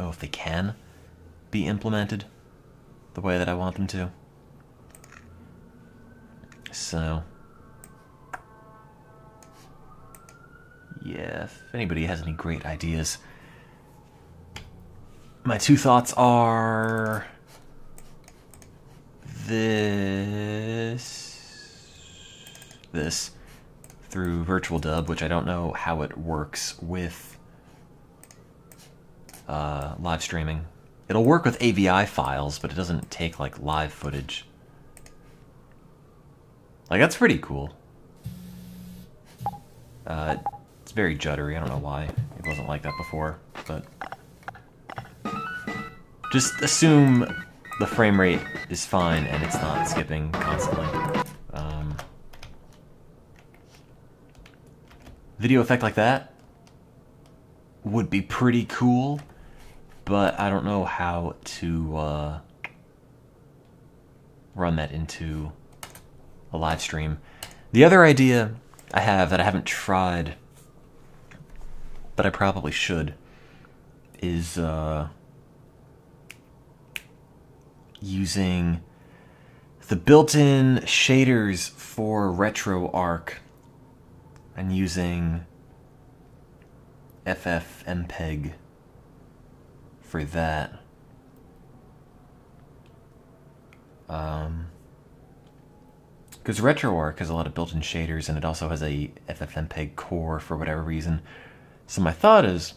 know if they can be implemented the way that I want them to. So, yeah, if anybody has any great ideas. My two thoughts are this through Virtual Dub, which I don't know how it works with live streaming. It'll work with AVI files, but it doesn't take like live footage. Like, that's pretty cool. It's very juddery. I don't know why it wasn't like that before, but just assume the frame rate is fine and it's not skipping constantly. Video effect like that would be pretty cool, but I don't know how to run that into a live stream. The other idea I have that I haven't tried, but I probably should, is using the built-in shaders for RetroArch and using FFmpeg for that. Because RetroArch has a lot of built-in shaders, and it also has a FFmpeg core for whatever reason. So my thought is,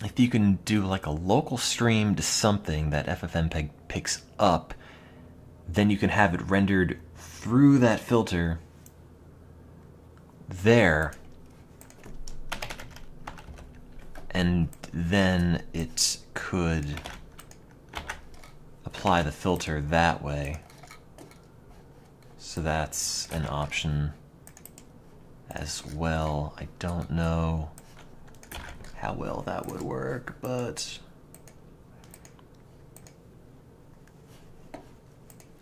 if you can do like a local stream to something that FFmpeg picks up, then you can have it rendered through that filter there, and then it could apply the filter that way. So that's an option as well. I don't know how well that would work, but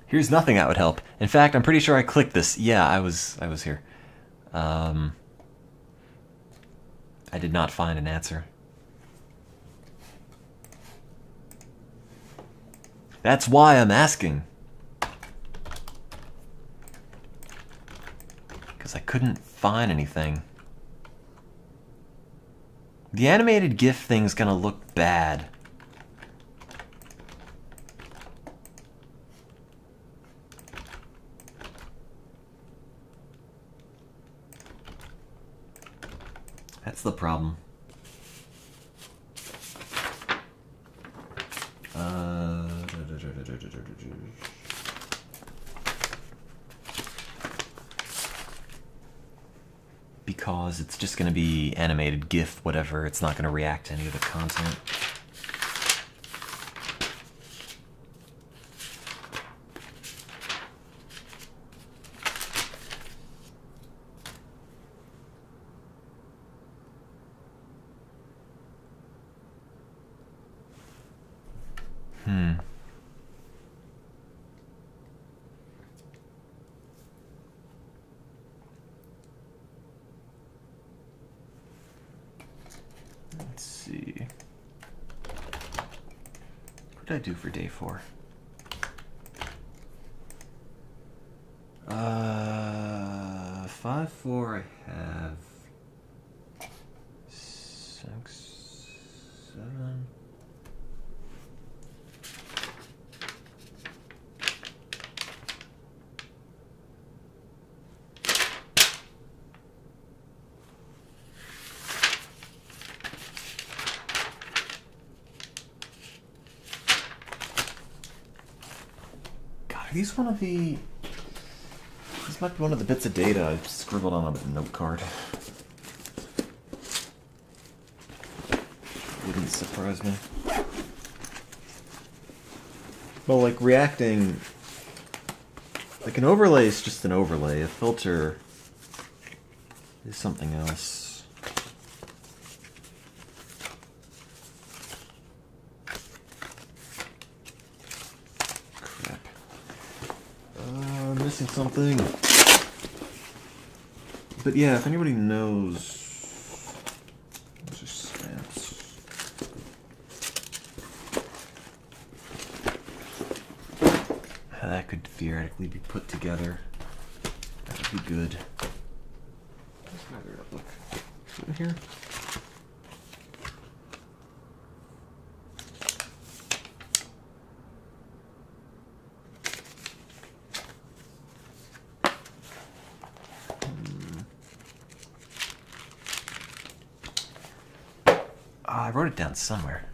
here's nothing that would help. In fact, I'm pretty sure I clicked this. Yeah, I was here. I did not find an answer. That's why I'm asking. Because I couldn't find anything. The animated GIF thing's gonna look bad. That's the problem. Because it's just going to be animated GIF, whatever. It's not going to react to any of the content. Let's see. What did I do for day 4? 5, 4, I have 6, 7. Are these one of the... This might be one of the bits of data I scribbled on a note card. Wouldn't surprise me. Well, like, reacting... Like, an overlay is just an overlay. A filter is something else. Missing something. But yeah, if anybody knows, those are stamps. that could theoretically be put together. That would be good. Where's my other notebook? Is it in here? I wrote it down somewhere.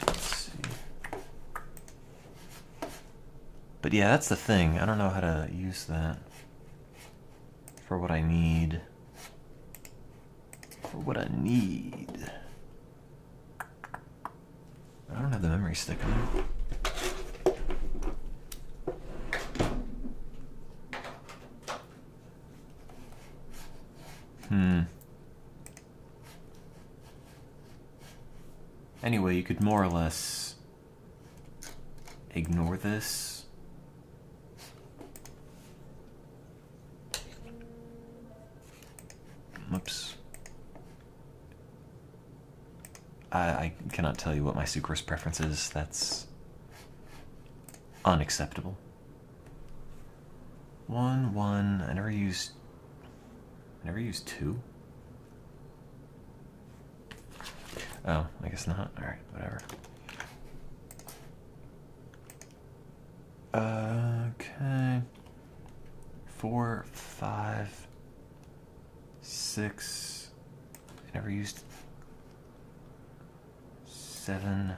Let's see. But yeah, that's the thing. I don't know how to use that for what I need. For what I need. I don't have the memory stick on. Anyway, you could more or less ignore this. Oops. I cannot tell you what my sucrose preference is. That's unacceptable. 1, 1. I never used 2. Oh, I guess not. Alright, whatever. Okay. 4, 5, 6. I never used 7.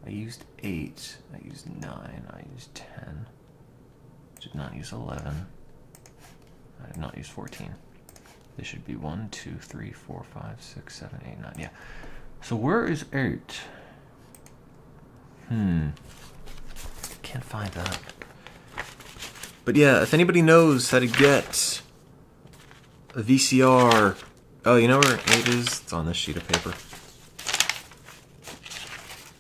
I used 8. I used 9. I used 10. Did not use 11. I did not use 14. This should be 1, 2, 3, 4, 5, 6, 7, 8, 9. Yeah. So where is 8? Can't find that. But yeah, if anybody knows how to get a VCR... Oh, you know where 8 is? It's on this sheet of paper.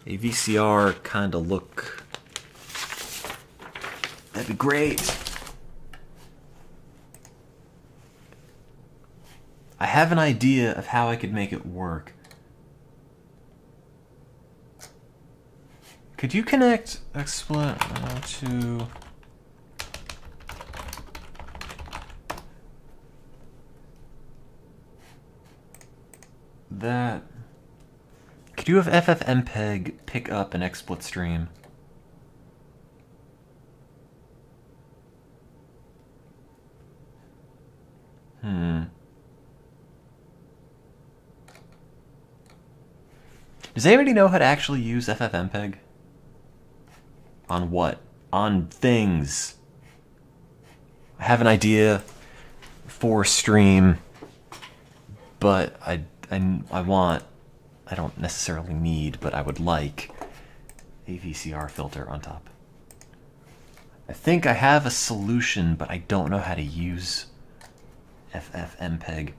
A VCR kind of look... That'd be great. I have an idea of how I could make it work. Could you connect XSplit to... that? Could you have FFmpeg pick up an XSplit stream? Does anybody know how to actually use FFmpeg? On what? On things. I have an idea for stream, but I don't necessarily need, but I would like a VCR filter on top. I think I have a solution, but I don't know how to use FFmpeg.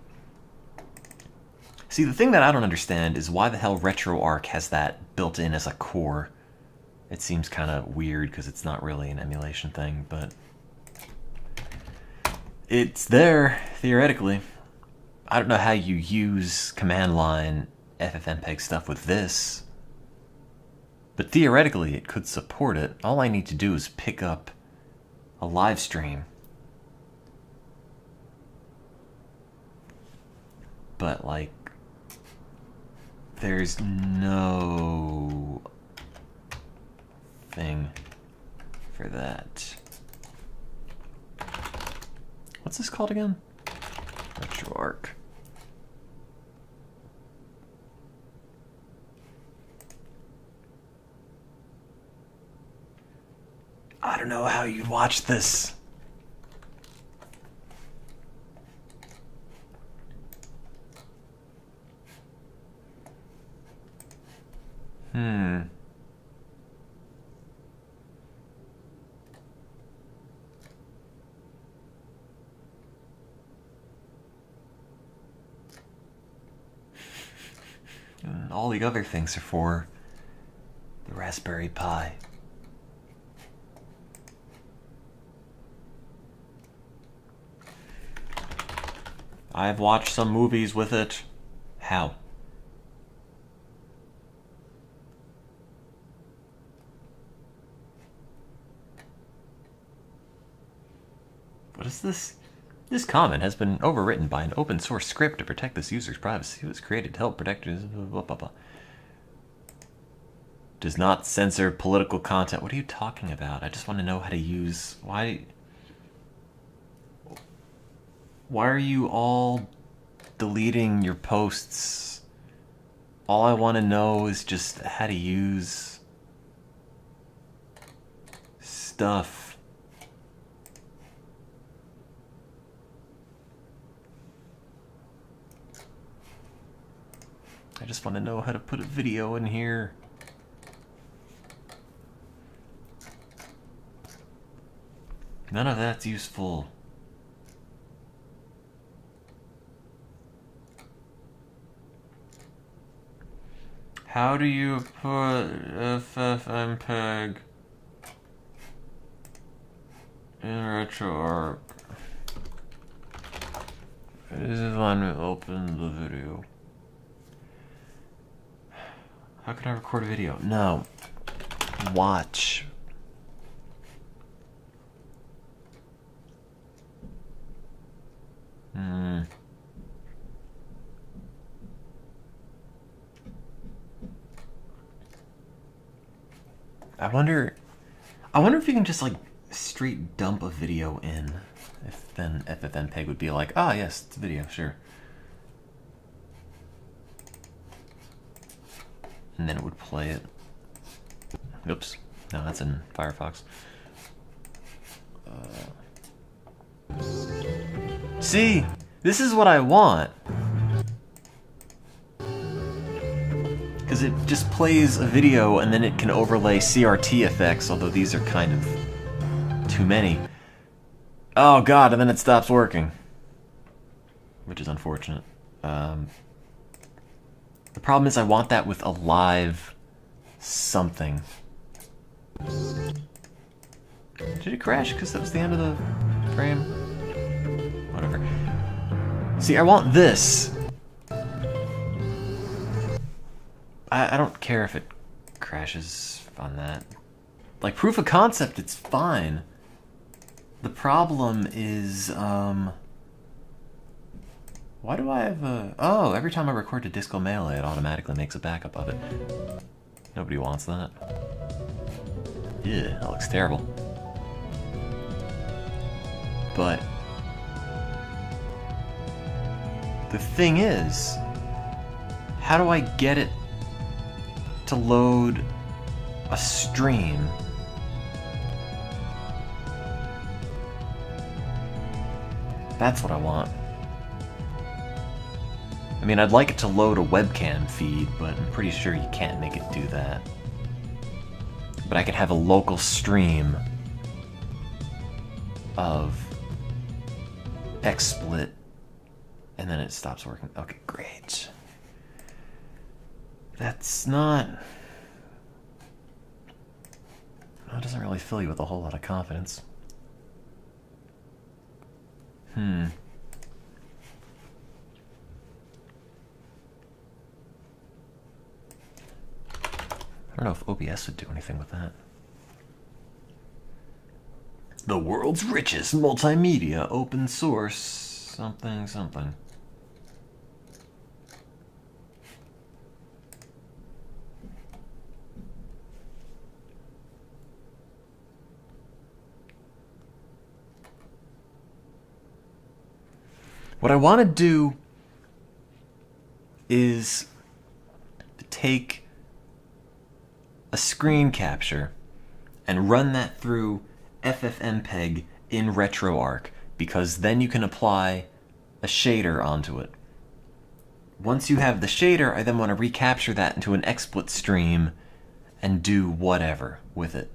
See, the thing that I don't understand is why the hell RetroArch has that built in as a core. It seems kind of weird because it's not really an emulation thing, but it's there, theoretically. I don't know how you use command line FFmpeg stuff with this, but theoretically it could support it. All I need to do is pick up a live stream. But, like, there's no thing for that. What's this called again? RetroArch. I don't know how you'd watch this. And all the other things are for the Raspberry Pi. I've watched some movies with it. How? What is this? This comment has been overwritten by an open source script to protect this user's privacy. It was created to help protect his blah, blah, blah. Does not censor political content. What are you talking about? I just want to know how to use... Why are you all deleting your posts? All I want to know is just how to use stuff. I just want to know how to put a video in here. None of that's useful. How do you put FFmpeg in RetroArch? This is when we open the video. How can I record a video? No. Watch. I wonder if you can just like straight dump a video in. If then FFmpeg would be like, ah, yes, it's a video, sure. And then it would play it. Oops. No, that's in Firefox. See? This is what I want. Because it just plays a video and then it can overlay CRT effects, although these are kind of too many. Oh god, and then it stops working. Which is unfortunate. The problem is I want that with a live something. Did it crash because that was the end of the frame? Whatever. See, I want this. I don't care if it crashes on that. Like, proof of concept, it's fine. The problem is, why do I have a... Oh, every time I record to Disco Melee, it automatically makes a backup of it. Nobody wants that. Yeah, that looks terrible. But... the thing is, how do I get it to load a stream? That's what I want. I mean, I'd like it to load a webcam feed, but I'm pretty sure you can't make it do that. But I could have a local stream of XSplit, and then it stops working. Okay, great. That's not... That doesn't really fill you with a whole lot of confidence. I don't know if OBS would do anything with that. The world's richest multimedia open source something something. What I want to do is take a screen capture and run that through FFmpeg in RetroArch, because then you can apply a shader onto it. Once you have the shader, I then want to recapture that into an XSplit stream and do whatever with it.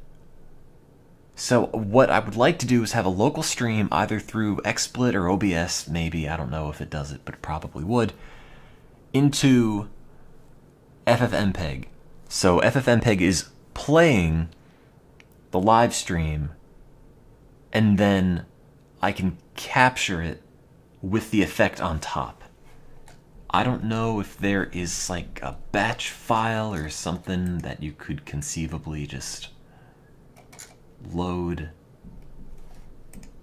So what I would like to do is have a local stream either through XSplit or OBS, maybe, I don't know if it does it, but it probably would, into FFmpeg. So FFmpeg is playing the live stream, and then I can capture it with the effect on top. I don't know if there is like a batch file or something that you could conceivably just load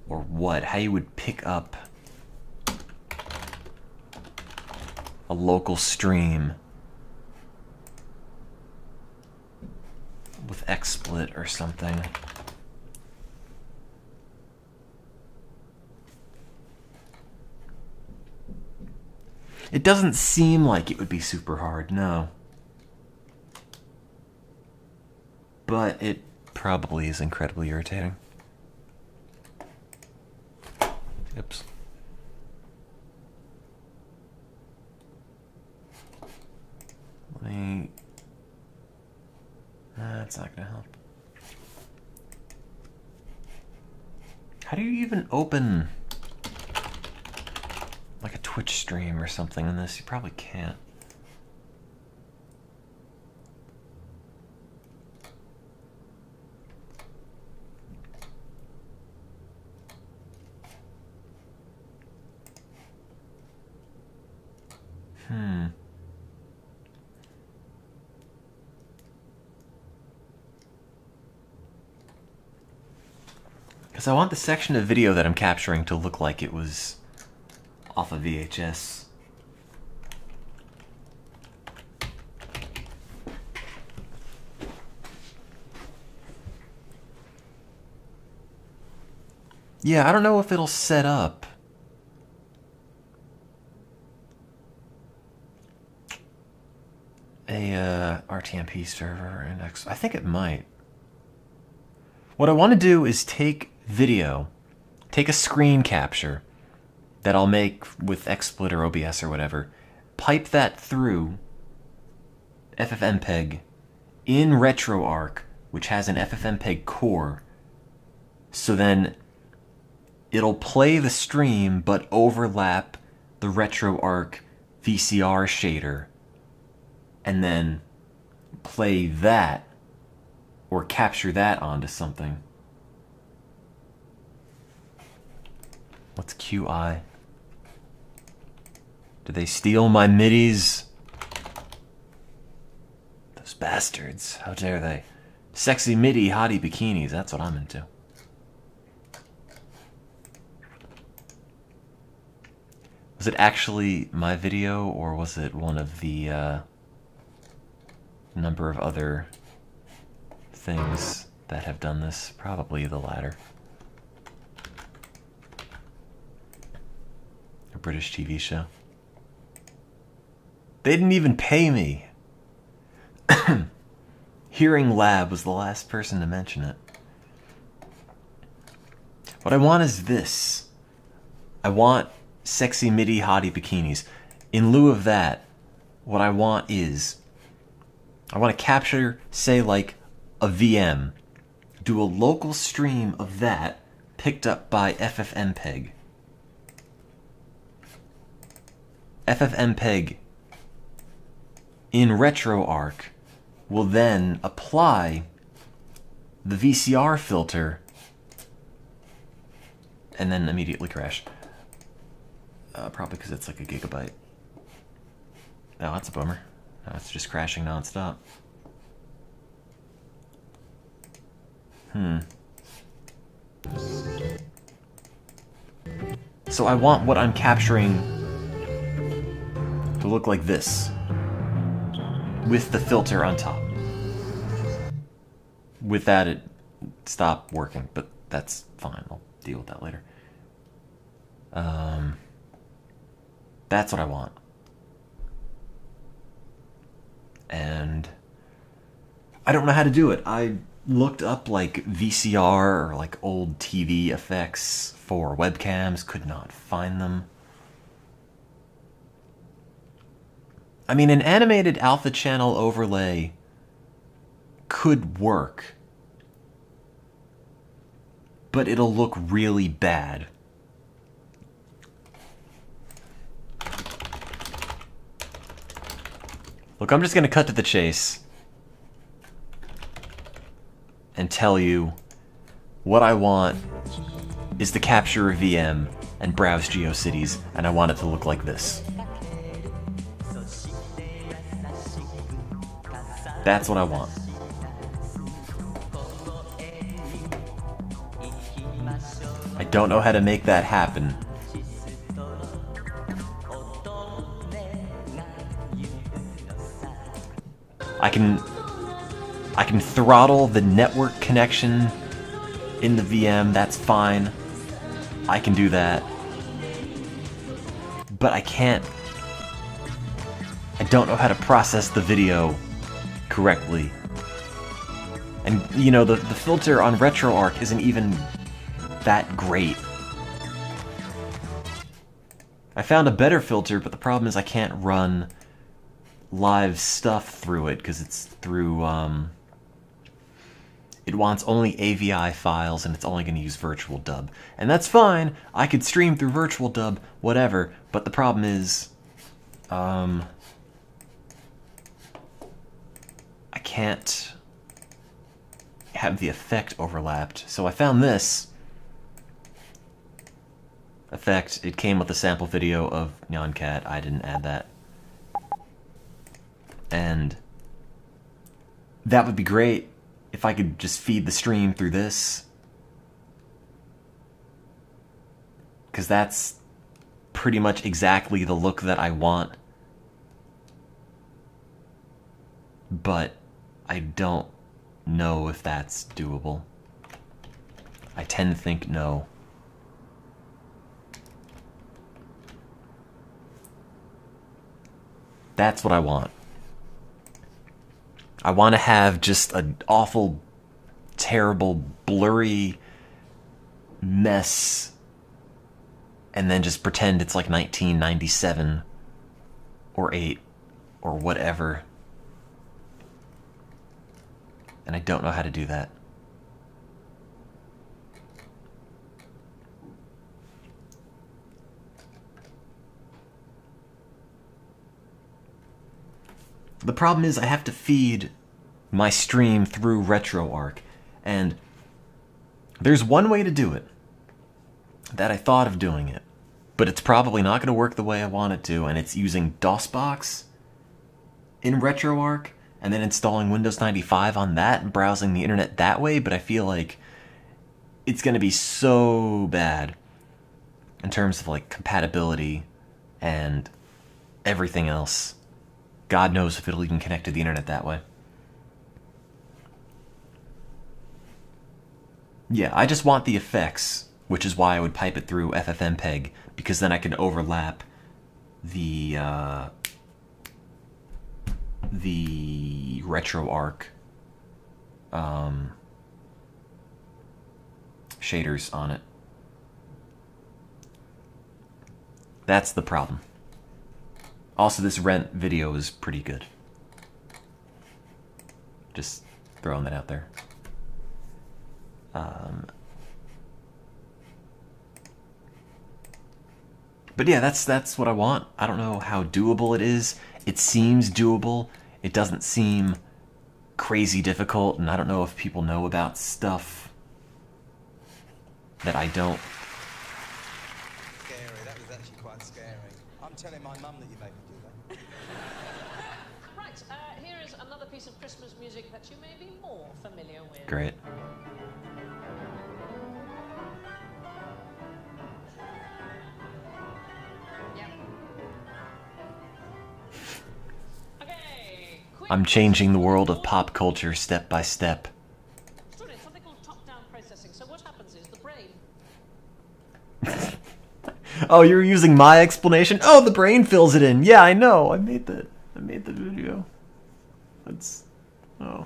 or what, how you would pick up a local stream with XSplit or something. It doesn't seem like it would be super hard, no. But it probably is incredibly irritating. Oops. Let me... That's not gonna help. How do you even open like a Twitch stream or something in this? You probably can't. Because I want the section of video that I'm capturing to look like it was off of VHS. Yeah, I don't know if it'll set up. A RTMP server index. I think it might. What I want to do is take video, take a screen capture that I'll make with XSplit or OBS or whatever, pipe that through FFmpeg in RetroArch, which has an FFmpeg core, so then it'll play the stream but overlap the RetroArch VCR shader, and then play that or capture that onto something. What's QI? Did they steal my midis? Those bastards. How dare they? Sexy midi hottie bikinis. That's what I'm into. Was it actually my video, or was it one of the number of other things that have done this? Probably the latter. A British TV show. They didn't even pay me. Hearing Lab was the last person to mention it. What I want is this. I want sexy midi hottie bikinis. In lieu of that, what I want is, I want to capture, say, like a VM, do a local stream of that picked up by FFmpeg. FFmpeg in RetroArch will then apply the VCR filter and then immediately crash. Probably because it's like a gigabyte. Oh, that's a bummer. No, it's just crashing nonstop. So I want what I'm capturing to look like this, with the filter on top. With that, it stopped working, but that's fine. I'll deal with that later. That's what I want. And I don't know how to do it. I looked up like VCR or like old TV effects for webcams, could not find them. I mean, an animated alpha channel overlay could work, but it'll look really bad. Look, I'm just going to cut to the chase and tell you what I want is to capture a VM and browse GeoCities, and I want it to look like this. That's what I want. I don't know how to make that happen. I can throttle the network connection in the VM, that's fine. I can do that. But I don't know how to process the video correctly. And, you know, the filter on RetroArch isn't even that great. I found a better filter, but the problem is I can't run live stuff through it, because it's through, it wants only AVI files, and it's only going to use Virtual Dub. And that's fine, I could stream through Virtual Dub, whatever, but the problem is, I can't have the effect overlapped. So I found this effect. It came with a sample video of Nyan Cat. I didn't add that. And that would be great if I could just feed the stream through this. Because that's pretty much exactly the look that I want. But I don't know if that's doable. I tend to think no. That's what I want. I want to have just an awful, terrible, blurry mess, and then just pretend it's like 1997 or 8 or whatever. And I don't know how to do that. The problem is I have to feed my stream through RetroArch, and there's one way to do it that I thought of doing it, but it's probably not going to work the way I want it to, and it's using DOSBox in RetroArch and then installing Windows 95 on that and browsing the internet that way, but I feel like it's going to be so bad in terms of like compatibility and everything else. God knows if it'll even connect to the internet that way. Yeah, I just want the effects, which is why I would pipe it through FFmpeg, because then I can overlap the RetroArch shaders on it. That's the problem. Also, this Rent video is pretty good. Just throwing that out there. But yeah, that's what I want. I don't know how doable it is. It seems doable. It doesn't seem crazy difficult, and I don't know if people know about stuff that I don't. Scary. That was actually quite scary. I'm telling my mum that you made me do that. Right, here is another piece of Christmas music that you may be more familiar with. Great. I'm changing the world of pop culture step by step. Sorry, it's something called top-down processing. So what happens is the brain... Oh, you're using my explanation? Oh, the brain fills it in. Yeah, I know. I made the video. That's... Oh.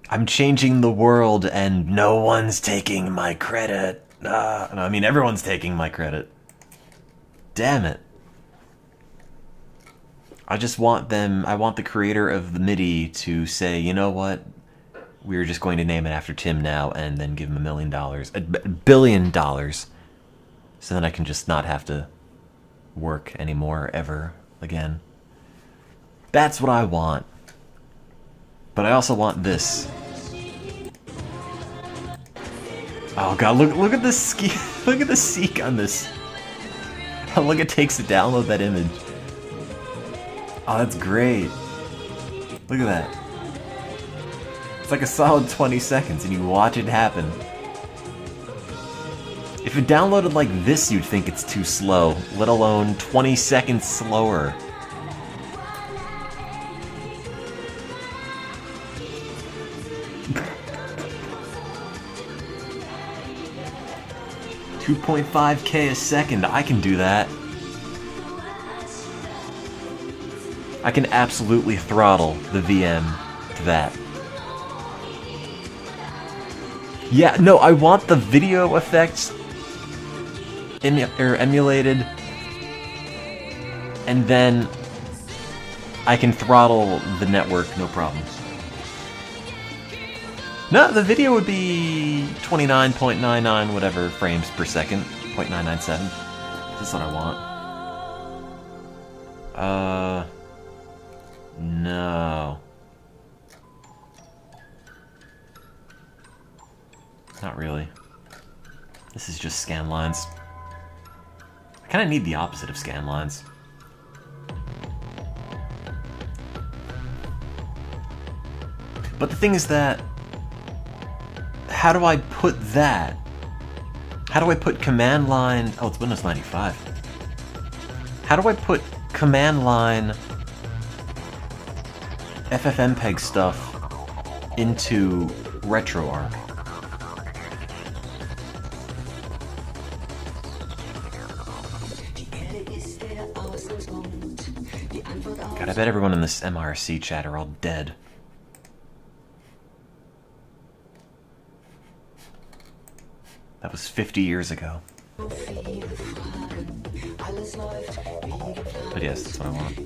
I'm changing the world and no one's taking my credit. No, I mean, everyone's taking my credit. Damn it. I just want them, I want the creator of the MIDI to say, you know what, we're just going to name it after Tim now, and then give him $1 million, $1 billion, so then I can just not have to work anymore, ever, again. That's what I want. But I also want this. Oh god, look at the ski, look at the seek on this. How long it takes to download that image. Oh, that's great. Look at that. It's like a solid 20 seconds, and you watch it happen. If it downloaded like this, you'd think it's too slow, let alone 20 seconds slower. $2.5K a second, I can do that. I can absolutely throttle the VM to that. Yeah, no, I want the video effects emulated, and then I can throttle the network, no problem. No, the video would be 29.99 whatever frames per second, 0.997. That's what I want. No. Not really. This is just scan lines. I kind of need the opposite of scan lines. But the thing is that, how do I put that? How do I put command line... Oh, it's Windows 95. How do I put command line FFmpeg stuff into RetroArch? God, I bet everyone in this MRC chat are all dead. That was 50 years ago. But yes, that's what I want.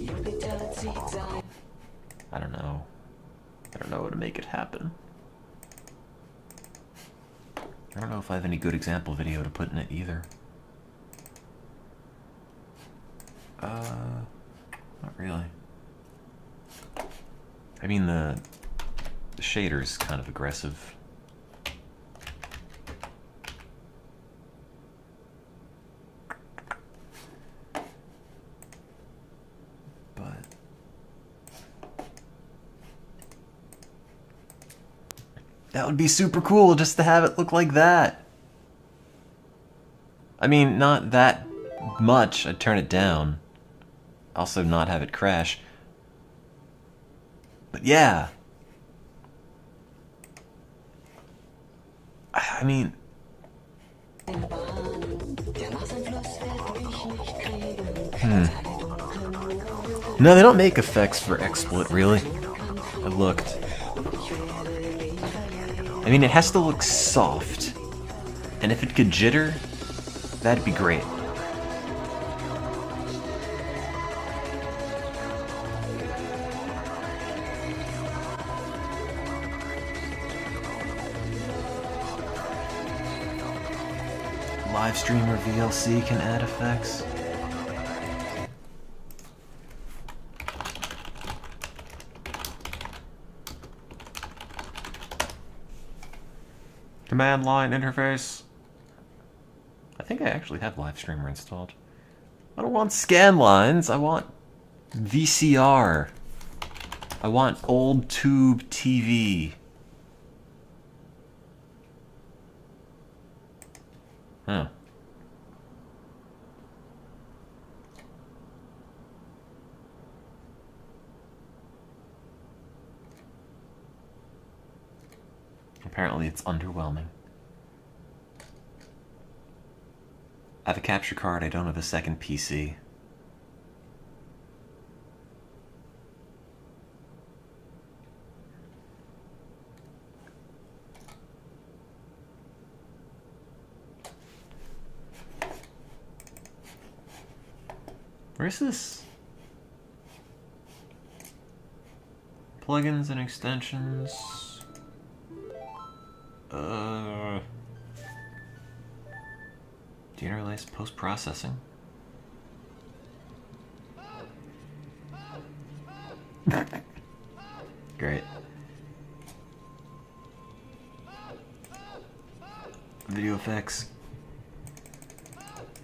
I don't know. I don't know how to make it happen. I don't know if I have any good example video to put in it either. Not really. I mean, the shader's kind of aggressive. But that would be super cool just to have it look like that. I mean, not that much. I'd turn it down. Also not have it crash. But yeah. I mean... No, they don't make effects for XSplit, really. I looked. I mean, it has to look soft. And if it could jitter, that'd be great. Live streamer VLC can add effects. Command line interface. I think I actually have live streamer installed. I don't want scan lines, I want VCR. I want old tube TV. Huh. Apparently it's underwhelming. I have a capture card, I don't have a second PC. Where's this? Plugins and extensions. Deinterlace post-processing. Great. Video effects.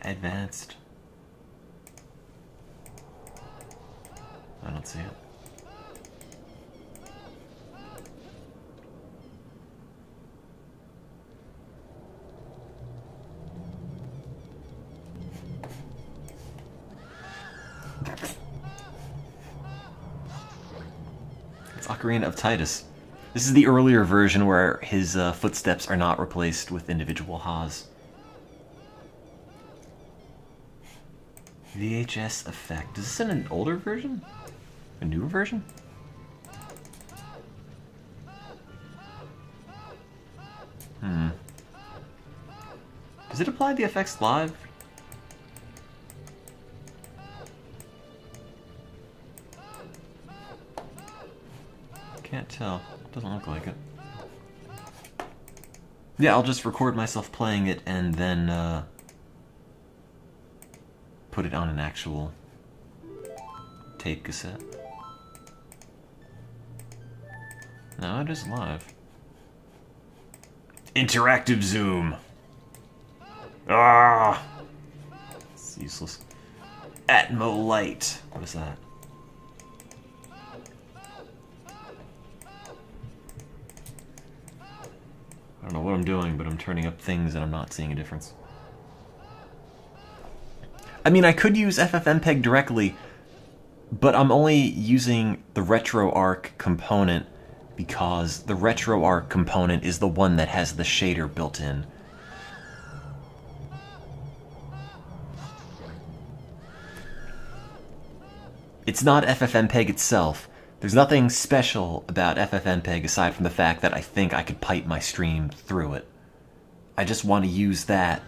Advanced. I don't see it. Ocarina of Titus. This is the earlier version where his footsteps are not replaced with individual Ha's. VHS effect. Is this in an older version? A newer version? Does it apply the effects live? Can't tell. Doesn't look like it. Yeah, I'll just record myself playing it and then put it on an actual tape cassette. No, it is live. Interactive zoom. Ah, it's useless. Atmo light. What is that? I don't know what I'm doing, but I'm turning up things and I'm not seeing a difference. I mean, I could use FFmpeg directly, but I'm only using the RetroArch component because the RetroArch component is the one that has the shader built in. It's not FFmpeg itself. There's nothing special about FFmpeg aside from the fact that I think I could pipe my stream through it. I just want to use that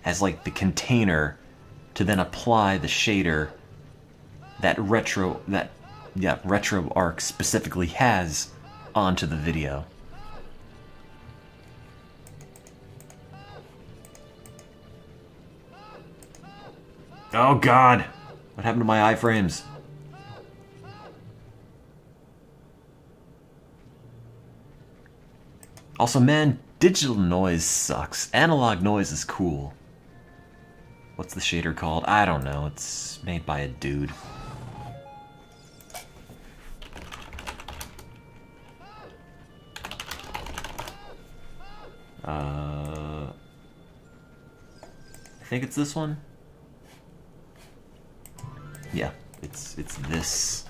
as like the container to then apply the shader that RetroArch specifically has onto the video. Oh God, what happened to my iframes? Also, man, digital noise sucks. Analog noise is cool. What's the shader called? I don't know. It's made by a dude. I think it's this one. Yeah, it's this.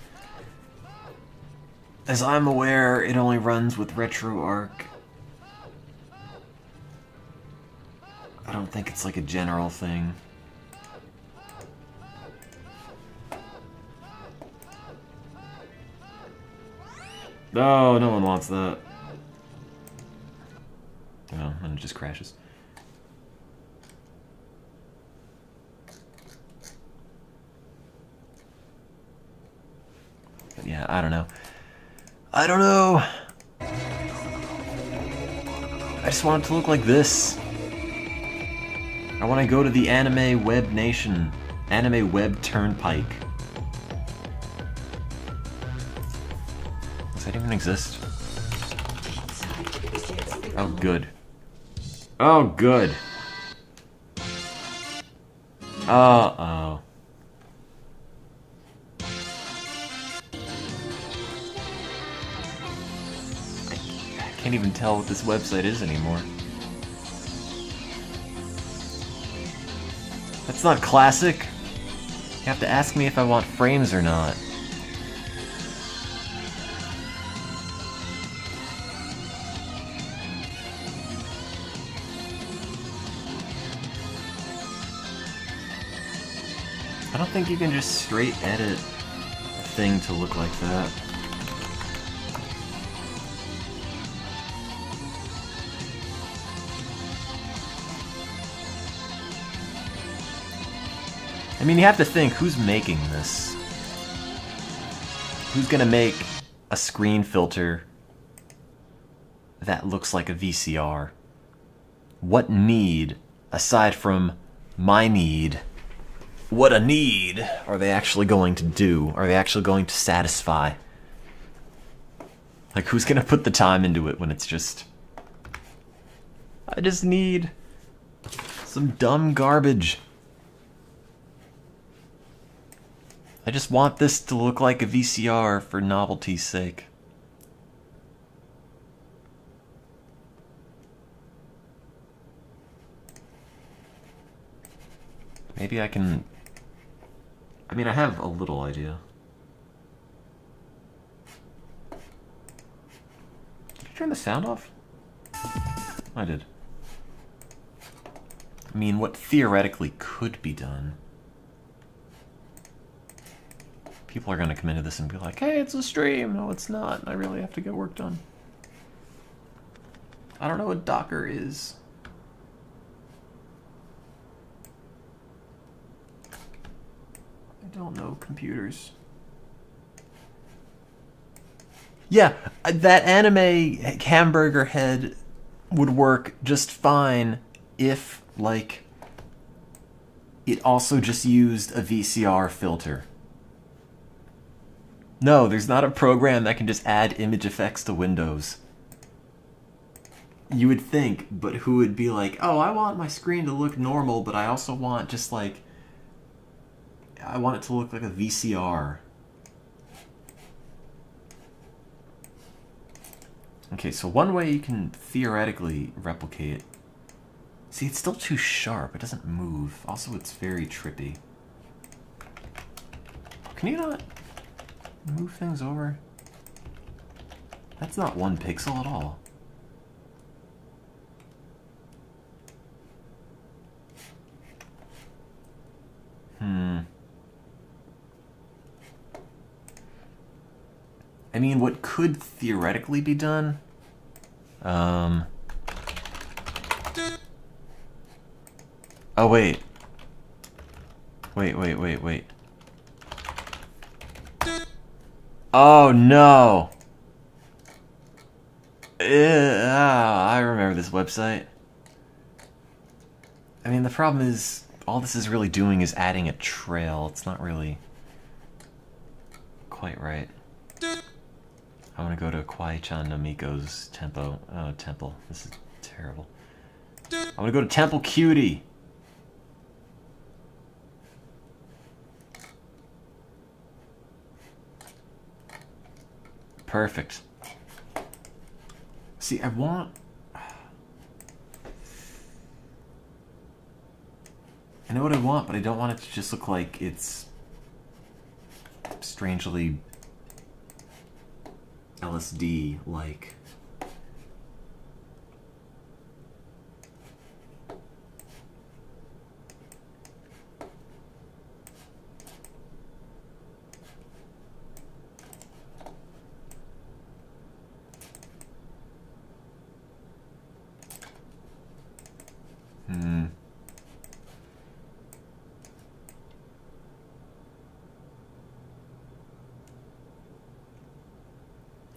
As I'm aware, it only runs with RetroArch. I don't think it's like a general thing. No, no one wants that. Oh, and it just crashes. But yeah, I don't know. I don't know! I just want it to look like this. I want to go to the anime web nation. Anime web turnpike. Does that even exist? Oh, good. Oh, good. Uh-oh. I can't even tell what this website is anymore. That's not classic. You have to ask me if I want frames or not. I don't think you can just straight edit a thing to look like that. I mean, you have to think, who's making this? Who's gonna make a screen filter that looks like a VCR? What need, aside from my need, what a need are they actually going to do? Are they actually going to satisfy? Like, who's gonna put the time into it when it's just... I just need some dumb garbage. I just want this to look like a VCR for novelty's sake. Maybe I can... I mean, I have a little idea. turn the sound off? I did. I mean, what theoretically could be done. People are going to come into this and be like, hey, it's a stream. No, it's not. I really have to get work done. I don't know what Docker is. I don't know computers. Yeah, that anime hamburger head would work just fine if, like, it also just used a VCR filter. No, there's not a program that can just add image effects to Windows. You would think, but who would be like, oh, I want my screen to look normal, but I also want just like, I want it to look like a VCR. Okay, so one way you can theoretically replicate... See, it's still too sharp. It doesn't move. Also, it's very trippy. Can you not move things over? That's not 1 pixel at all. I mean, what could theoretically be done? Oh, wait. Wait. Oh, no! I remember this website. I mean, the problem is, all this is really doing is adding a trail. It's not really quite right. I want to go to Kwai-chan no Miko's tempo. Oh, temple. This is terrible. I want to go to Temple Cutie. Perfect. See, I want... I know what I want, but I don't want it to just look like it's strangely LSD-like.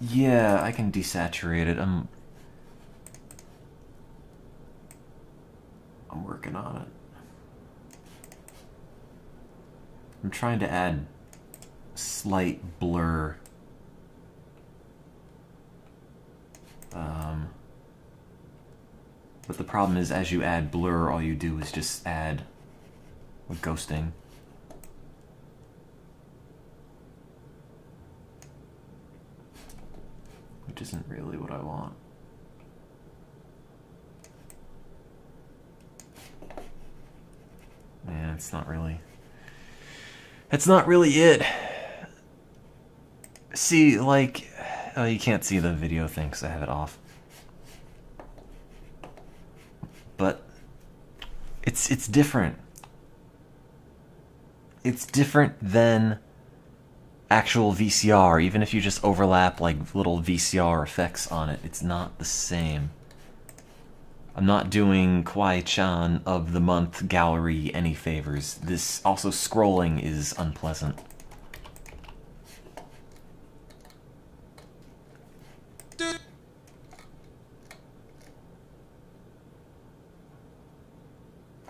Yeah, I can desaturate it. I'm working on it. I'm trying to add slight blur. But the problem is, as you add blur, all you do is just add ghosting. Which isn't really what I want. Man, it's not really... That's not really it. See, like... Oh, you can't see the video thing because I have it off. But... It's different. It's different than actual VCR. Even if you just overlap like little VCR effects on it, it's not the same. I'm not doing Kwai-chan of the month gallery any favors. This also scrolling is unpleasant.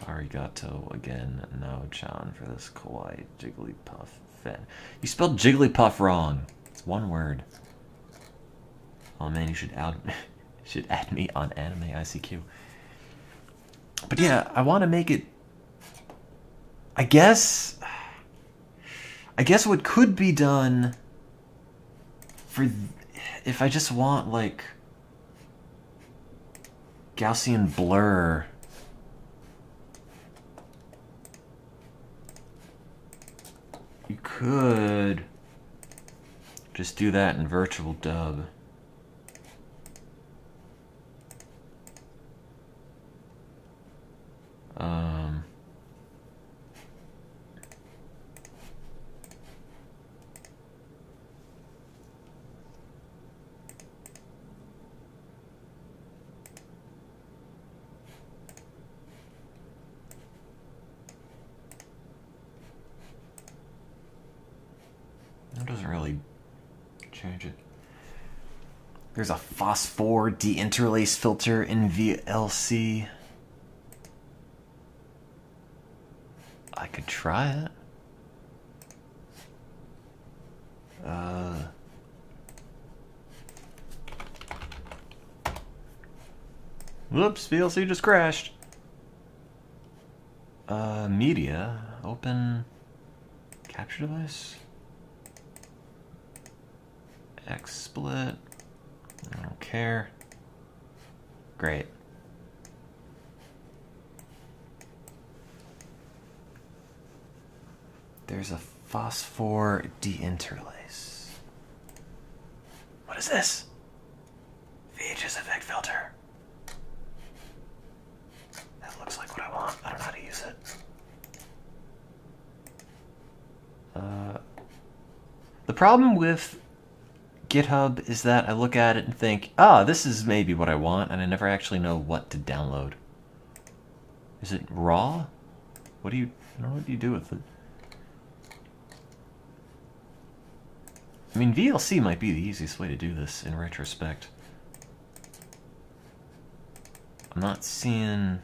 Arigato again, no chan for this kawaii Jigglypuff fan. You spelled Jigglypuff wrong. It's one word. Oh man, you should add me on Anime ICQ. But yeah, I want to make it. I guess what could be done for if I just want like Gaussian blur. You could just do that in virtual dub. doesn't really change it. There's a phosphor deinterlace filter in VLC. I could try it. Whoops, VLC just crashed. Media, open capture device. XSplit. I don't care. Great. There's a phosphor deinterlace. What is this? VHS effect filter. That looks like what I want. I don't know how to use it. The problem with GitHub is that I look at it and think, this is maybe what I want, and I never actually know what to download. Is it raw? What do you do with it? I mean, VLC might be the easiest way to do this in retrospect. I'm not seeing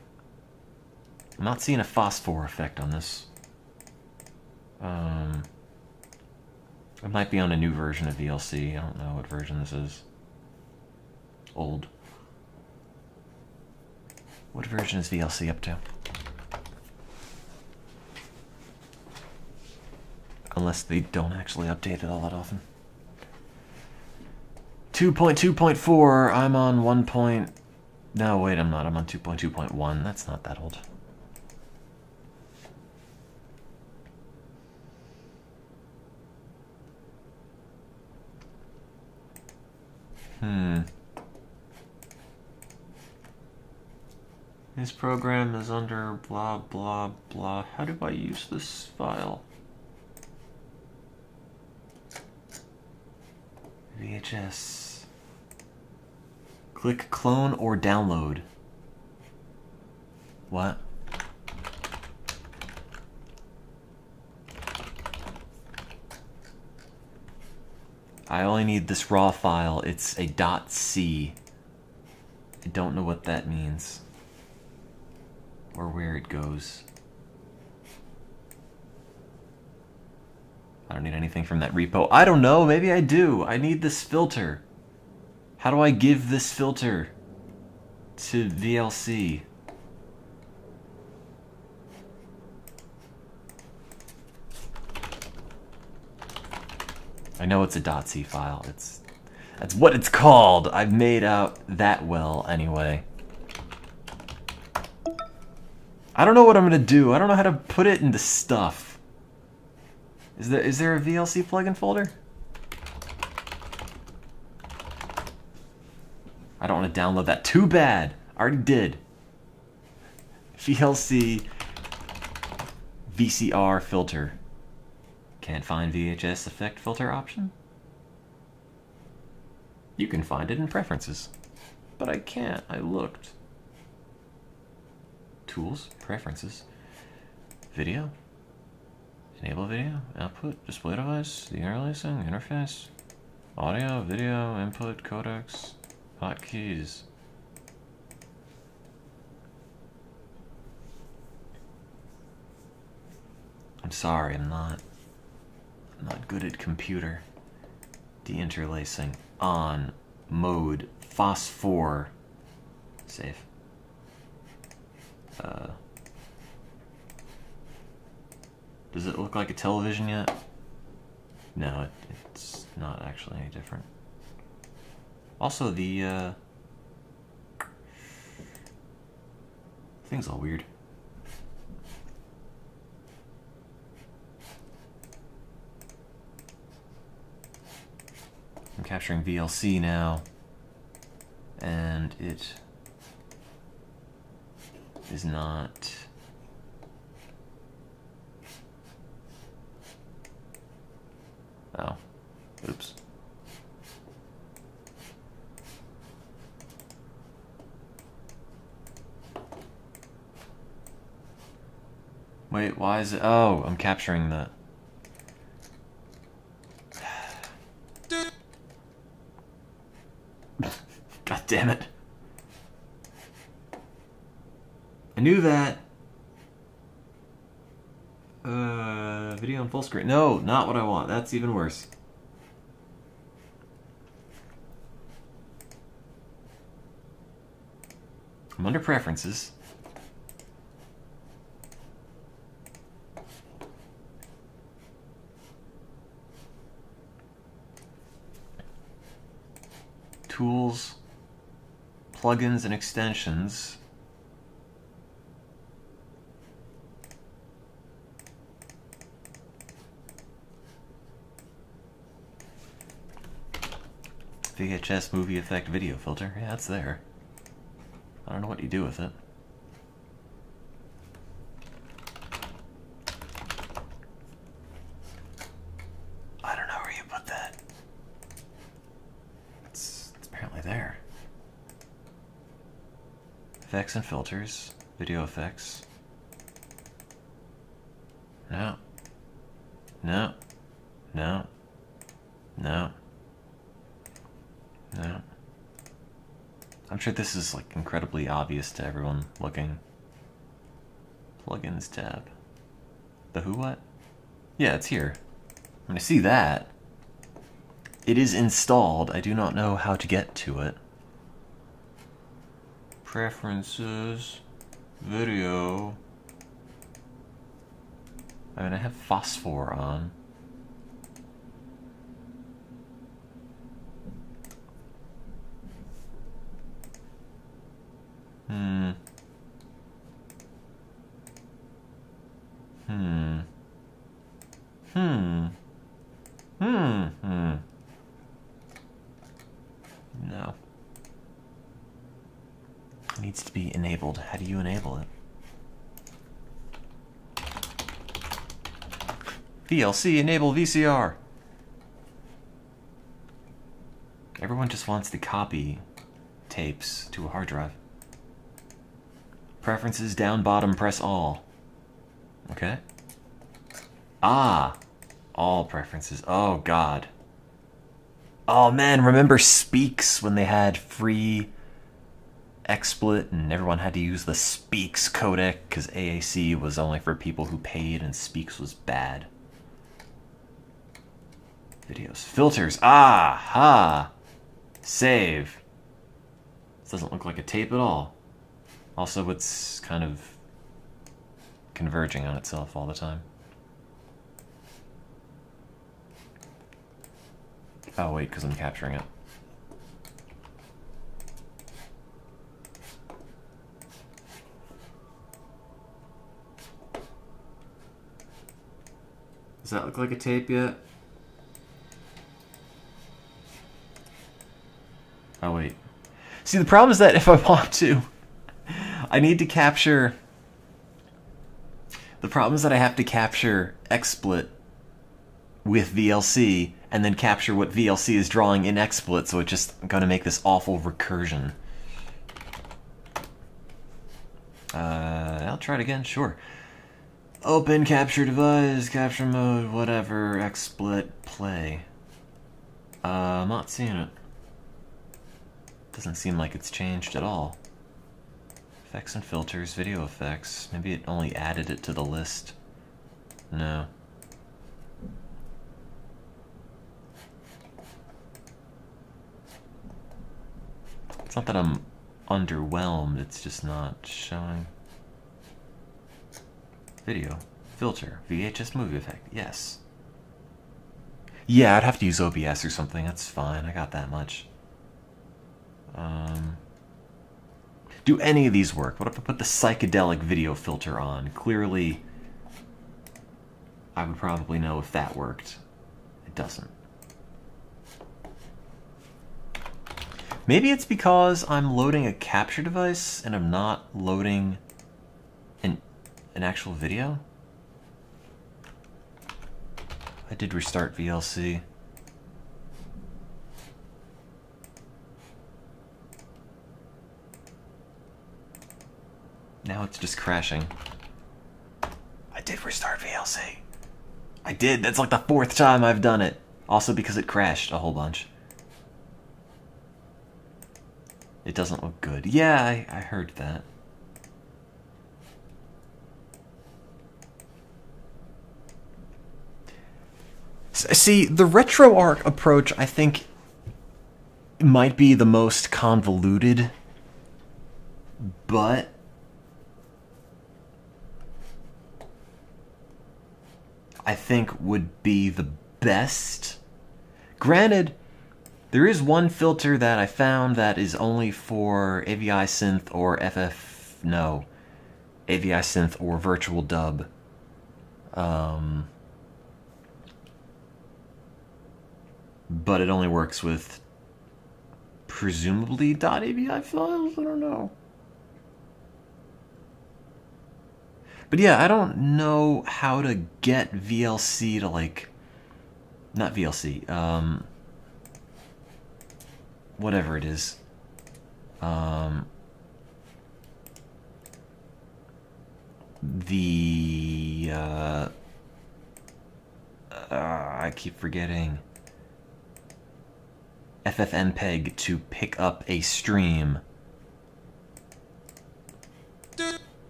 a phosphor effect on this. It might be on a new version of VLC. I don't know what version this is. Old. What version is VLC up to? Unless they don't actually update it all that often. 2.2.4, I'm on 1. No, wait, I'm not. I'm on 2.2.1. That's not that old. This program is under blah blah blah. How do I use this file? VHS. Click clone or download. What? I only need this raw file. It's a .c. I don't know what that means. Or where it goes. I don't need anything from that repo. I don't know, maybe I do. I need this filter. How do I give this filter to VLC? I know it's a .c file. That's what it's called. I've made out that well anyway. I don't know what I'm gonna do. I don't know how to put it into stuff. Is there a VLC plugin folder? I don't want to download that. Too bad. I already did. VLC VCR filter. Can't find VHS effect filter option? You can find it in preferences. But I can't. I looked. Tools, preferences, video, enable video, output, display device, deinterlacing, interface, audio, video, input, codecs, hotkeys. I'm sorry, I'm not good at computer. Deinterlacing, on, mode, phosphor, save. Does it look like a television yet? No, it's not actually any different. Also, the thing's all weird. I'm capturing VLC now, and it is not. Oh, oops. Wait, why is it? Oh, I'm capturing the. God damn it. I knew that. Video on full screen. No, not what I want. That's even worse. I'm under preferences. Tools, plugins and extensions. VHS movie effect video filter. Yeah, it's there. I don't know what you do with it. I don't know where you put that. It's apparently there. Effects and filters. Video effects. No. No. No. No. No. I'm sure this is like incredibly obvious to everyone looking. Plugins tab. The who what? Yeah, it's here. I'm gonna see that. It is installed. I do not know how to get to it. Preferences. Video. I mean, I have phosphor on. No. It needs to be enabled. How do you enable it? VLC enable VCR. Everyone just wants to copy tapes to a hard drive. Preferences down bottom, press all. Okay. Ah, all preferences. Oh god. Oh man, remember Speaks when they had free XSplit and everyone had to use the Speaks codec because AAC was only for people who paid and Speaks was bad. Videos. Filters. Ah, ha. Save. This doesn't look like a tape at all. Also, it's kind of converging on itself all the time. Oh wait, because I'm capturing it. Does that look like a tape yet? Oh wait. See, the problem is that if I want to, I need to capture... The problem is that I have to capture XSplit with VLC and then capture what VLC is drawing in XSplit, so it's just going to make this awful recursion. I'll try it again, sure. Open capture device, capture mode, whatever, XSplit, play. I'm not seeing it. Doesn't seem like it's changed at all. Effects and filters, video effects. Maybe it only added it to the list. No. It's not that I'm underwhelmed, it's just not showing. Video. Filter. VHS movie effect. Yes. Yeah, I'd have to use OBS or something. That's fine. I got that much. Do any of these work? What if I put the psychedelic video filter on? Clearly, I would probably know if that worked. It doesn't. Maybe it's because I'm loading a capture device and I'm not loading an actual video? I did restart VLC. Now it's just crashing. I did restart VLC. I did. That's like the 4th time I've done it. Also because it crashed a whole bunch. It doesn't look good. Yeah, I heard that. See, the RetroArch approach, I think, might be the most convoluted, but I think would be the best. Granted, there is one filter that I found that is only for AVI Synth or AVI Synth or Virtual Dub. But it only works with presumably .avi files? I don't know. But yeah, I don't know how to get VLC to, like, not VLC, whatever it is. I keep forgetting. FFmpeg to pick up a stream.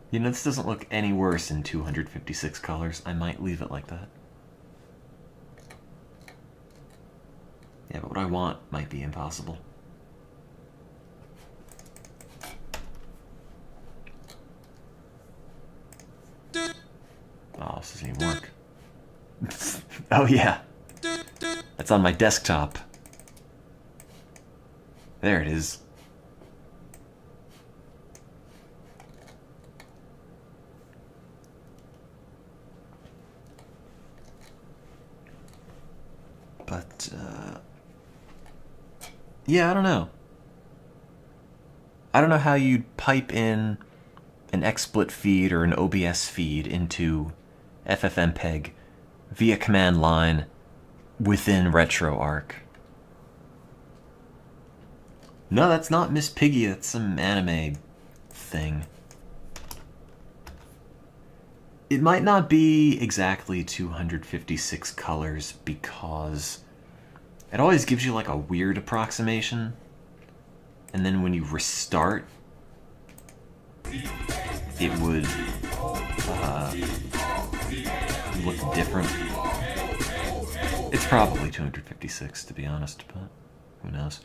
You know, this doesn't look any worse in 256 colors. I might leave it like that. Yeah, but what I want might be impossible. Oh, this doesn't even work. Oh yeah, that's on my desktop. There it is. But yeah, I don't know. I don't know how you'd pipe in an XSplit feed or an OBS feed into FFmpeg via command line within RetroArch. No, that's not Miss Piggy, that's some anime thing. It might not be exactly 256 colors because it always gives you like a weird approximation, and then when you restart, it would look different. It's probably 256 to be honest, but who knows.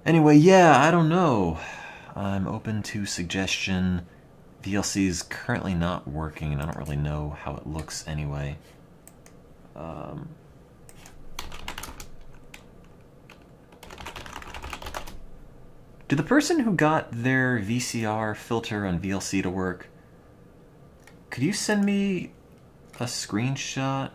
Anyway, yeah, I don't know. I'm open to suggestion. VLC is currently not working, and I don't really know how it looks anyway. Did the person who got their VCR filter on VLC to work, could you send me a screenshot?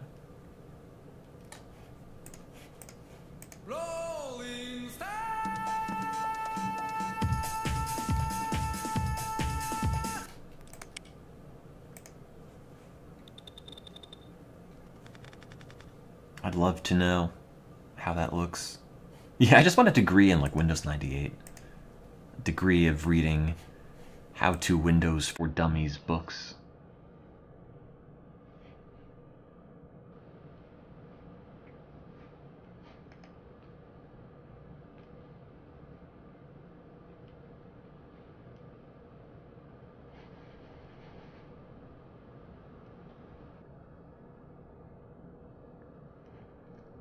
I'd love to know how that looks. Yeah, I just want a degree in like Windows 98. A degree of reading How to Windows for Dummies books.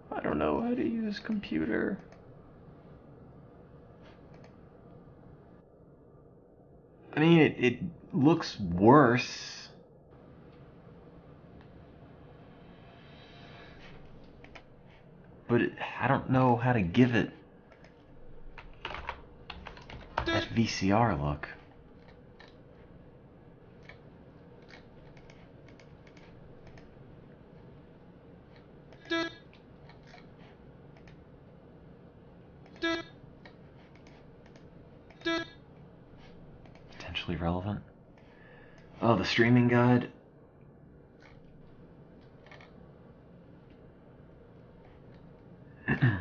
I don't know how to use computer. I mean, it looks worse. But I don't know how to give it that VCR look. Potentially relevant. Oh, the streaming guide. I'm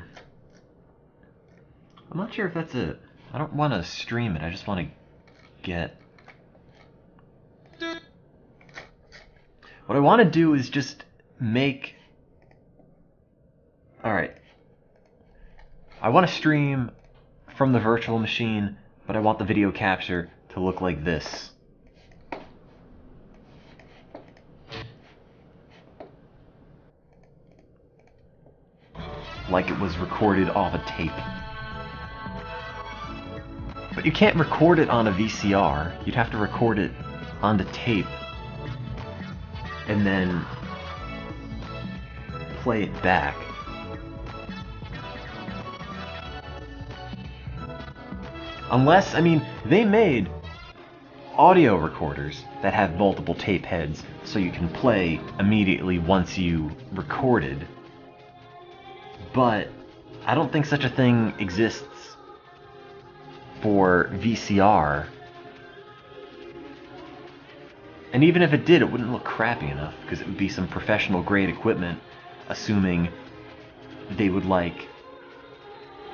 not sure if that's it. I don't want to stream it, I just want to get... What I want to do is just make... Alright. I want to stream from the virtual machine, but I want the video capture to look like this. Like it was recorded off a tape. But you can't record it on a VCR. You'd have to record it onto tape and then play it back. Unless, I mean, they made audio recorders that have multiple tape heads so you can play immediately once you recorded. But I don't think such a thing exists for VCR. And even if it did, it wouldn't look crappy enough, because it would be some professional grade equipment, assuming they would, like,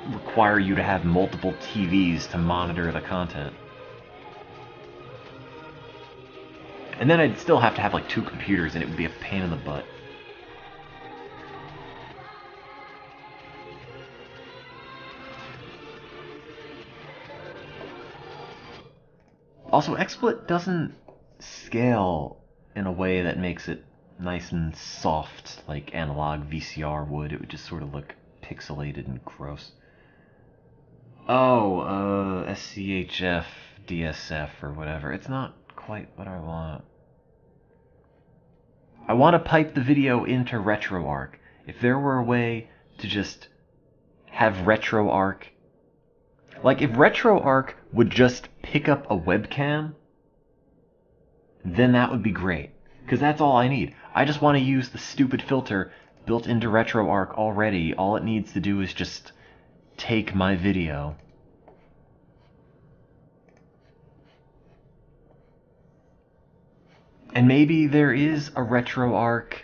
require you to have multiple TVs to monitor the content. And then I'd still have to have, like, 2 computers, and it would be a pain in the butt. Also, XSplit doesn't scale in a way that makes it nice and soft like analog VCR would. It would just sort of look pixelated and gross. Oh, SCHF, DSF, or whatever. It's not quite what I want. I want to pipe the video into RetroArch. If there were a way to just have RetroArch... Like, if RetroArch would just pick up a webcam, then that would be great. Because that's all I need. I just want to use the stupid filter built into RetroArch already. All it needs to do is just take my video. And maybe there is a RetroArch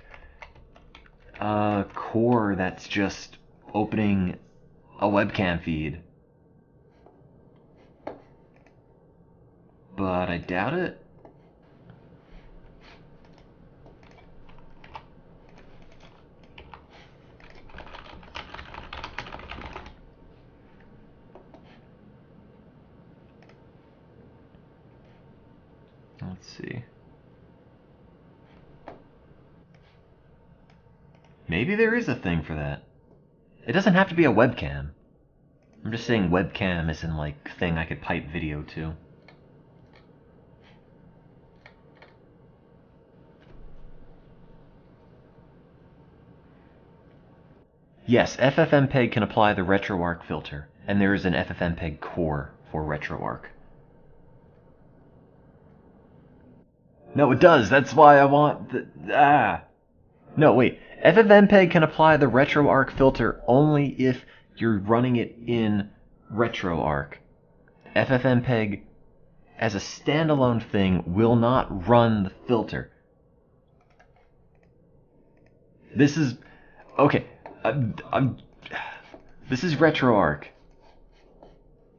core that's just opening a webcam feed. But I doubt it. Let's see. Maybe there is a thing for that. It doesn't have to be a webcam. I'm just saying webcam is in like thing I could pipe video to. Yes, FFmpeg can apply the RetroArch filter, and there is an FFmpeg core for RetroArch. No, it does. That's why I want the... No, wait. FFmpeg can apply the RetroArch filter only if you're running it in RetroArch. FFmpeg, as a standalone thing, will not run the filter. This is... Okay. This is RetroArch.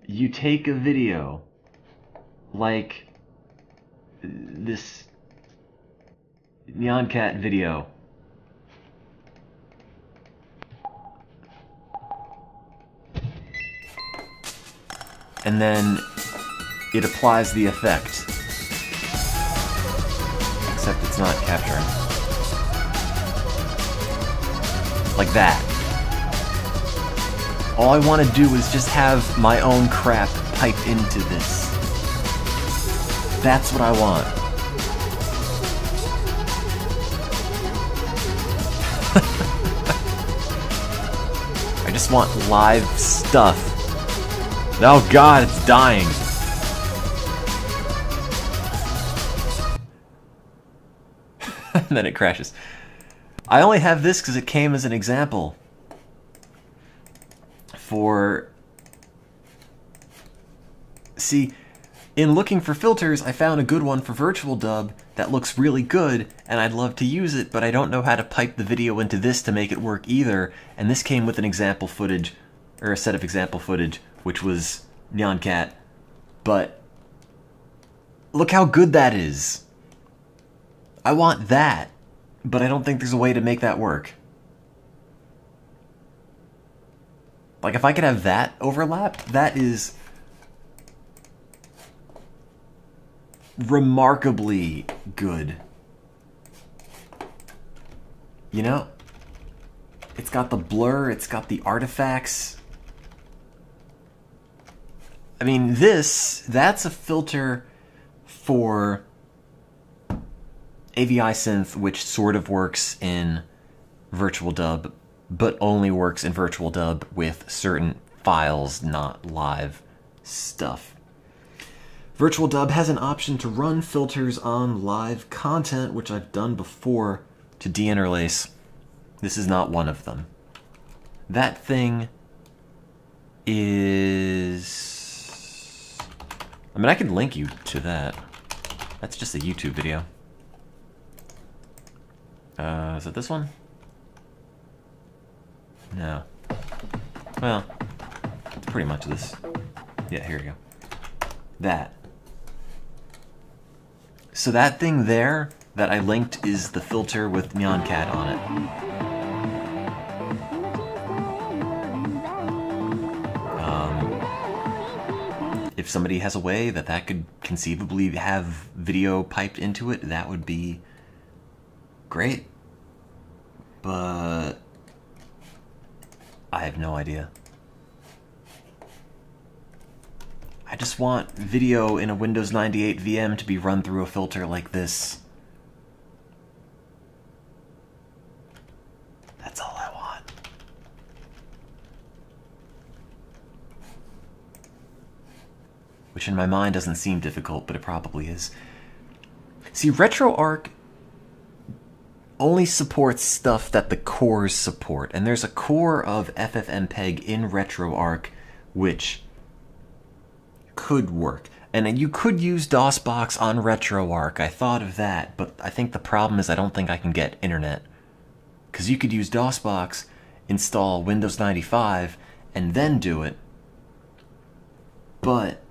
You take a video like this Neon Cat video, and then it applies the effect, except it's not capturing. Like that. All I want to do is just have my own crap piped into this. That's what I want. I just want live stuff. Oh god, it's dying. And then it crashes. I only have this because it came as an example for... See, in looking for filters, I found a good one for Virtual Dub that looks really good, and I'd love to use it, but I don't know how to pipe the video into this to make it work either, and this came with an example footage, or a set of example footage, which was Neon Cat, but look how good that is. I want that. But I don't think there's a way to make that work. Like, if I could have that overlap, that is remarkably good. You know? It's got the blur, it's got the artifacts. I mean, that's a filter for AVI Synth, which sort of works in Virtual Dub, but only works in Virtual Dub with certain files, not live stuff. Virtual Dub has an option to run filters on live content, which I've done before to deinterlace. This is not one of them. That thing is... I mean, I can link you to that. That's just a YouTube video. Is it this one? No. Well, it's pretty much this. Yeah, here we go. That. So that thing there that I linked is the filter with NeonCat on it. If somebody has a way that could conceivably have video piped into it, that would be great. But I have no idea. I just want video in a Windows 98 VM to be run through a filter like this. That's all I want. Which in my mind doesn't seem difficult, but it probably is. See, RetroArch only supports stuff that the cores support, and there's a core of FFmpeg in RetroArch which could work. And you could use DOSBox on RetroArch. I thought of that, but I think the problem is I don't think I can get internet. Because you could use DOSBox, install Windows 95, and then do it. But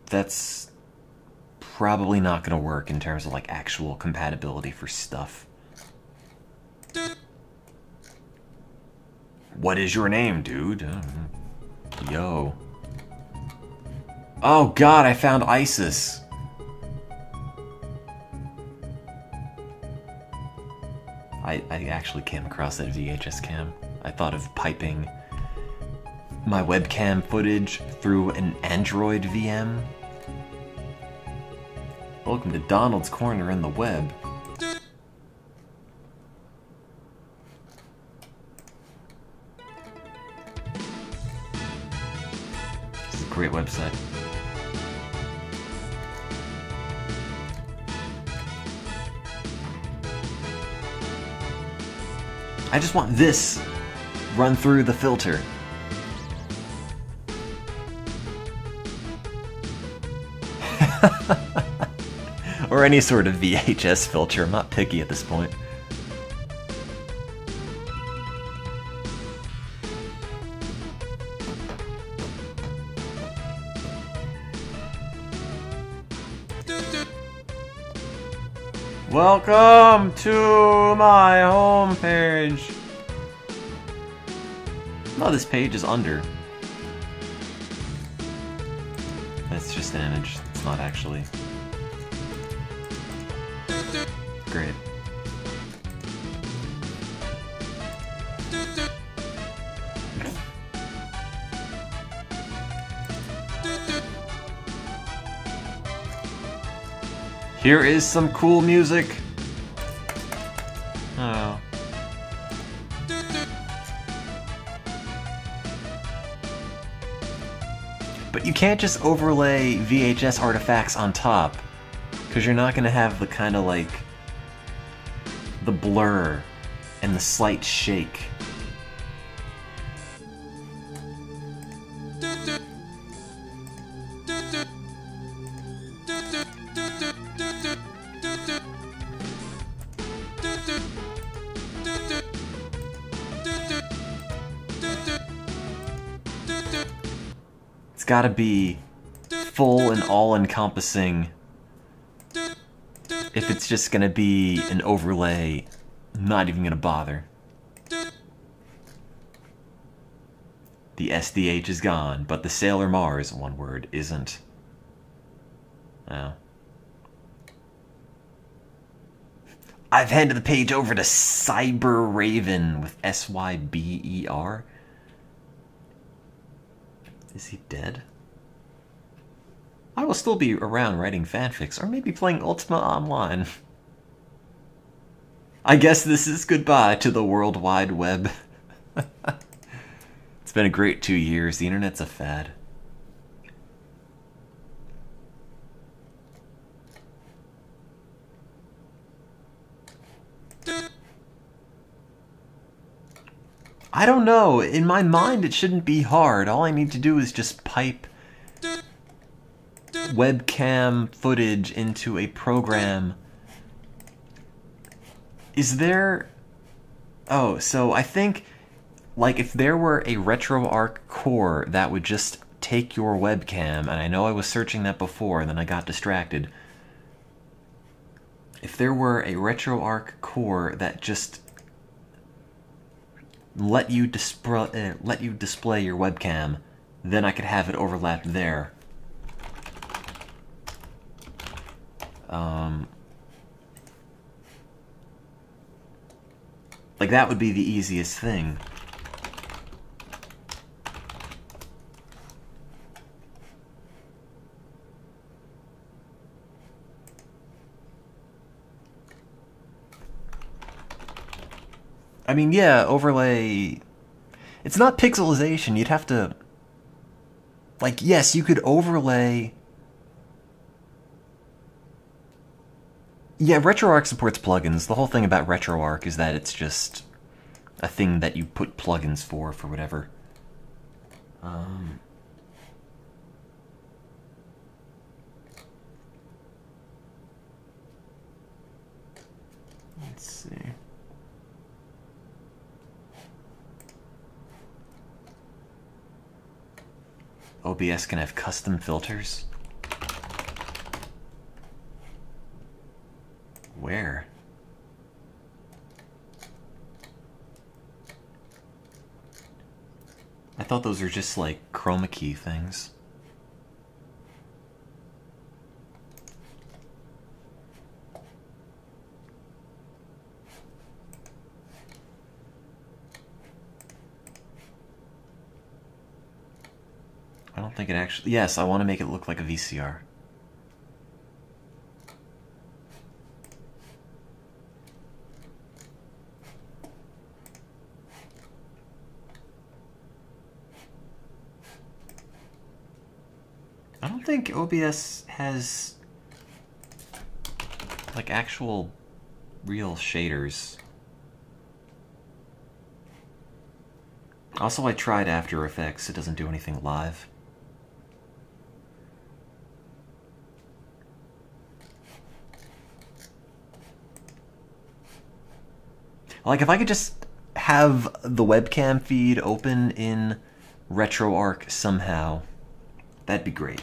that's probably not going to work in terms of like actual compatibility for stuff. What is your name, dude? Yo. Oh god, I found ISIS. I actually came across that VHS cam. I thought of piping my webcam footage through an Android VM. Welcome to Donald's Corner in the web. This is a great website. I just want this run through the filter. Or any sort of VHS filter. I'm not picky at this point. Welcome to my homepage. No, this page is under. That's just an image. It's not actually. Great. Here is some cool music. Oh. But you can't just overlay VHS artifacts on top, because you're not going to have the kind of like the blur and the slight shake. It's gotta be full and all-encompassing. If it's just gonna be an overlay, I'm not even gonna bother. The SDH is gone, but the Sailor Mars, one word, isn't. Oh. I've handed the page over to Cyber Raven with SYBER. Is he dead? I will still be around writing fanfics, or maybe playing Ultima Online. I guess this is goodbye to the World Wide Web. It's been a great 2 years. The internet's a fad. I don't know. In my mind, it shouldn't be hard. All I need to do is just pipe webcam footage into a program. Is there... Oh, so I think, like, if there were a RetroArch core that would just take your webcam, and I know I was searching that before and then I got distracted. If there were a RetroArch core that just let you display your webcam, then I could have it overlap there. Like, that would be the easiest thing. I mean, yeah, overlay... It's not pixelization, you'd have to... Like, yes, you could overlay... Yeah, RetroArch supports plugins. The whole thing about RetroArch is that it's just a thing that you put plugins for whatever. Let's see. OBS can have custom filters? Where? I thought those were just like chroma key things. I don't think it actually... Yes, I want to make it look like a VCR. I don't think OBS has like actual real shaders. Also, I tried After Effects. It doesn't do anything live. Like, if I could just have the webcam feed open in RetroArch somehow, that'd be great.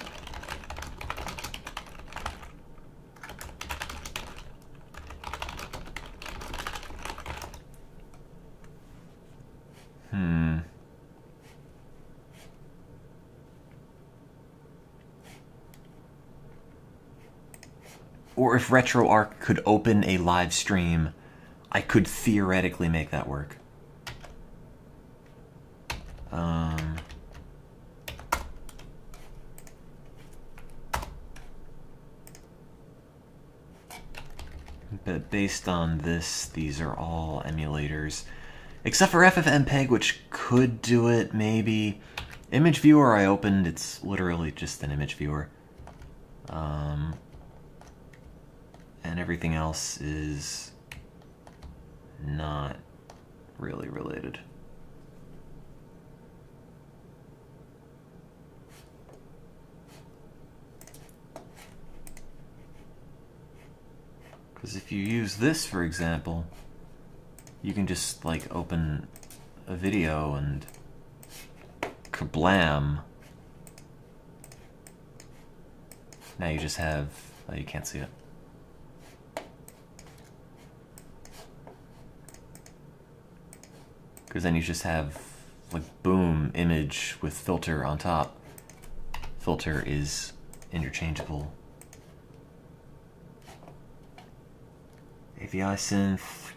Or if RetroArch could open a live stream, I could theoretically make that work. But based on this, these are all emulators. Except for FFmpeg, which could do it, maybe. Image viewer I opened, it's literally just an image viewer. And everything else is not really related. Because if you use this, for example, you can just like open a video and kablam. Now you just have, oh, you can't see it. Because then you just have like boom, image with filter on top. Filter is interchangeable. AVI synth.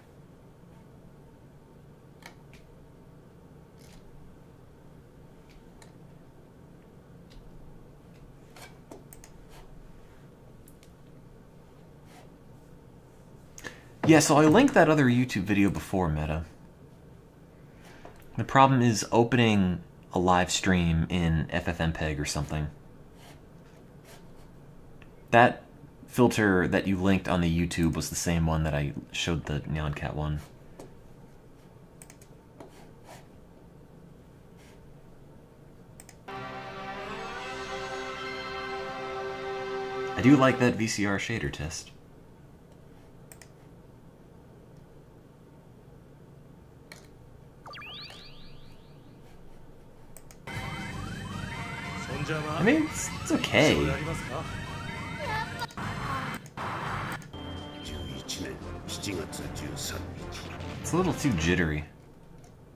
Yeah, so I linked that other YouTube video before, Meta. The problem is opening a live stream in FFmpeg or something. That filter that you linked on the YouTube was the same one that I showed the Neon Cat one. I do like that VCR shader test. I mean, it's okay. It's a little too jittery,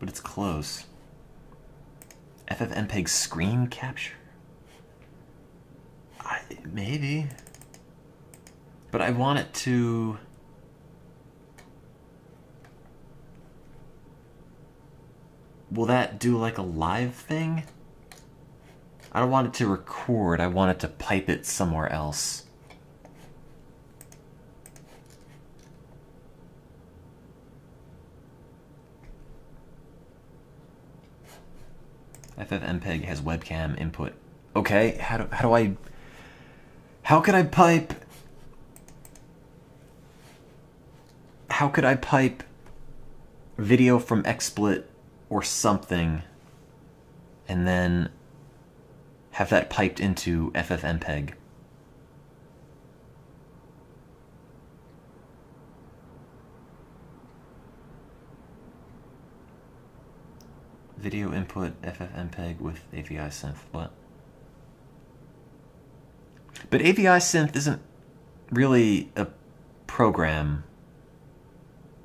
but it's close. FFmpeg screen capture? Maybe. But I want it to... Will that do like a live thing? I don't want it to record, I want it to pipe it somewhere else. FFmpeg has webcam input. Okay, how could I pipe video from XSplit or something and then have that piped into FFmpeg? Video input FFmpeg with AVI synth. What? But AVI synth isn't really a program.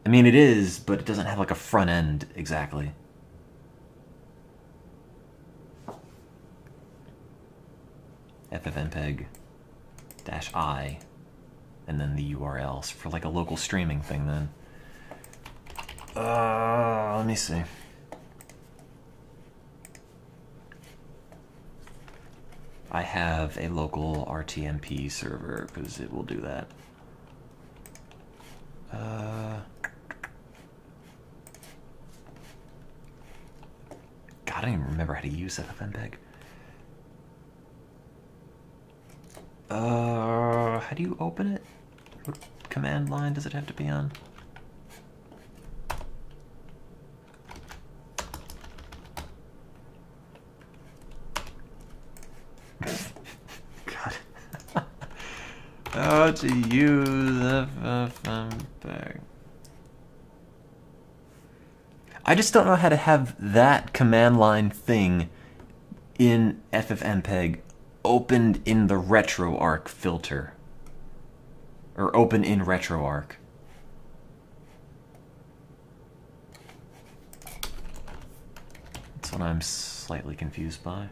I mean, it is, but it doesn't have like a front end exactly. FFmpeg-I, and then the URLs for like a local streaming thing then. Let me see. I have a local RTMP server because it will do that. God, I don't even remember how to use FFmpeg. How do you open it? What command line does it have to be on? God. How to use FFmpeg. I just don't know how to have that command line thing in FFmpeg opened in the RetroArch filter. Or open in RetroArch. That's what I'm slightly confused by.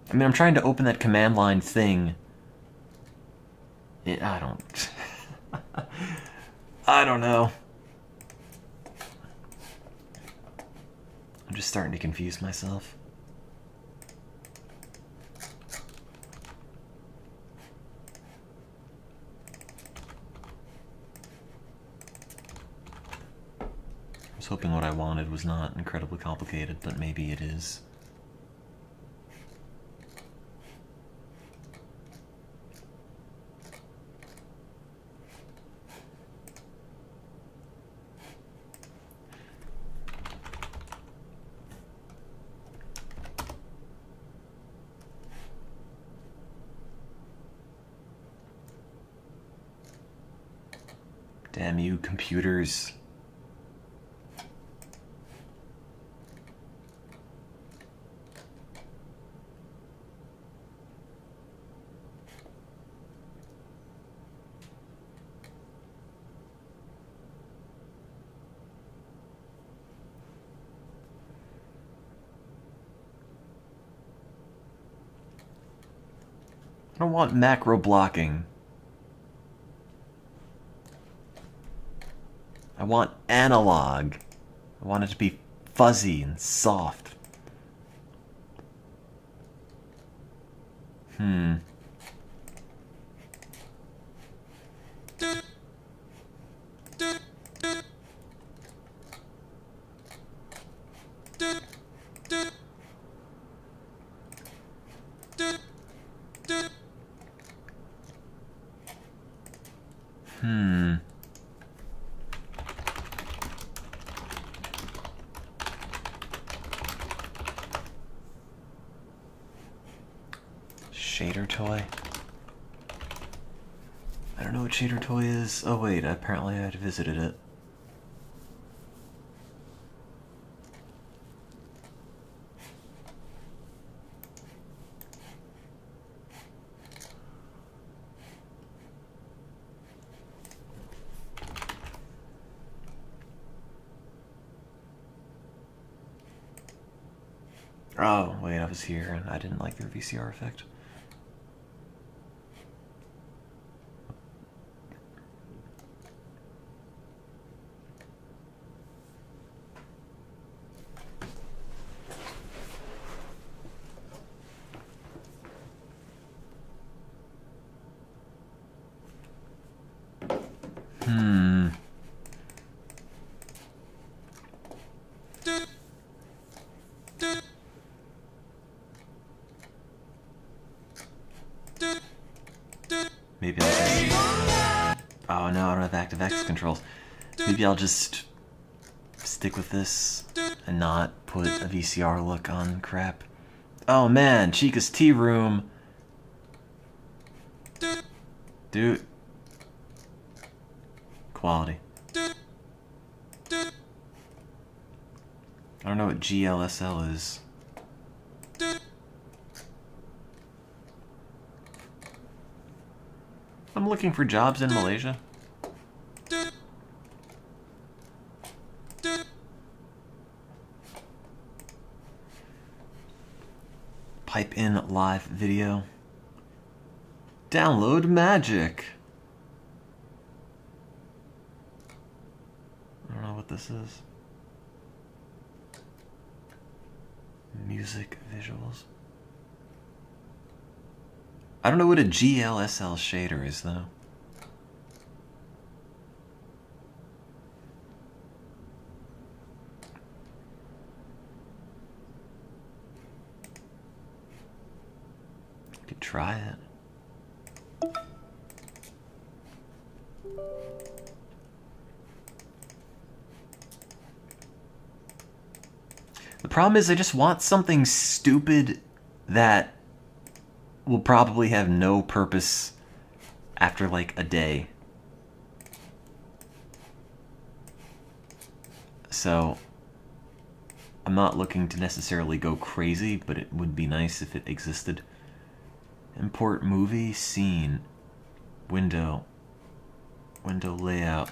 I mean, I'm trying to open that command line thing. I don't... I don't know. I'm just starting to confuse myself. I was hoping what I wanted was not incredibly complicated, but maybe it is. Damn you, computers. I don't want macro blocking. I want analog. I want it to be fuzzy and soft. Shader toy? I don't know what shader toy is. Oh wait, apparently I had visited it. Oh, wait, I was here and I didn't like their VCR effect. Maybe I'll just... Oh no, I don't have active access controls. Maybe I'll just stick with this and not put a VCR look on crap. Oh man, Chica's Tea Room. Dude. Quality. I don't know what GLSL is. I'm looking for jobs in Malaysia. Pipe in live video. Download magic. I don't know what this is. Music visuals. I don't know what a GLSL shader is, though. Could try it. The problem is I just want something stupid that will probably have no purpose after like a day. So I'm not looking to necessarily go crazy, but it would be nice if it existed. Import movie scene. Window. Window layout.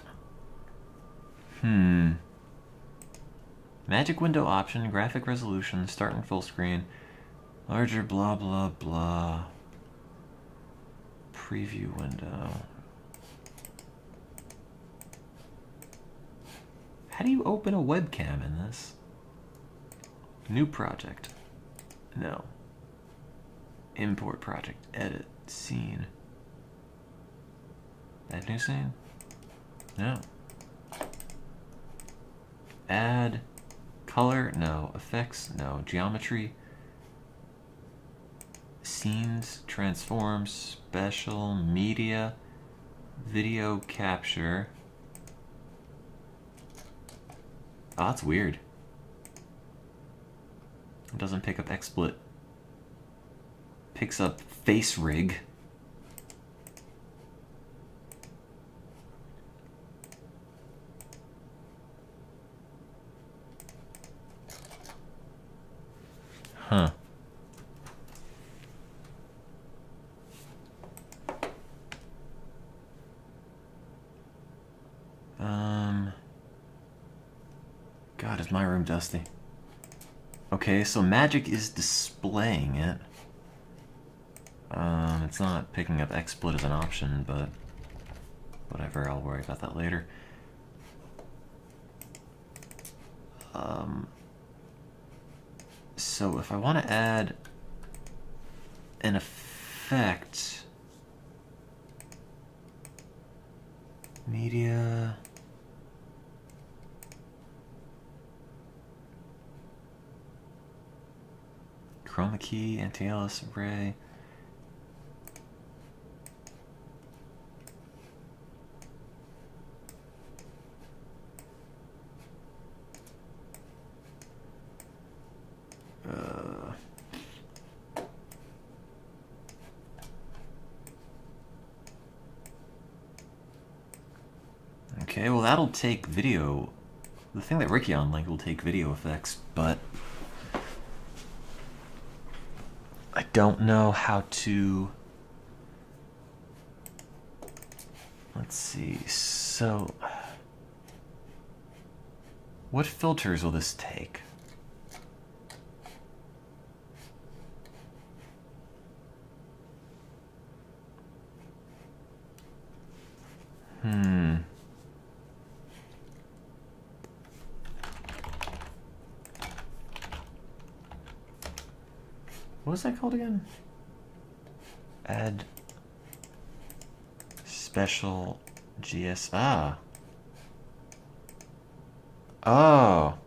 Magic window option, graphic resolution, start in full screen. Larger blah blah blah. Preview window. How do you open a webcam in this? New project. No. Import project. Edit. Scene. Add new scene? No. Add. Color? No. Effects? No. Geometry? Scenes, transform, special, media, video capture. Oh, that's weird. It doesn't pick up XSplit. Picks up face rig. Huh. God, is my room dusty? Okay, so Magic is displaying it. It's not picking up XSplit as an option, but whatever, I'll worry about that later. So if I want to add an effect, media, chroma key, anti-alias array. Okay, well that'll take video. The thing that Rickion linked will take video effects, but I don't know how to. Let's see. So, what filters will this take? What was that called again? Add special GS. Ah. Oh.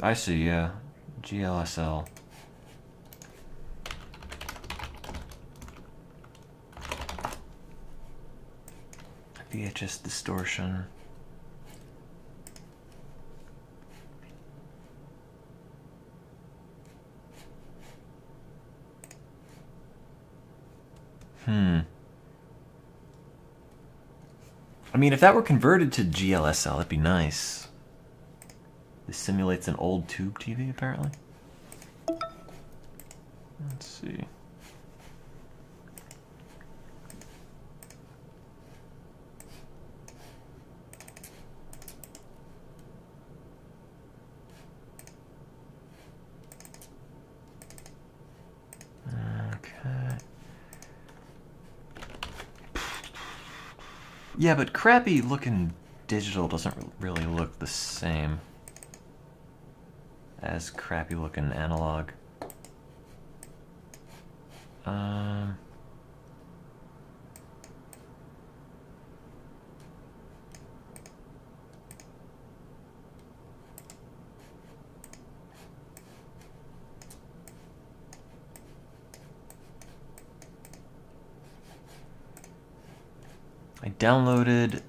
I see, yeah. GLSL. VHS distortion. I mean, if that were converted to GLSL, that'd be nice. This simulates an old tube TV, apparently. Let's see. Okay. Yeah, but crappy looking digital doesn't really look the same as crappy looking analog. I downloaded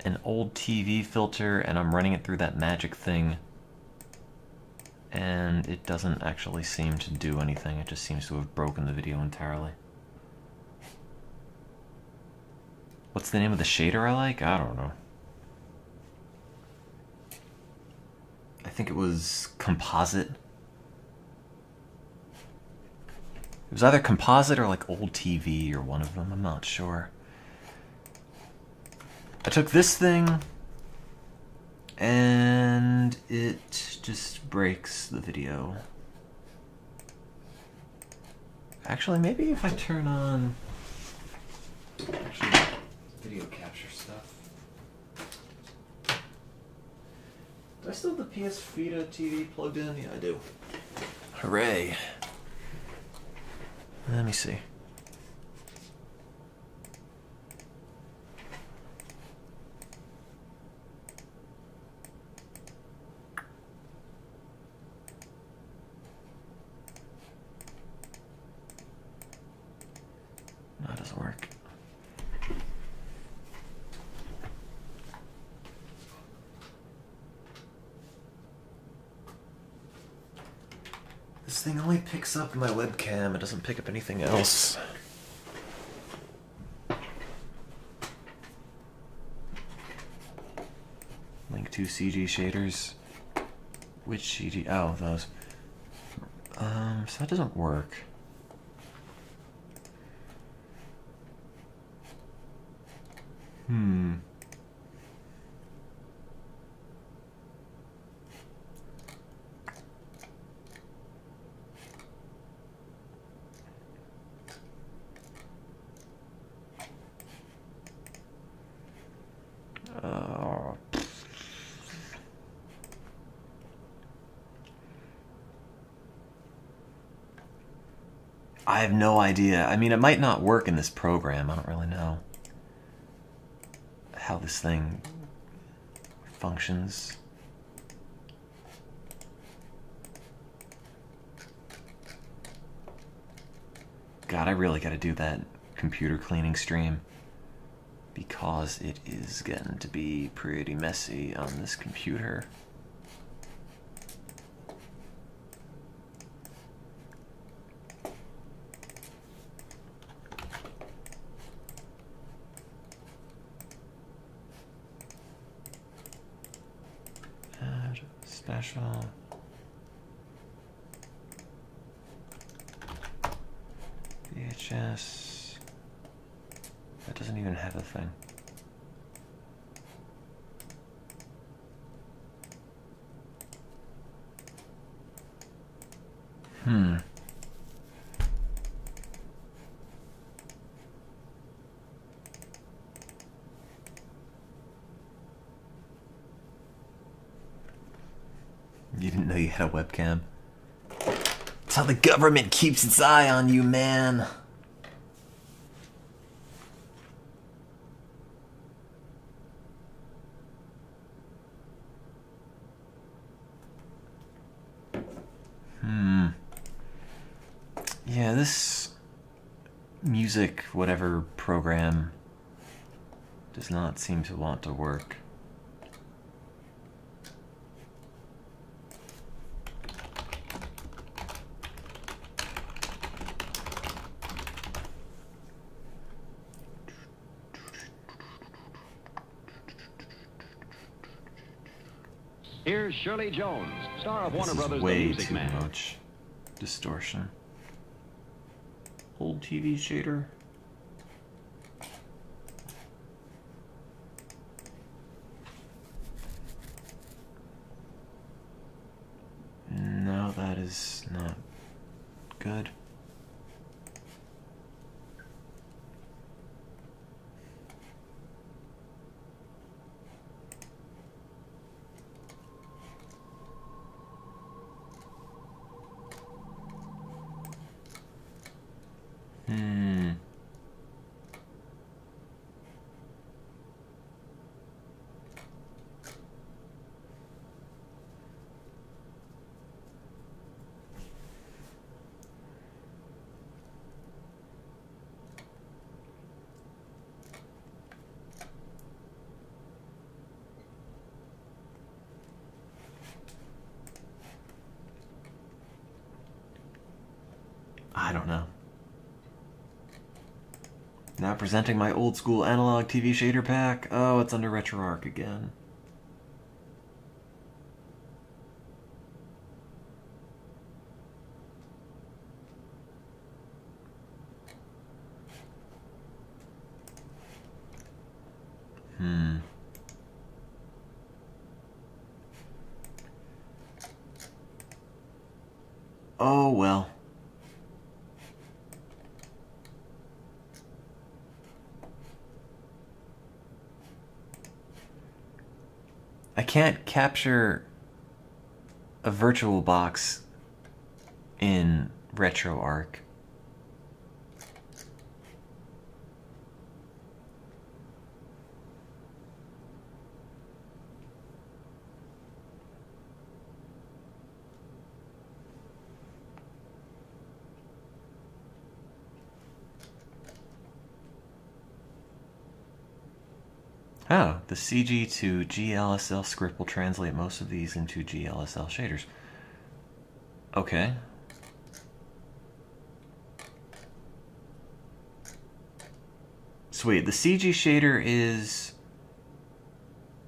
an old TV filter and I'm running it through that magic thing, and it doesn't actually seem to do anything. It just seems to have broken the video entirely. What's the name of the shader I like? I don't know. I think it was Composite. It was either Composite or like Old TV or one of them, I'm not sure. I took this thing and it just breaks the video. Actually, maybe if I turn on video capture stuff. Do I still have the PS Vita TV plugged in? Yeah, I do. Hooray. Let me see. No, it doesn't work. This thing only picks up my webcam, it doesn't pick up anything else. Link to CG shaders. Which CG? Oh, those. So that doesn't work. I have no idea. I mean, it might not work in this program. I don't really know how this thing functions. God, I really gotta do that computer cleaning stream, because it is getting to be pretty messy on this computer. Add special. VHS. That doesn't even have a thing. You didn't know you had a webcam? That's how the government keeps its eye on you, man. Yeah, this music, whatever program, does not seem to want to work. Here's Shirley Jones, star of Warner This is Brothers' The way Music too Man. much distortion. Old TV shader. No, that is not good. I don't know. Now presenting my old school analog TV shader pack. Oh, it's under RetroArch again. Oh, well. I can't capture a virtual box in RetroArch. Oh, the CG to GLSL script will translate most of these into GLSL shaders. Okay. Sweet. The CG shader is...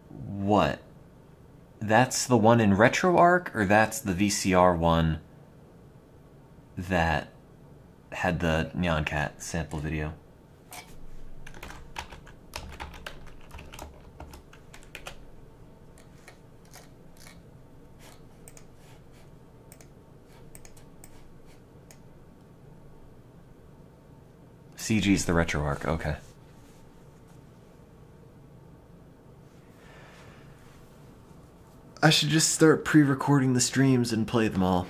what? That's the one in RetroArch, or that's the VCR one that had the Neon Cat sample video. CG's the RetroArch, okay. I should just start pre-recording the streams and play them all.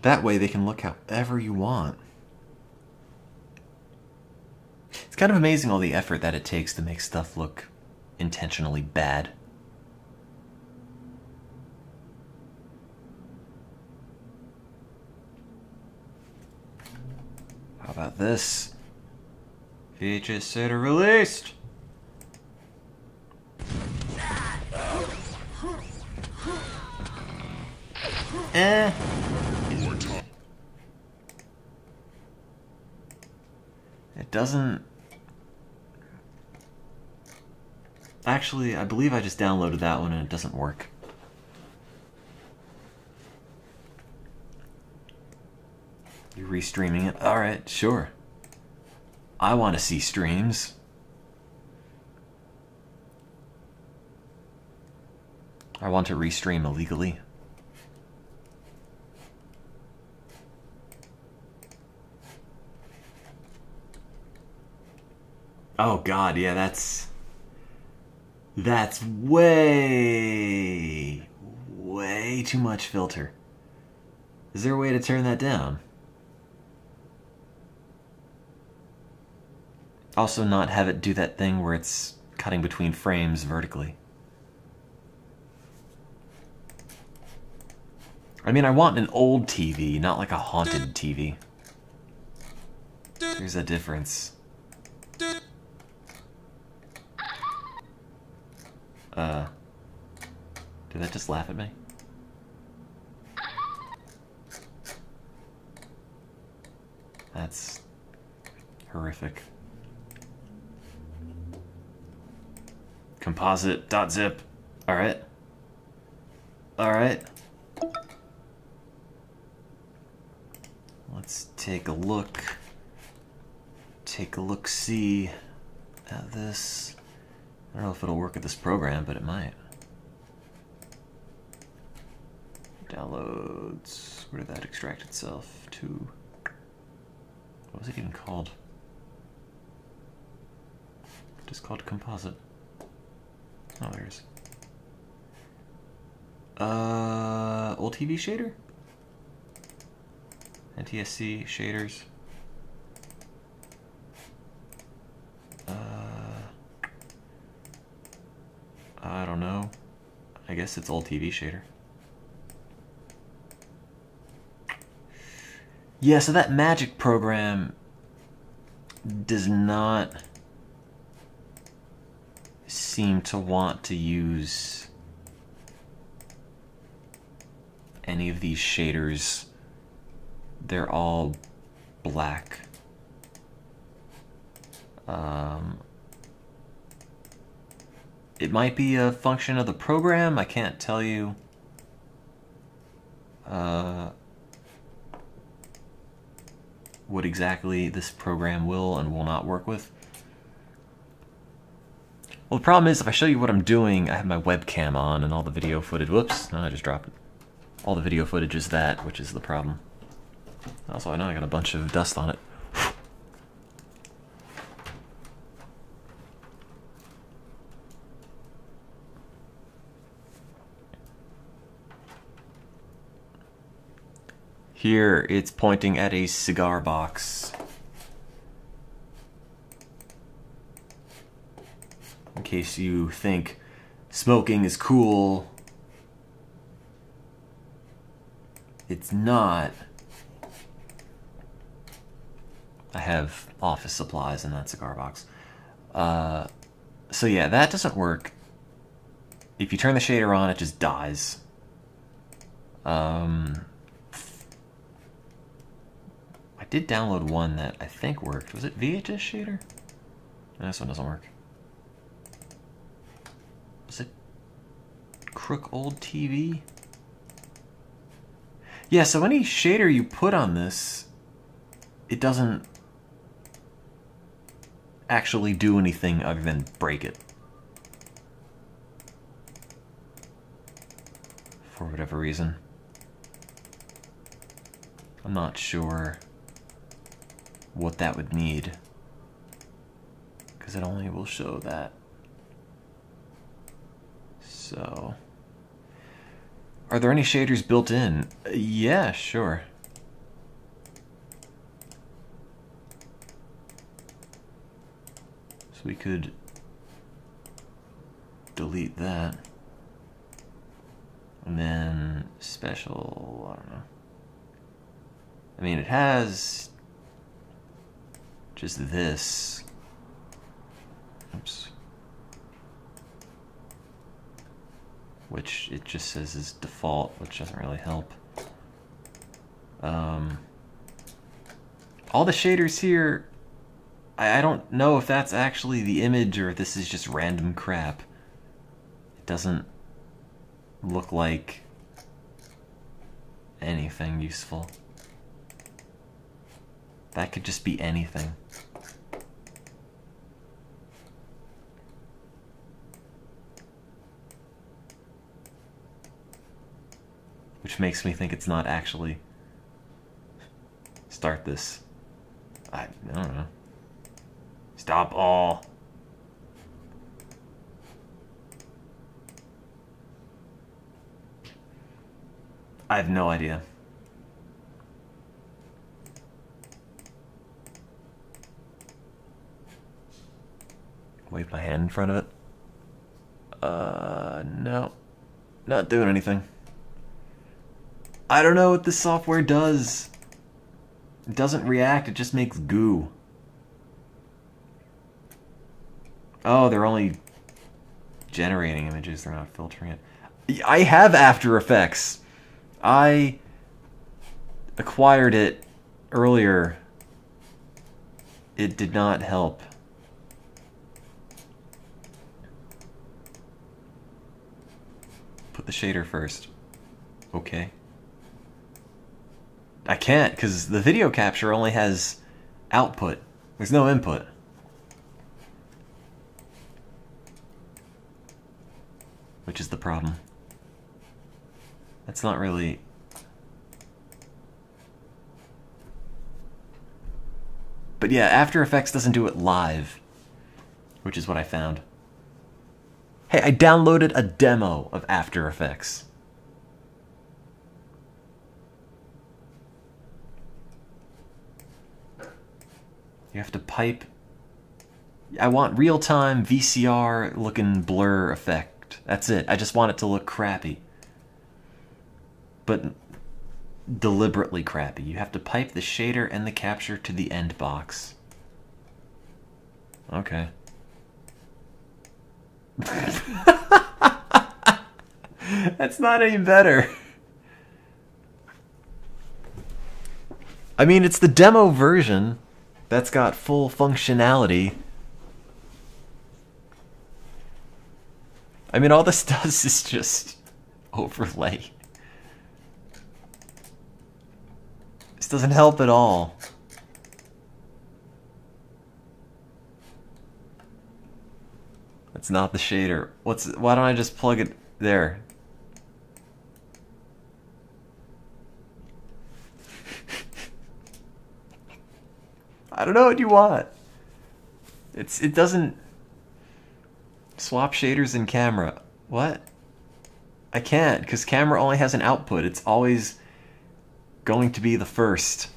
That way they can look however you want. It's kind of amazing all the effort that it takes to make stuff look intentionally bad. How about this? VHS set are released! It doesn't... Actually, I believe I just downloaded that one and it doesn't work. You're restreaming it? Alright, sure. I want to see streams. I want to restream illegally. Oh god, yeah, that's way too much filter. Is there a way to turn that down? Also not have it do that thing where it's cutting between frames vertically. I mean, I want an old TV, not like a haunted TV. There's a difference. Did that just laugh at me? That's horrific. Composite.zip. Alright. Alright. Let's take a look. Take a look-see at this. I don't know if it'll work with this program, but it might. Downloads. Where did that extract itself to? What was it even called? Just called composite. Oh, there's. Old TV shader? NTSC shaders. I don't know. I guess it's old TV shader. Yeah, so that Magic program does not seem to want to use any of these shaders. They're all black. It might be a function of the program. I can't tell you. What exactly this program will and will not work with. Well, the problem is if I show you what I'm doing, I have my webcam on and all the video footage. Whoops, no, I just dropped it. All the video footage is that, which is the problem. Also, I know I got a bunch of dust on it. Here, it's pointing at a cigar box. In case you think smoking is cool, it's not. I have office supplies in that cigar box. So yeah, that doesn't work. If you turn the shader on, it just dies. I did download one that I think worked. Was it VHS shader? No, this one doesn't work. Was it Crook Old TV? Yeah, so any shader you put on this, it doesn't actually do anything other than break it. For whatever reason. I'm not sure what that would need, because it only will show that. So, are there any shaders built in? Yeah, sure. So we could delete that. And then special, I don't know. I mean, it has just this. Oops. Which it just says is default, which doesn't really help. All the shaders here, I don't know if that's actually the image or if this is just random crap. It doesn't look like anything useful. That could just be anything. Which makes me think it's not actually start this. I don't know. Stop all. I have no idea. Wave my hand in front of it. No. Not doing anything. I don't know what this software does. It doesn't react, it just makes goo. Oh, they're only generating images, they're not filtering it. I have After Effects. I acquired it earlier. It did not help. Put the shader first. Okay. I can't, because the video capture only has output. There's no input. Which is the problem. That's not really... But yeah, After Effects doesn't do it live, which is what I found. Hey, I downloaded a demo of After Effects. You have to pipe... I want real-time VCR looking blur effect. That's it. I just want it to look crappy. But deliberately crappy. You have to pipe the shader and the capture to the end box. Okay. That's not any better. I mean, it's the demo version that's got full functionality. I mean, all this does is just overlay. This doesn't help at all. That's not the shader. Why don't I just plug it there? I don't know what you want. It doesn't swap shaders in camera. What? I can't, because camera only has an output. It's always going to be the first.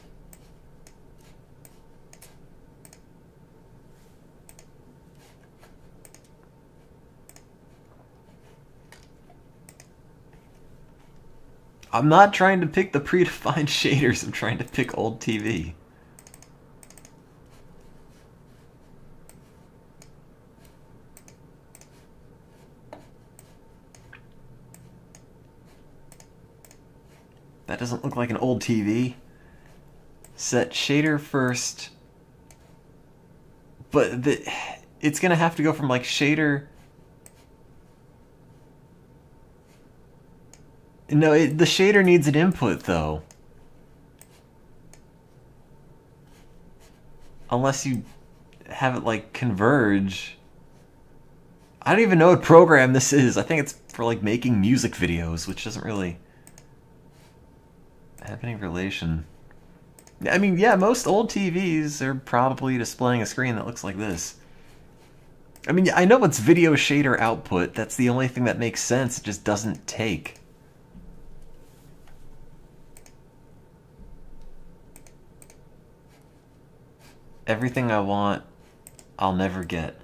I'm not trying to pick the predefined shaders, I'm trying to pick old TV. That doesn't look like an old TV. Set shader first. But it's gonna have to go from like shader No, the shader needs an input, though. Unless you have it, like, converge. I don't even know what program this is. I think it's for, like, making music videos, which doesn't really have any relation. I mean, yeah, most old TVs are probably displaying a screen that looks like this. I mean, I know it's video shader output. That's the only thing that makes sense. It just doesn't take. Everything I want, I'll never get.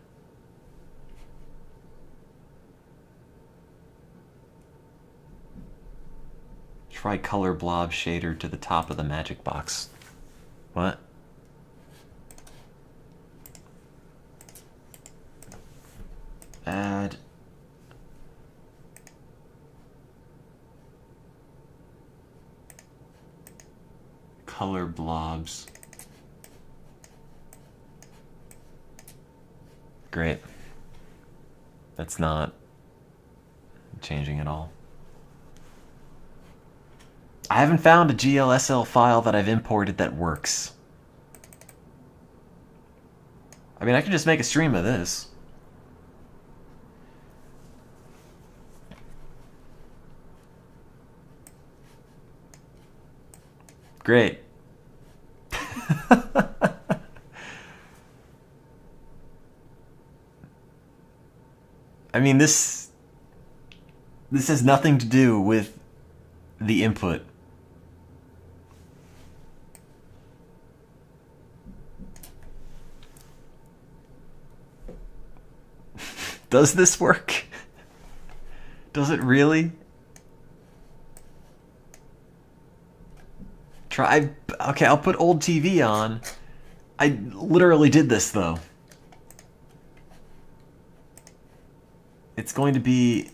Try color blob shader to the top of the magic box. What? Add color blobs. Great. That's not changing at all. I haven't found a GLSL file that I've imported that works. I mean, I can just make a stream of this. Great. I mean, this has nothing to do with the input. Does this work? Does it really? Try. Okay, I'll put old TV on. I literally did this, though. It's going to be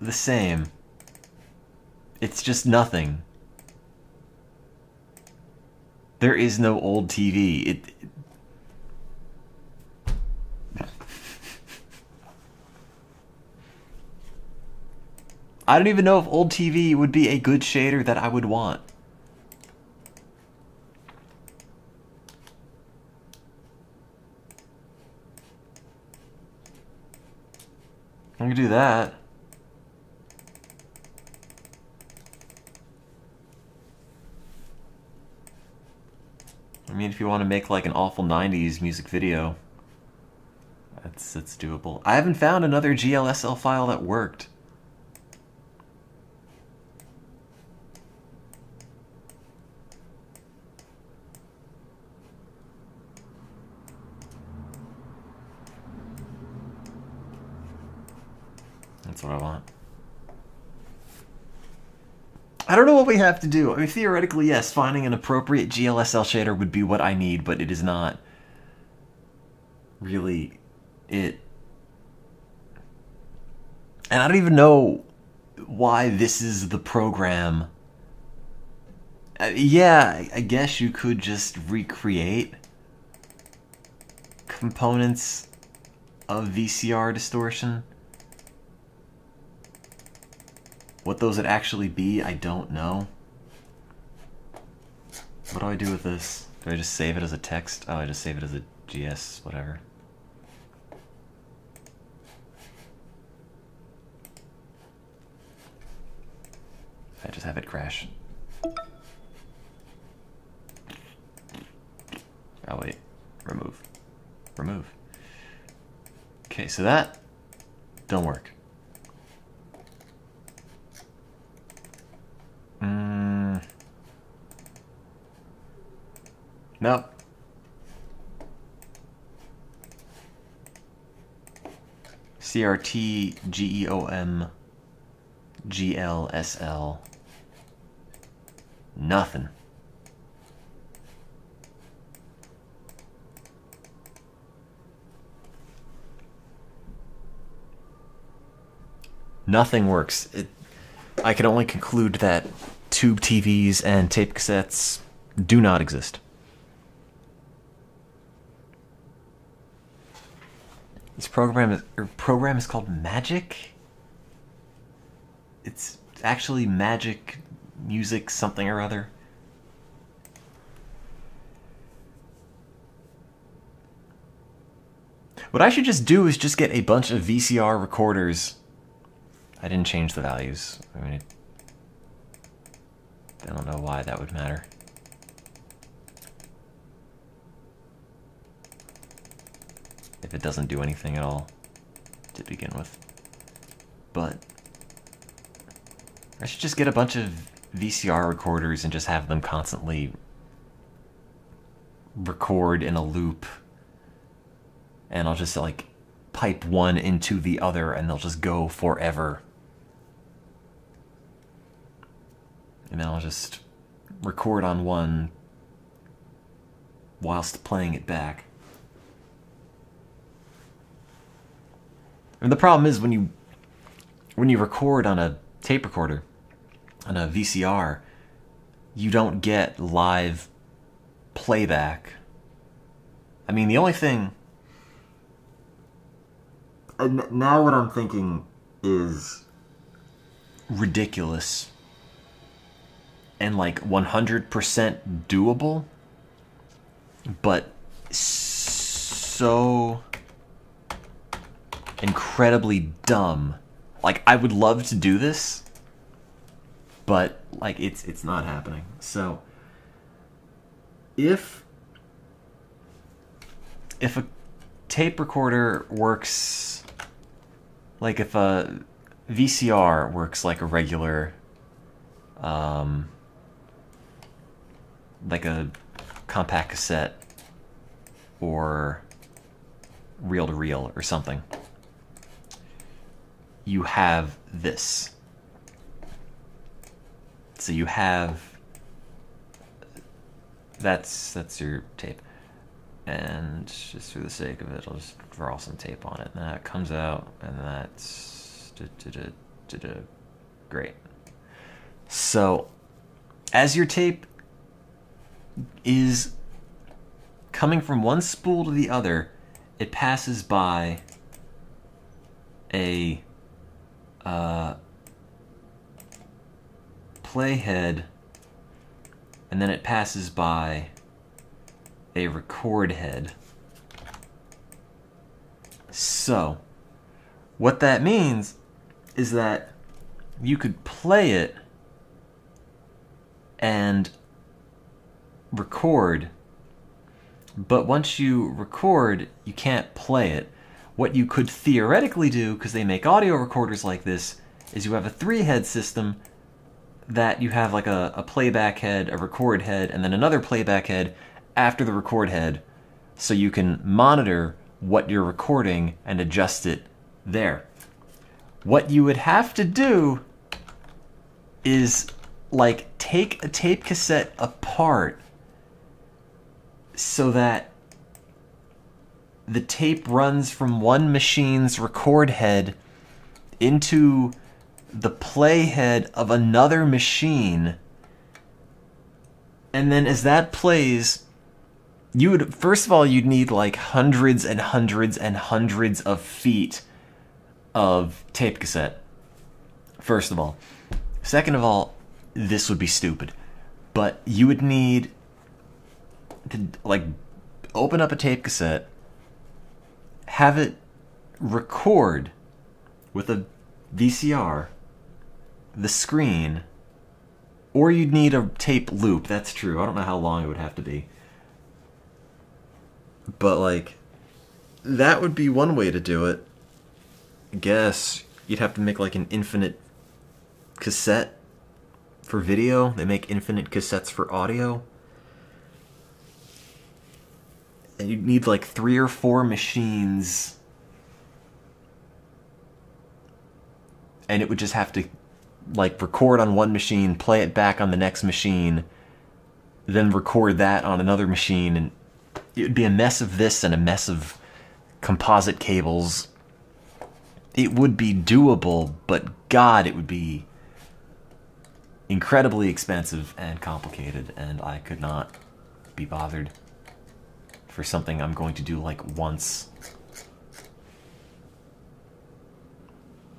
the same. It's just nothing. There is no old TV. I don't even know if old TV would be a good shader that I would want. I can do that. I mean, if you want to make like an awful 90s music video, that's doable. I haven't found another GLSL file that worked. That's what I want. I don't know what we have to do. I mean, theoretically, yes, finding an appropriate GLSL shader would be what I need, but it is not really it. And I don't even know why this is the program. Yeah, I guess you could just recreate components of VCR distortion. What those would actually be, I don't know. What do I do with this? Do I just save it as a text? Oh, I just save it as a GS, whatever. I just have it crash. Oh wait, remove. Remove. Okay, so that don't work. Nope. CRT GEOM GLSL. Nothing. Nothing works. I can only conclude that tube TVs and tape cassettes do not exist. This program is called Magic. It's actually Magic Music something or other. What I should just do is just get a bunch of VCR recorders. I didn't change the values. I mean, I don't know why that would matter. If it doesn't do anything at all to begin with. But I should just get a bunch of VCR recorders and just have them constantly record in a loop. And I'll just like pipe one into the other and they'll just go forever. And then I'll just record on one whilst playing it back. And the problem is when you record on a tape recorder, on a VCR, you don't get live playback. I mean, the only thing... Now what I'm thinking is ridiculous and like 100% doable, but so incredibly dumb. Like, I would love to do this, but like it's not happening. So if a tape recorder works, like if a VCR works like a regular, like a compact cassette or reel-to-reel or something, you have this. So you have, that's your tape. And just for the sake of it, I'll just draw some tape on it. And that comes out, and that's great. So, as your tape is coming from one spool to the other, it passes by a playhead, and then it passes by a record head. So, what that means is that you could play it and record, but once you record, you can't play it. What you could theoretically do, because they make audio recorders like this, is you have a 3-head system that you have like a playback head, a record head, and then another playback head after the record head, so you can monitor what you're recording and adjust it there. What you would have to do is like take a tape cassette apart so that the tape runs from one machine's record head into the play head of another machine, and then as that plays, you would, first of all, you'd need like hundreds and hundreds and hundreds of feet of tape cassette, first of all. Second of all, this would be stupid, but you would need to like open up a tape cassette, have it record with a VCR the screen, or you'd need a tape loop. That's true. I don't know how long it would have to be, but like that would be one way to do it. I guess you'd have to make like an infinite cassette for video. They make infinite cassettes for audio. And you'd need like 3 or 4 machines. And it would just have to like record on one machine, play it back on the next machine, then record that on another machine, and it would be a mess of this and a mess of composite cables. It would be doable, but God, it would be incredibly expensive and complicated, and I could not be bothered for something I'm going to do like once.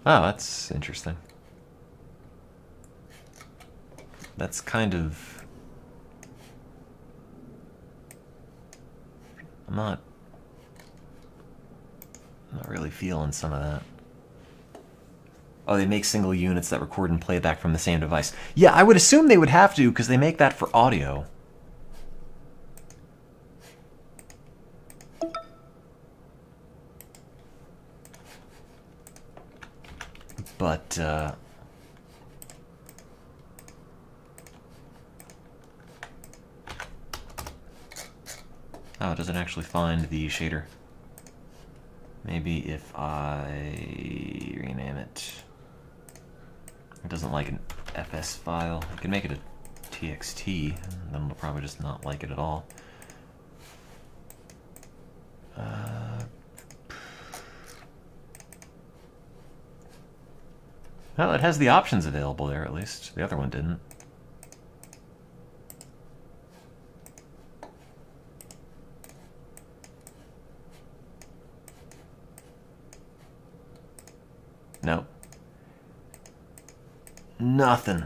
Oh, that's interesting. That's kind of... I'm not really feeling some of that. Oh, they make single units that record and play back from the same device. Yeah, I would assume they would have to, because they make that for audio. But, oh, it doesn't actually find the shader. Maybe if I rename it. It doesn't like an FS file. I can make it a TXT, and then it'll probably just not like it at all. Well, it has the options available there, at least. The other one didn't. Nope. Nothing.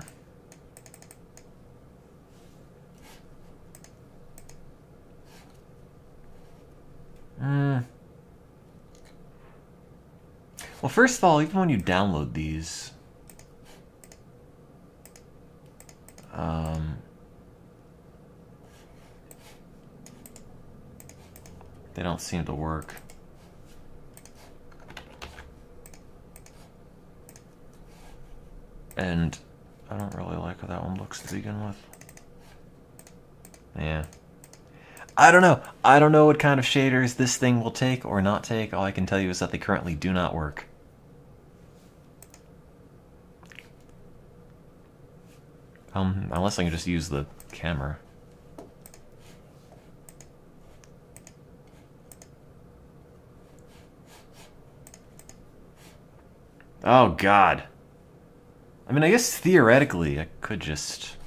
Well, first of all, even when you download these, they don't seem to work. And I don't really like how that one looks to begin with. Yeah. I don't know. I don't know what kind of shaders this thing will take or not take. All I can tell you is that they currently do not work. Unless I can just use the camera. Oh, God. I mean, I guess theoretically I could just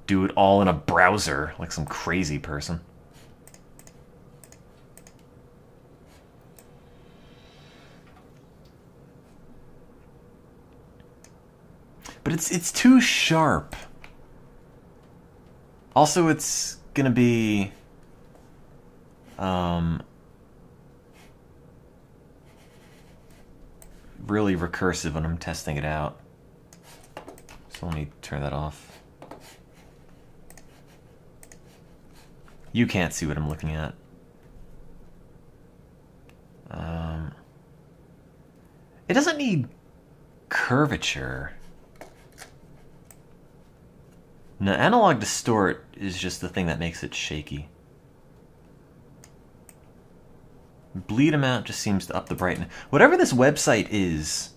do it all in a browser like some crazy person. But it's too sharp. Also, it's gonna be really recursive when I'm testing it out. So let me turn that off. You can't see what I'm looking at. It doesn't need curvature. No, analog distort is just the thing that makes it shaky. Bleed amount just seems to up the brightness. Whatever this website is,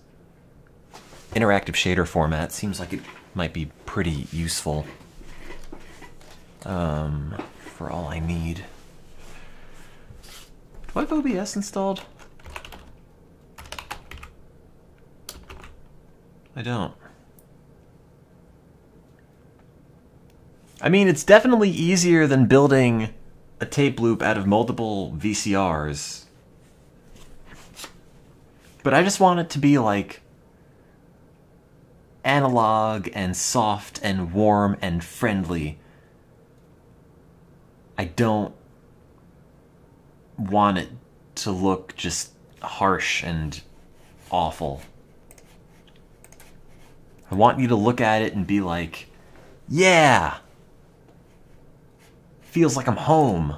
interactive shader format, seems like it might be pretty useful for all I need. Do I have OBS installed? I don't. I mean, it's definitely easier than building a tape loop out of multiple VCRs. But I just want it to be like analog and soft and warm and friendly. I don't want it to look just harsh and awful. I want you to look at it and be like, yeah! Feels like I'm home.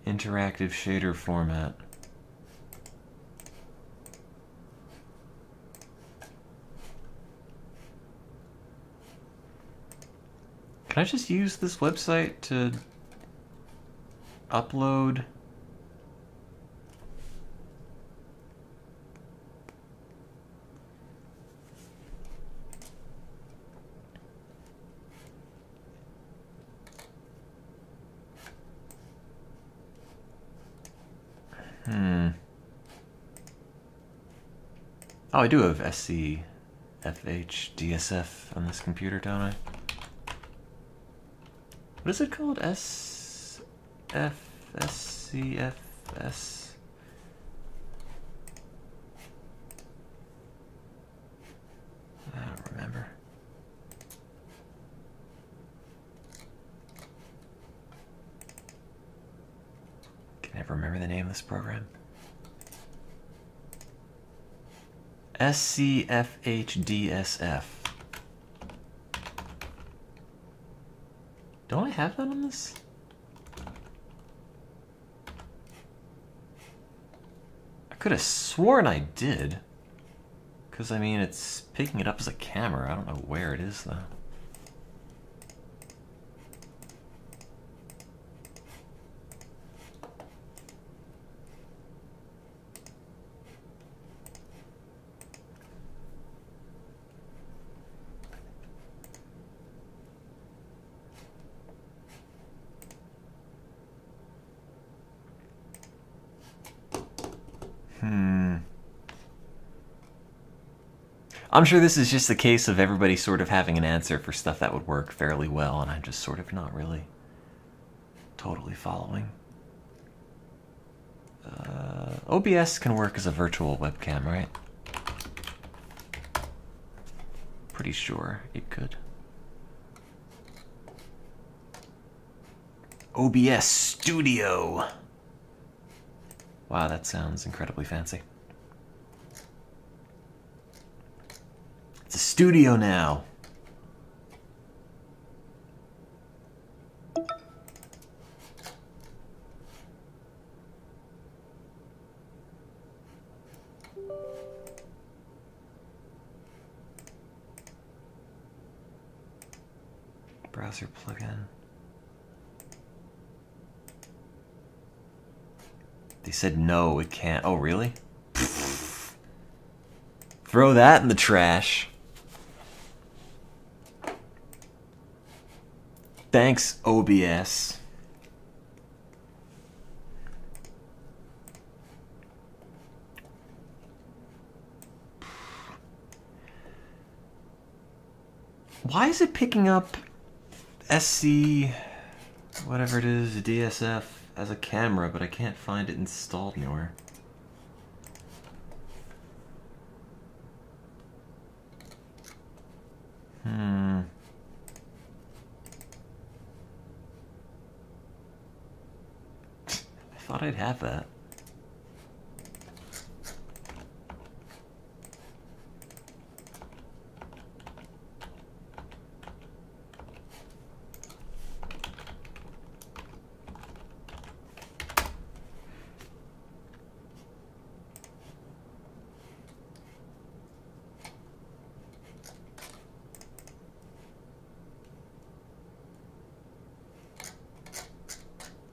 Interactive shader format. Can I just use this website to upload? Oh, I do have SC, FH, DSF on this computer, don't I? What is it called? SC, FS? ever remember the name of this program? SCFHDSF. Don't I have that on this? I could have sworn I did. Because, I mean, it's picking it up as a camera. I don't know where it is, though. I'm sure this is just a case of everybody sort of having an answer for stuff that would work fairly well, and I'm just sort of not really totally following. OBS can work as a virtual webcam, right? Pretty sure it could. OBS Studio. Wow, that sounds incredibly fancy. It's a studio now. Browser plugin. They said no, it can't. Oh, really? Throw that in the trash. Thanks, OBS. Why is it picking up SC, whatever it is, DSF as a camera, but I can't find it installed anywhere? I thought I'd have that.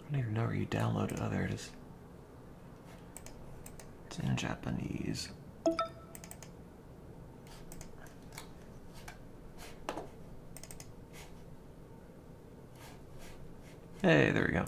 I don't even know where you download it. Oh, there it is. It's in Japanese. Hey, there we go.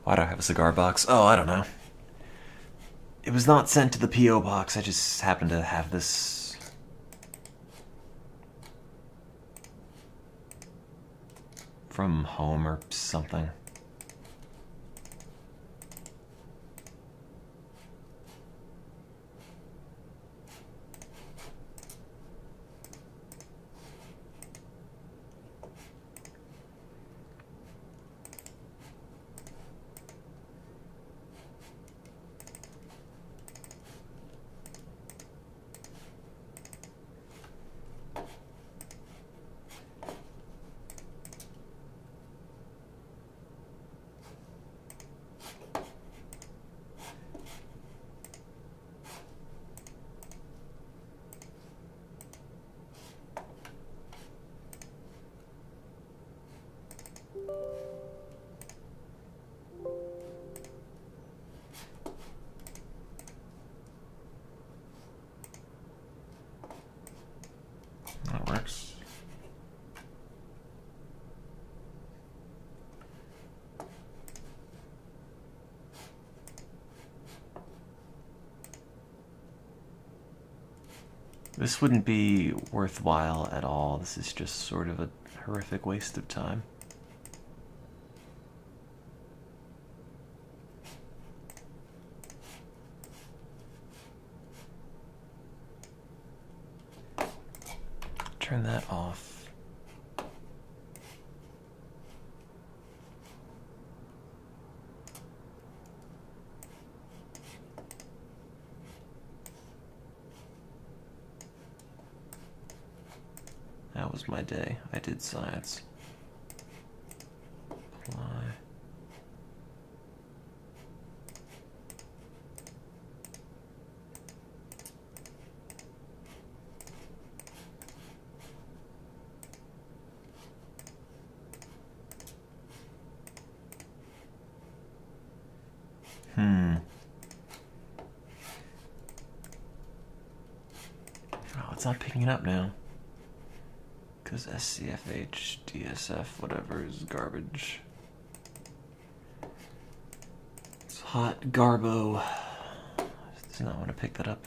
Why do I have a cigar box? Oh, I don't know. It was not sent to the P.O. box. I just happened to have this. From home or something. That works. This wouldn't be worthwhile at all. This is just sort of a horrific waste of time. turn that off. That was my day. I did science. Apply. Oh, it's not picking it up now. Because SCFH, DSF, whatever is garbage. It's hot garbo. Does not want to pick that up.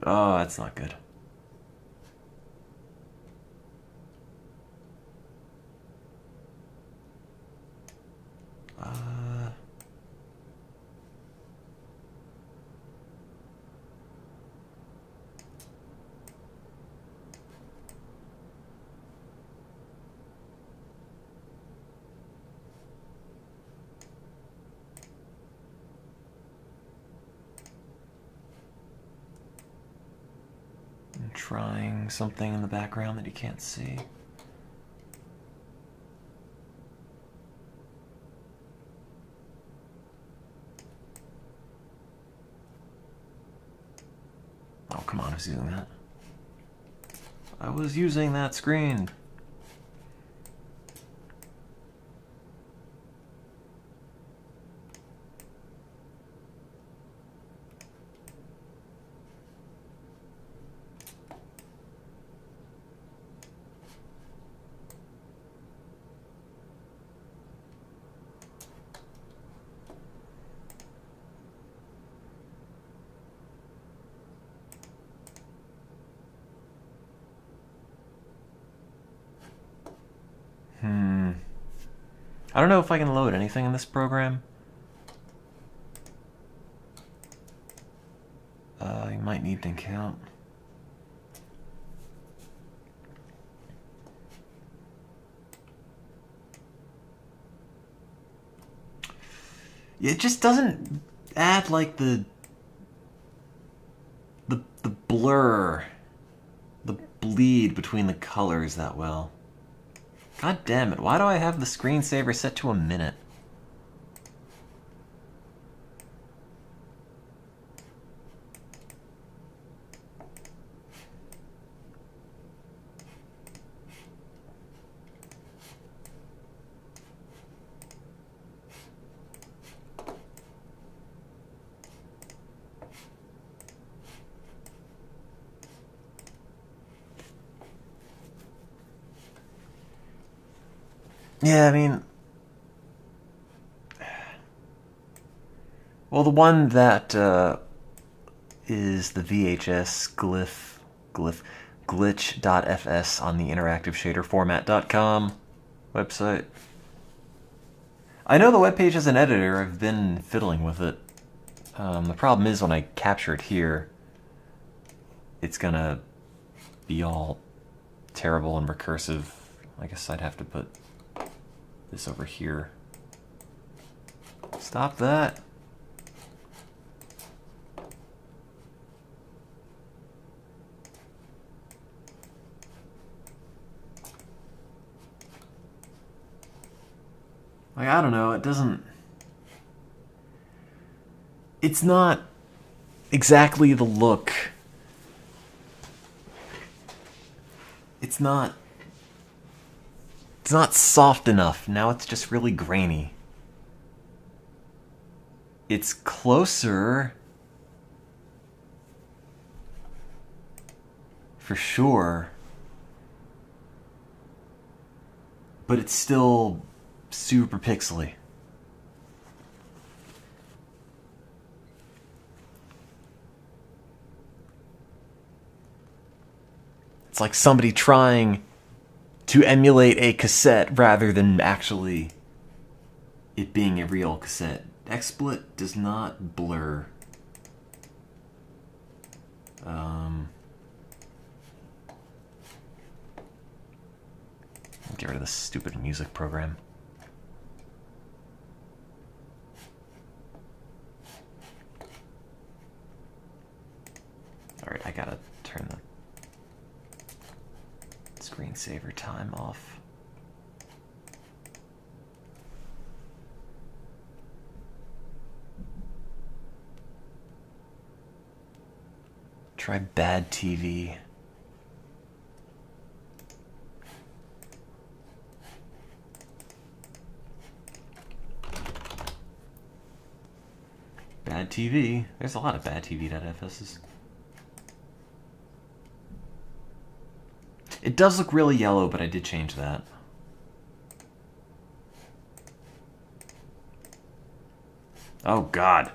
Oh, that's not good. Trying something in the background that you can't see. Oh, come on, I was using that. I was using that screen. I don't know if I can load anything in this program. You might need an account. It just doesn't add like the blur, the bleed between the colors that well. God damn it, why do I have the screensaver set to a minute? Yeah, I mean, well, the one that is the VHS glitch.fs on the interactiveshaderformat.com website. I know the webpage has an editor. I've been fiddling with it. The problem is when I capture it here, it's gonna be all terrible and recursive. I guess I'd have to put this over here. Stop that. Like, I don't know, it doesn't... It's not exactly the look. It's not soft enough. Now it's just really grainy. It's closer. For sure. But it's still super pixely. It's like somebody trying to emulate a cassette rather than actually it being a real cassette. XSplit does not blur. Get rid of this stupid music program. Alright, I gotta turn the screensaver time off. Try bad TV. Bad TV. There's a lot of bad TV.fs's. It does look really yellow, but I did change that. Oh, God.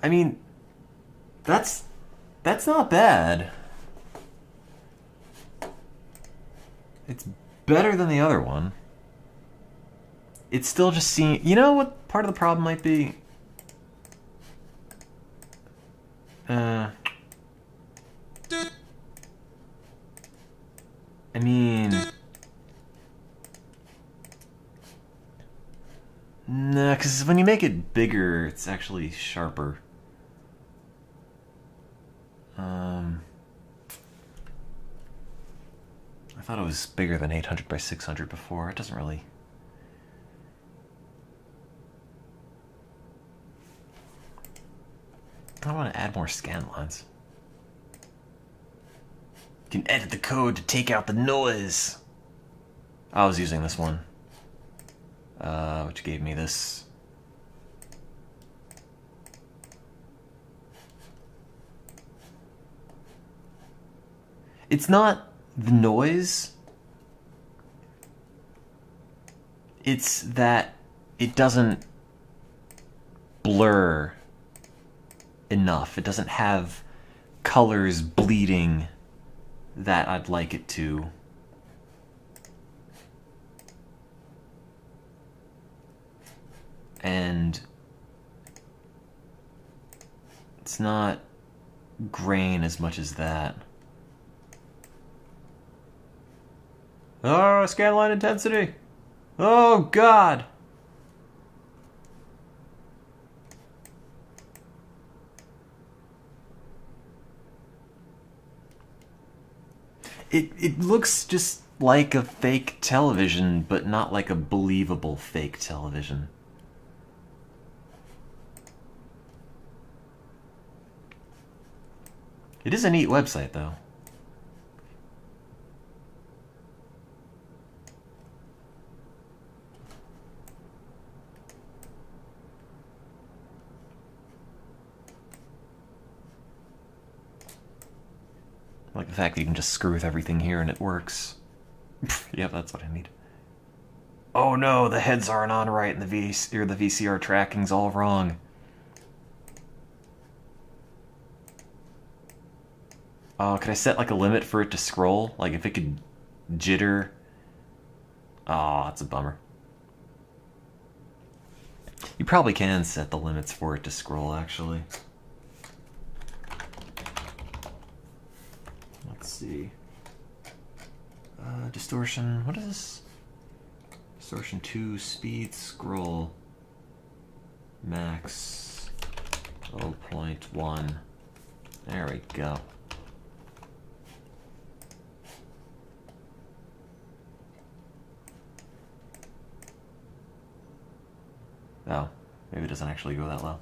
I mean, that's not bad. It's better than the other one. It's still just seeing... You know what part of the problem might be? I mean... Nah, because when you make it bigger, it's actually sharper. I thought it was bigger than 800 by 600 before. It doesn't really... I want to add more scan lines. You can edit the code to take out the noise. I was using this one, which gave me this. It's not the noise, it's that it doesn't blur enough. It doesn't have colors bleeding that I'd like it to. And it's not grain as much as that. Oh, scanline intensity! Oh, God! It looks just like a fake television, but not like a believable fake television. It is a neat website, though. Like the fact that you can just screw with everything here and it works. Yep, that's what I need. Oh no, the heads aren't on right and the VCR tracking's all wrong. Oh, could I set like a limit for it to scroll? Like if it could jitter? Oh, that's a bummer. You probably can set the limits for it to scroll, actually. Let's see. Distortion, what is this? Distortion 2, speed, scroll. Max 0.1. There we go. Oh, maybe it doesn't actually go that low.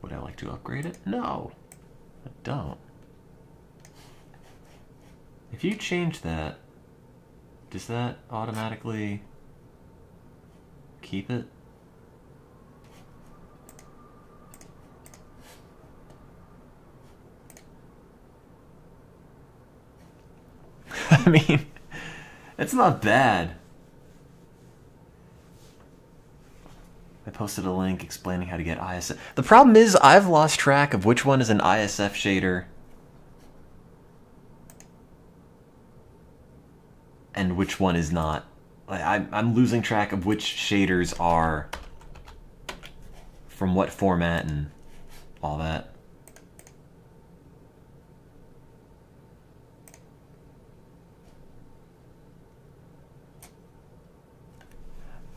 Would I like to upgrade it? No, I don't. If you change that, does that automatically keep it? I mean, it's not bad. I posted a link explaining how to get ISF. The problem is I've lost track of which one is an ISF shader and which one is not. I'm losing track of which shaders are from what format and all that.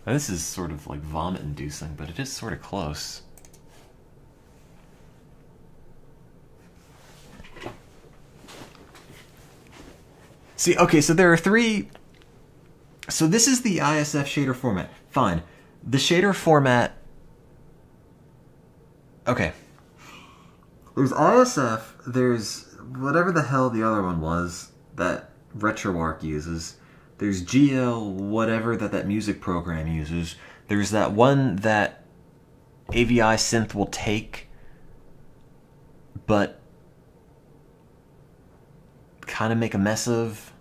This is sort of like vomit-inducing, but it is sort of close. See, okay, so there are three. So this is the ISF shader format. Fine. The shader format. Okay. There's ISF, there's whatever the hell the other one was that RetroArch uses. There's GL, whatever that music program uses. There's that one that AVI Synth will take, but kind of make a mess of.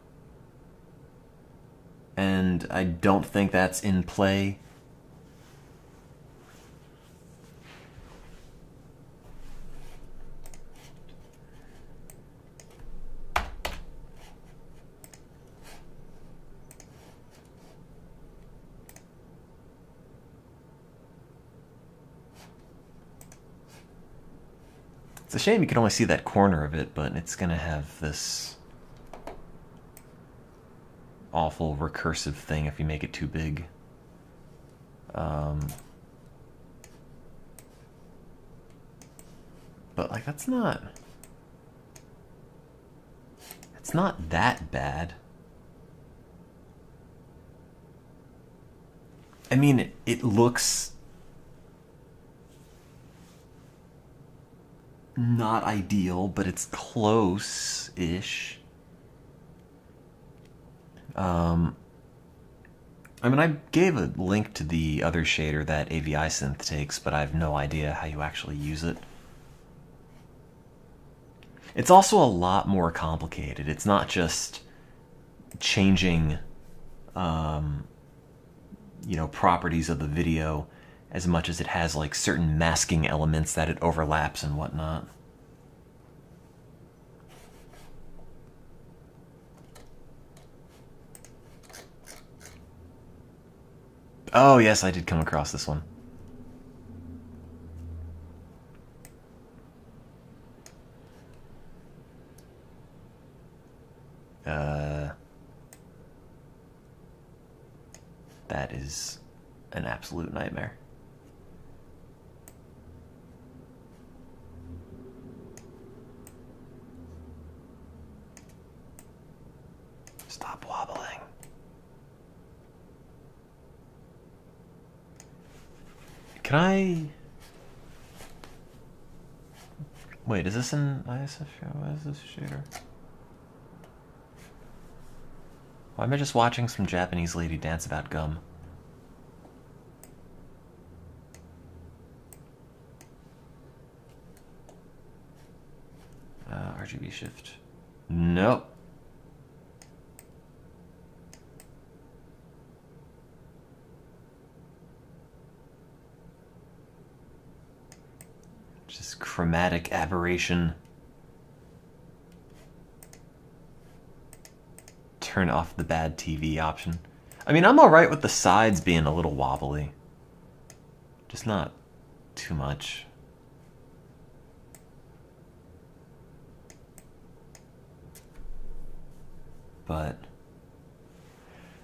And I don't think that's in play. It's a shame you can only see that corner of it, but it's gonna have this awful recursive thing if you make it too big. But like it's not that bad. I mean, it looks not ideal, but it's close-ish. I mean, I gave a link to the other shader that AVI Synth takes, but I have no idea how you actually use it. It's also a lot more complicated. It's not just changing, you know, properties of the video as much as it has like certain masking elements that it overlaps and whatnot. Oh yes, I did come across this one. That is an absolute nightmare. Stop wobbling. Can I... Wait, is this an ISF show? What is this shader? Why am I just watching some Japanese lady dance about gum? RGB shift. Nope. Just chromatic aberration. Turn off the bad TV option. I mean, I'm alright with the sides being a little wobbly. Just not too much. But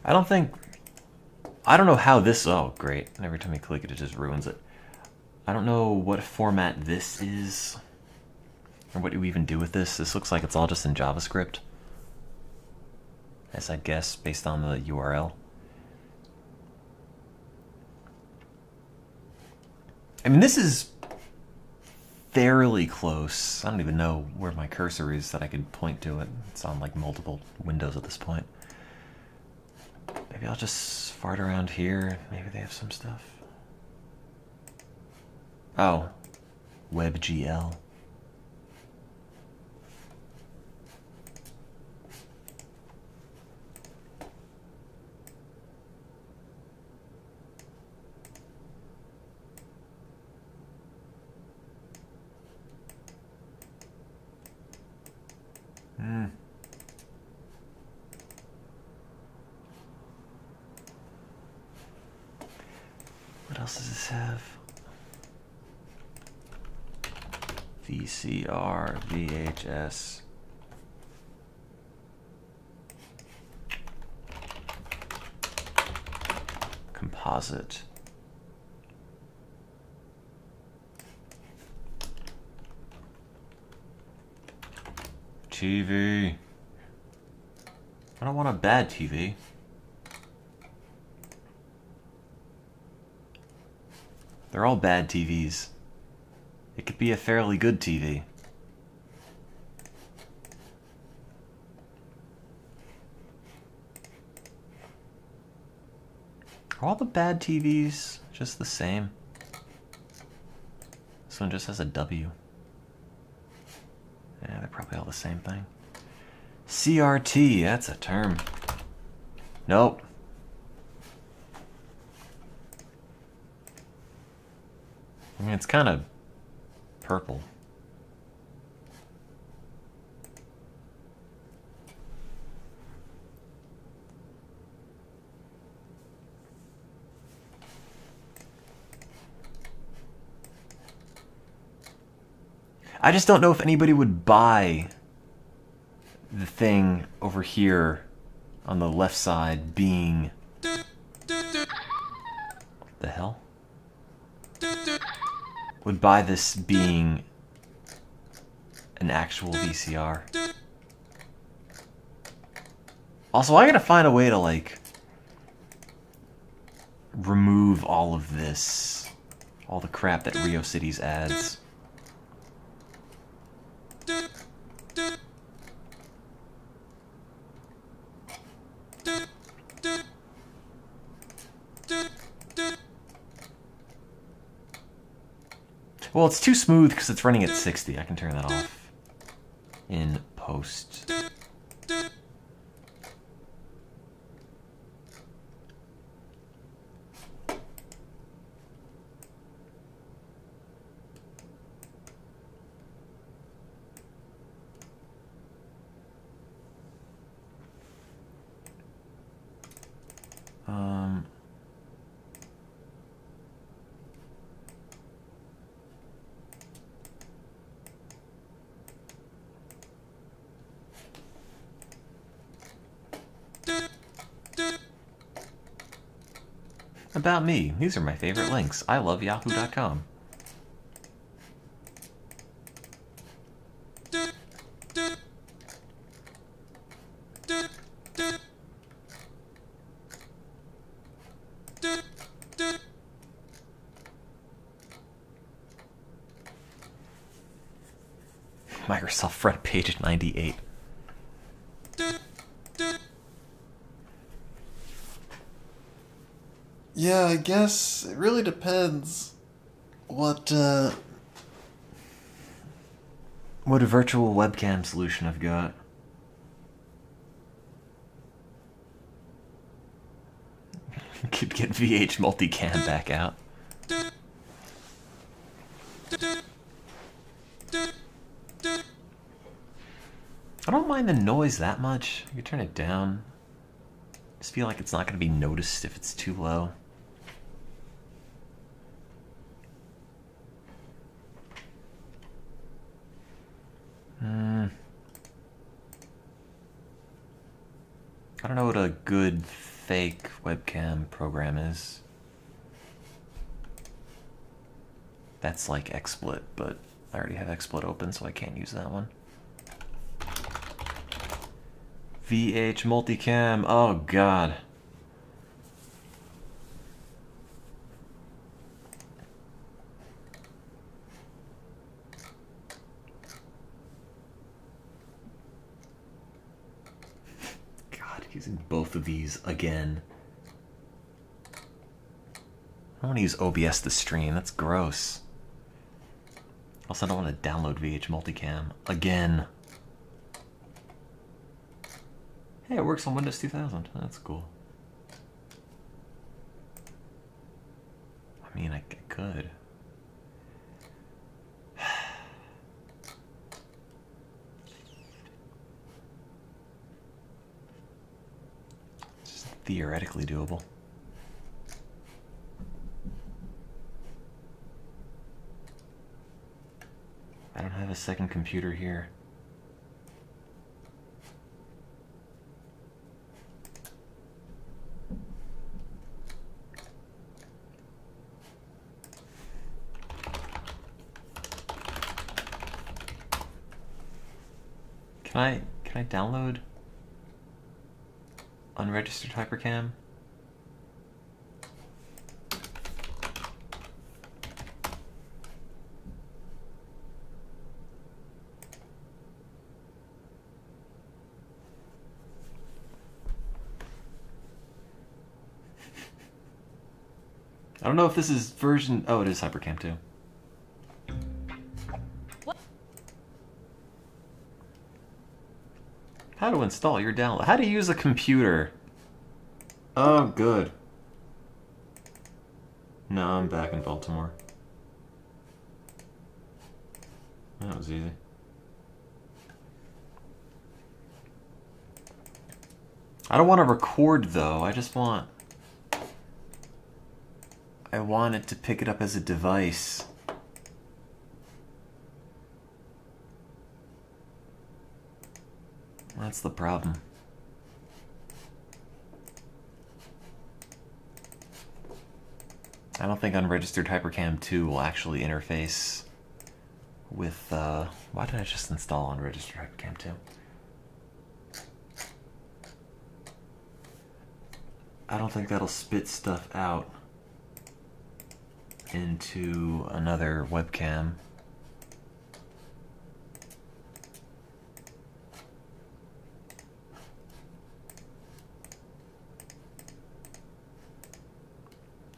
I don't know how this, oh great, and every time you click it, it just ruins it. I don't know what format this is, or what you even do with this. This looks like it's all just in JavaScript. as I guess based on the URL. I mean, this is fairly close. I don't even know where my cursor is that I could point to it. It's on like multiple windows at this point. Maybe I'll just fart around here. Maybe they have some stuff. Oh, WebGL. What else does this have? VCR, VHS. Composite. TV. I don't want a bad TV. They're all bad TVs. It could be a fairly good TV. Are all the bad TVs just the same? This one just has a W. Yeah, they're probably all the same thing. CRT, that's a term. Nope. I mean, it's kind of purple. I just don't know if anybody would buy the thing over here on the left side being... What the hell? Would buy this being an actual VCR. Also, I gotta find a way to, like, remove all of this. All the crap that Rio Cities adds. Well, it's too smooth because it's running at 60. I can turn that off in post. About me. These are my favorite links. I love yahoo.com. Microsoft front page at 98. Yeah, I guess it really depends what a virtual webcam solution I've got. Could get VH multicam back out. I don't mind the noise that much. You can turn it down. I just feel like it's not going to be noticed if it's too low. I don't know what a good fake webcam program is. That's like XSplit, but I already have XSplit open, so I can't use that one. VH multicam. Oh god. God, using both of these again. I don't want to use OBS to stream. That's gross. Also, I don't want to download VH multicam again. Hey, it works on Windows 2000. That's cool. I mean, I could. It's just theoretically doable. I don't have a second computer here. Can I download unregistered hypercam? I don't know if this is version... Oh, it is hypercam too. How to install your download. How to use a computer. Oh, good. No, I'm back in Baltimore. That was easy. I don't want to record though. I just want... I want it to pick it up as a device. That's the problem. I don't think unregistered hypercam 2 will actually interface with, why did I just install unregistered hypercam 2? I don't think that'll spit stuff out into another webcam.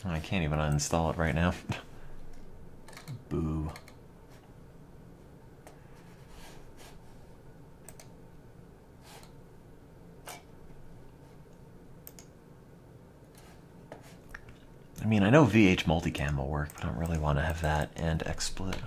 I can't even uninstall it right now. Boo. I mean, I know VH multicam will work, but I don't really want to have that and XSplit.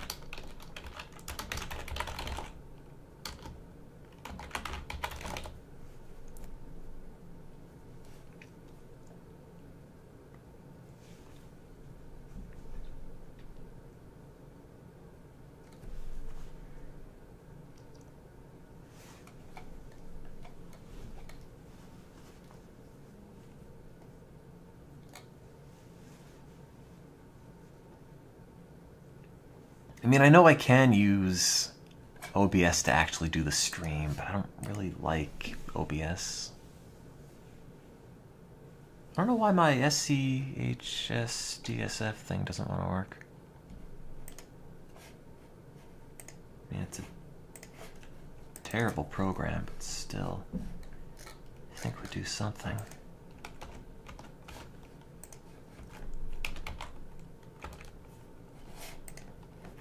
I mean, I know I can use OBS to actually do the stream, but I don't really like OBS. I don't know why my SCHS-DSF thing doesn't want to work. I mean, it's a terrible program, but still, I think would do something.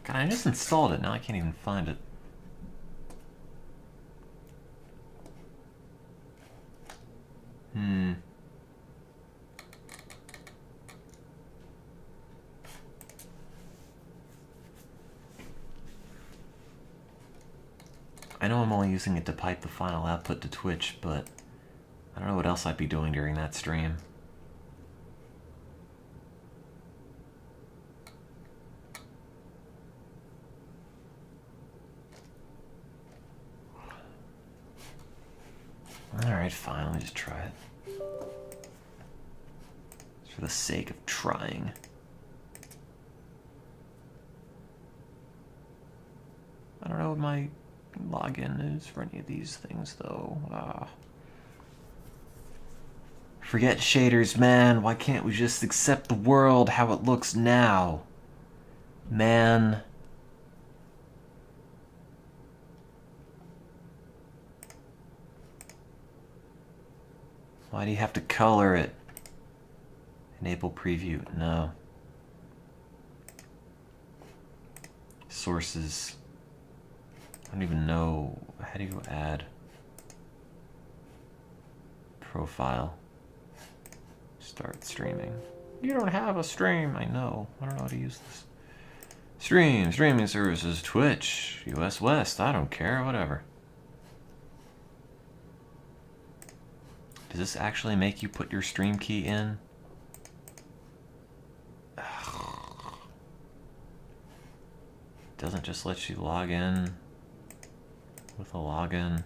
God, I just installed it, now I can't even find it. I know I'm only using it to pipe the final output to Twitch, but I don't know what else I'd be doing during that stream. Alright, fine, let me just try it. Just for the sake of trying. I don't know what my login is for any of these things, though. Forget shaders, man. Why can't we just accept the world how it looks now? Man. Why do you have to color it? Enable preview. No. Sources. I don't even know. How do you add? Profile. Start streaming. You don't have a stream. I know. I don't know how to use this. Streaming services, Twitch, US West. I don't care. Whatever. Does this actually make you put your stream key in? Doesn't just let you log in with a login,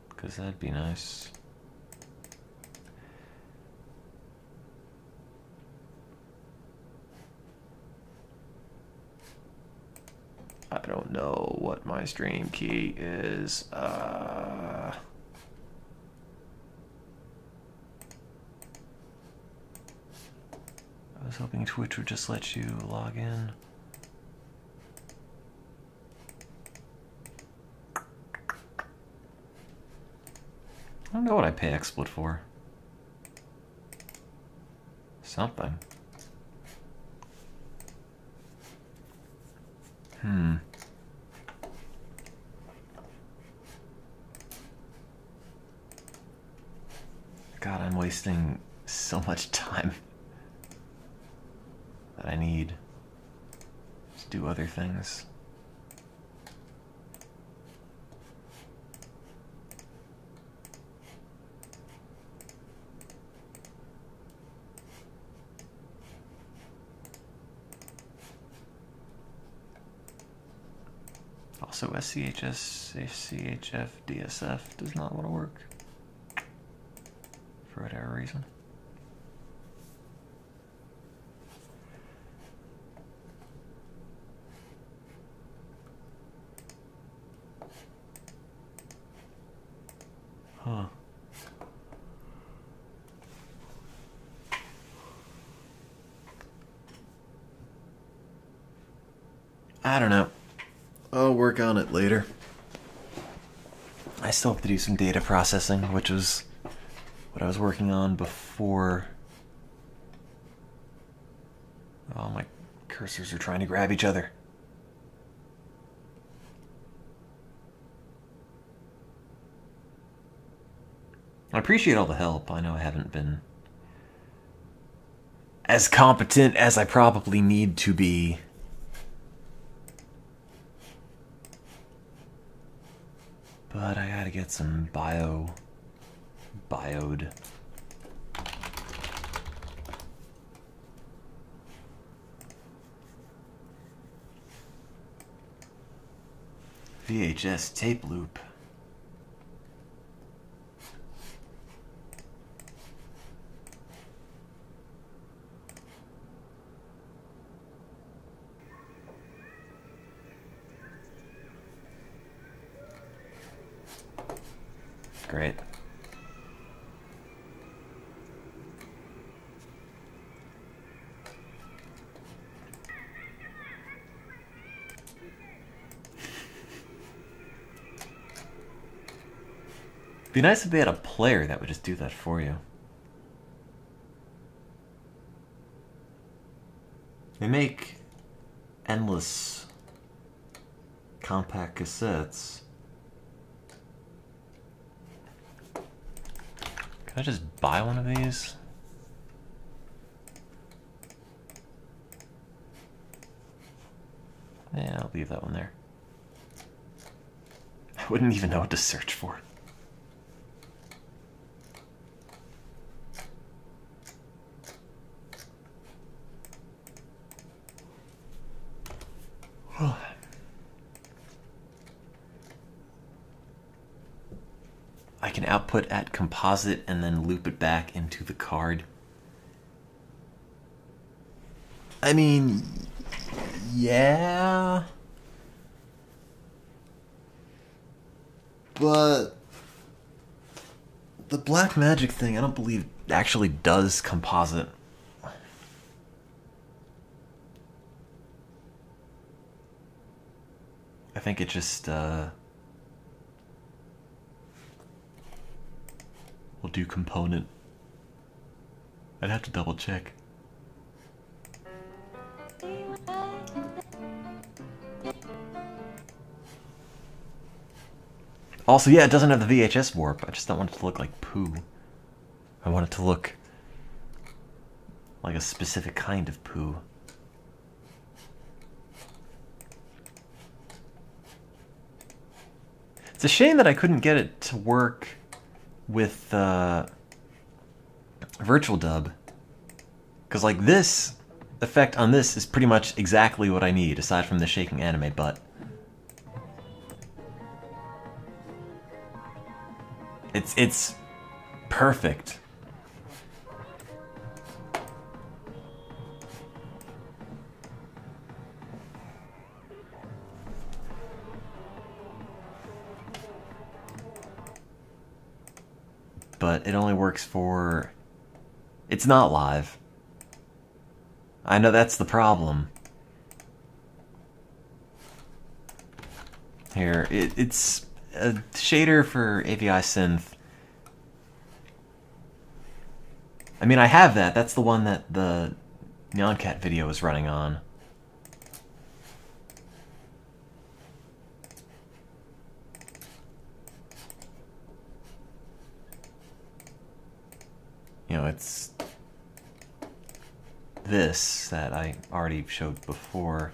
because that'd be nice. I don't know what my stream key is. I was hoping Twitch would just let you log in. I don't know what I pay XSplit for. Something. God, I'm wasting so much time that I need to do other things. Also, SCHS, CHF, DSF does not want to work for whatever reason. Huh. I don't know. I'll work on it later. I still have to do some data processing, which was what I was working on before. Oh, my cursors are trying to grab each other. I appreciate all the help. I know I haven't been as competent as I probably need to be. But I gotta get some bioed. VHS tape loop. Great. Be nice if they had a player that would just do that for you. They make endless compact cassettes. Can I just buy one of these? Yeah, I'll leave that one there. I wouldn't even know what to search for. I can output at composite and then loop it back into the card. I mean, yeah. But The black magic thing, I don't believe actually does composite. I think it just will do component. I'd have to double check. Also, yeah, it doesn't have the VHS warp. I just don't want it to look like poo. I want it to look like a specific kind of poo. It's a shame that I couldn't get it to work with Virtual Dub. Because, like, this effect on this is pretty much exactly what I need, aside from the shaking anime butt. It's perfect. But it only works for... It's not live. I know that's the problem. Here, it's a shader for AVI Synth. I mean, I have that. That's the one that the Neon Cat video is running on. You know, it's this that I already showed before.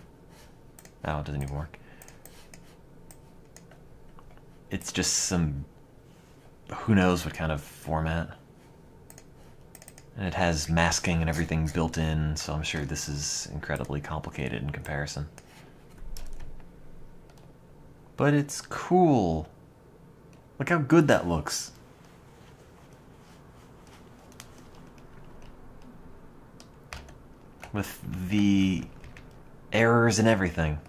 Oh, it doesn't even work. It's just some who knows what kind of format. And it has masking and everything built in, so I'm sure this is incredibly complicated in comparison. But it's cool. Look how good that looks. With the errors and everything.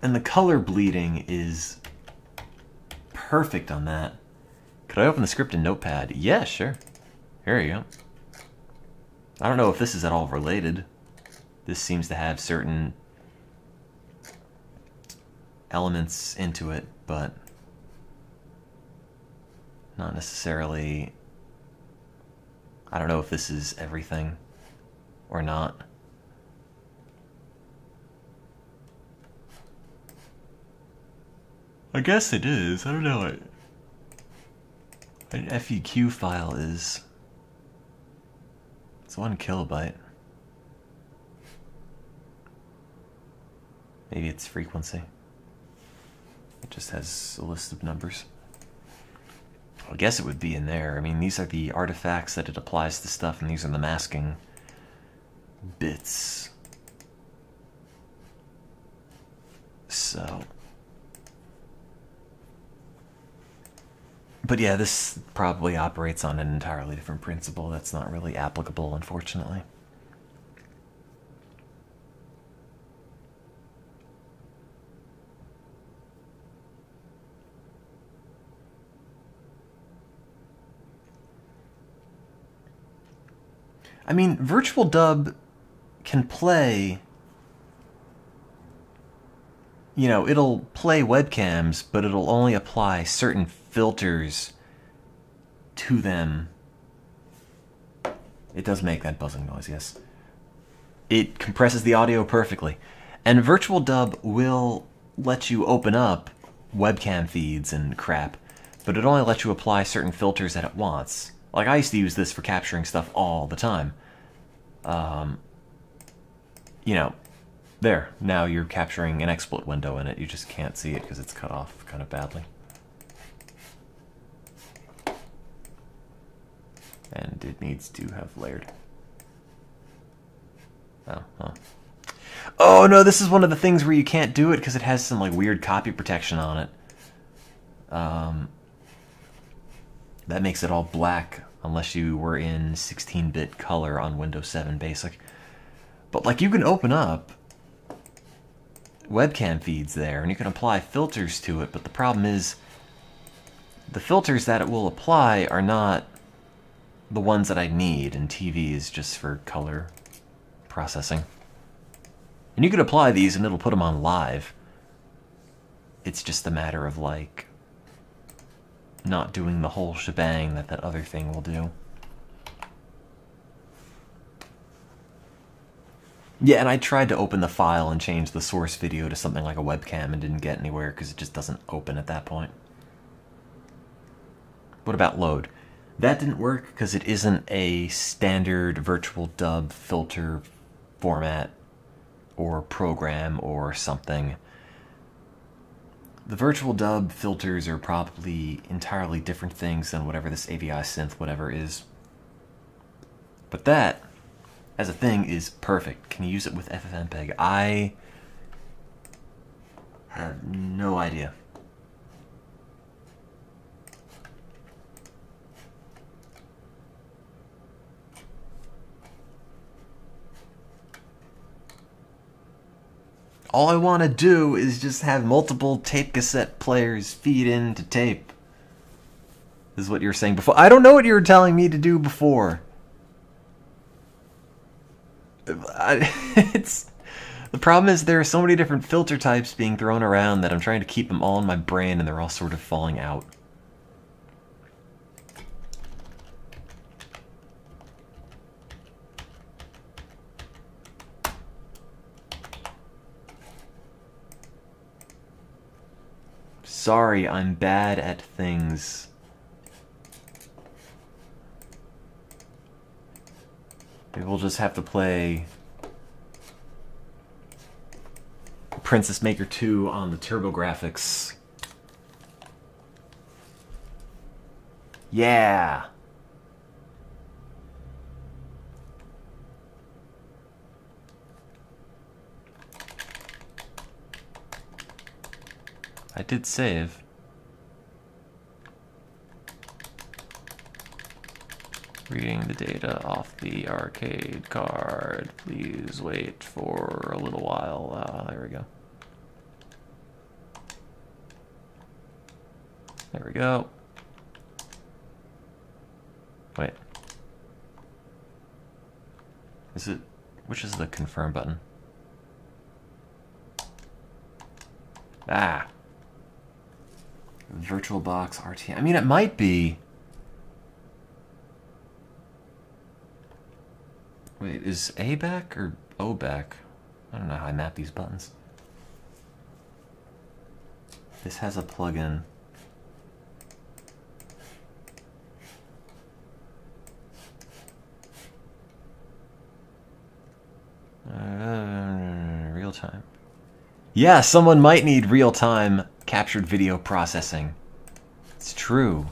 And the color bleeding is perfect on that. Could I open the script in Notepad? Yeah, sure. Here you go. I don't know if this is at all related. This seems to have certain elements into it, but not necessarily... I don't know if this is everything or not. I guess it is. I don't know. An FEQ file is... It's 1 kilobyte. Maybe it's frequency. It just has a list of numbers. I guess it would be in there. I mean, these are the artifacts that it applies to stuff, and these are the masking bits. So... But yeah, this probably operates on an entirely different principle that's not really applicable, unfortunately. I mean, Virtual Dub can play... You know, it'll play webcams, but it'll only apply certain filters to them. It does make that buzzing noise, yes. It compresses the audio perfectly. And Virtual Dub will let you open up webcam feeds and crap, but it only lets you apply certain filters that it wants. Like, I used to use this for capturing stuff all the time. You know, there, now you're capturing an XSplit window in it. You just can't see it because it's cut off kind of badly. And it needs to have layered. Oh, huh. Oh no, this is one of the things where you can't do it because it has some like weird copy protection on it. That makes it all black unless you were in 16-bit color on Windows 7 Basic. But like, you can open up webcam feeds there and you can apply filters to it, but the problem is the filters that it will apply are not the ones that I need, and TV is just for color processing. And you could apply these and it'll put them on live. It's just a matter of like not doing the whole shebang that that other thing will do. Yeah, and I tried to open the file and change the source video to something like a webcam and didn't get anywhere because it just doesn't open at that point. What about load? That didn't work because it isn't a standard virtual dub filter format or program or something. The virtual dub filters are probably entirely different things than whatever this AVI synth whatever is. But that, as a thing, is perfect. Can you use it with FFmpeg? I have no idea. All I want to do is just have multiple tape cassette players feed into tape. This is what you were saying before. I don't know what you were telling me to do before. The problem is there are so many different filter types being thrown around that I'm trying to keep them all in my brain and they're all sort of falling out. Sorry, I'm bad at things. Maybe we'll just have to play Princess Maker 2 on the TurboGrafx. Yeah! I did save. Reading the data off the arcade card. Please wait for a little while. There we go. There we go. Wait. Is it... which is the confirm button? Ah! VirtualBox RT. I mean, it might be... Wait, is A back or O back? I don't know how I map these buttons. This has a plugin. Real time. Yeah, someone might need real-time captured video processing. It's true.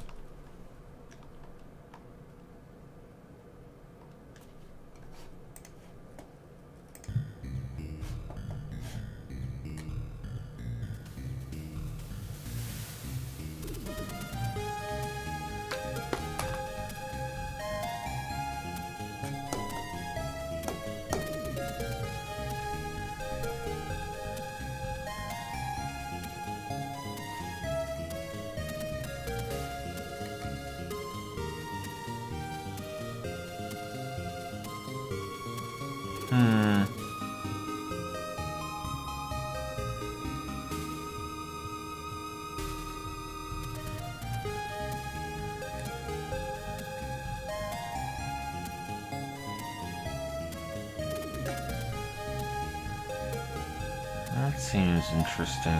That seems interesting.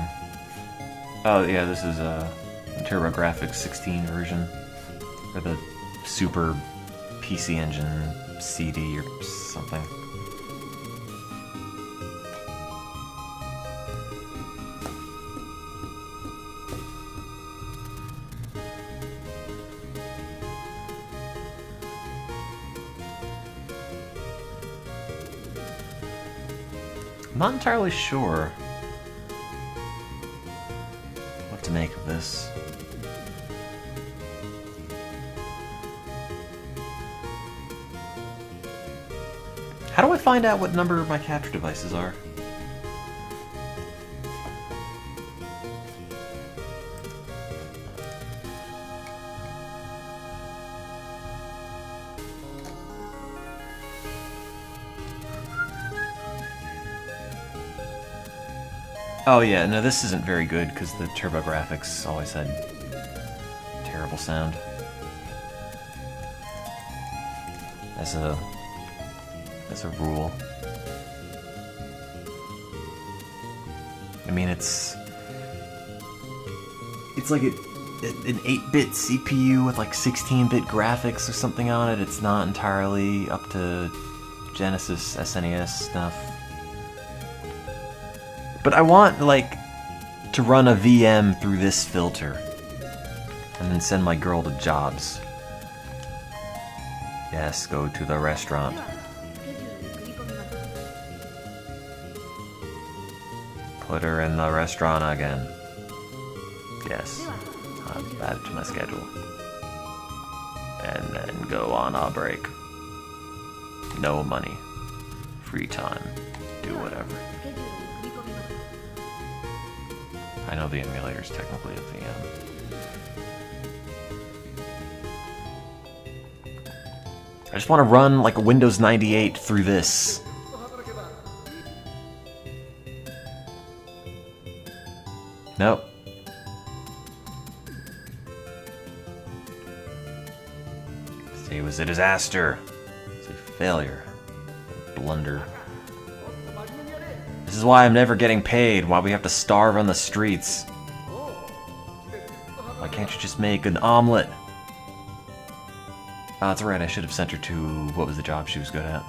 Oh yeah, this is a TurboGrafx 16 version, or the Super PC Engine CD or something. I'm not entirely sure what to make of this. How do I find out what number my capture devices are? Oh yeah, no, this isn't very good because the TurboGrafx always had terrible sound. As a rule. I mean, it's like an 8-bit CPU with like 16-bit graphics or something on it. It's not entirely up to Genesis SNES stuff. But I want, like, to run a VM through this filter and then send my girl to jobs. Yes, go to the restaurant. Put her in the restaurant again. Yes, I'll add it to my schedule. And then go on a break. No money. Free time. Do whatever. I know the emulator is technically a VM. I just want to run like a Windows 98 through this. Nope. It was a disaster. It's a failure. A blunder. This is why I'm never getting paid, why we have to starve on the streets. Why can't you just make an omelet? Oh, that's right, I should have sent her to what was the job she was good at.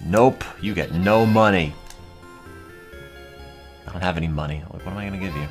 Nope, you get no money. I don't have any money. Like, what am I gonna give you?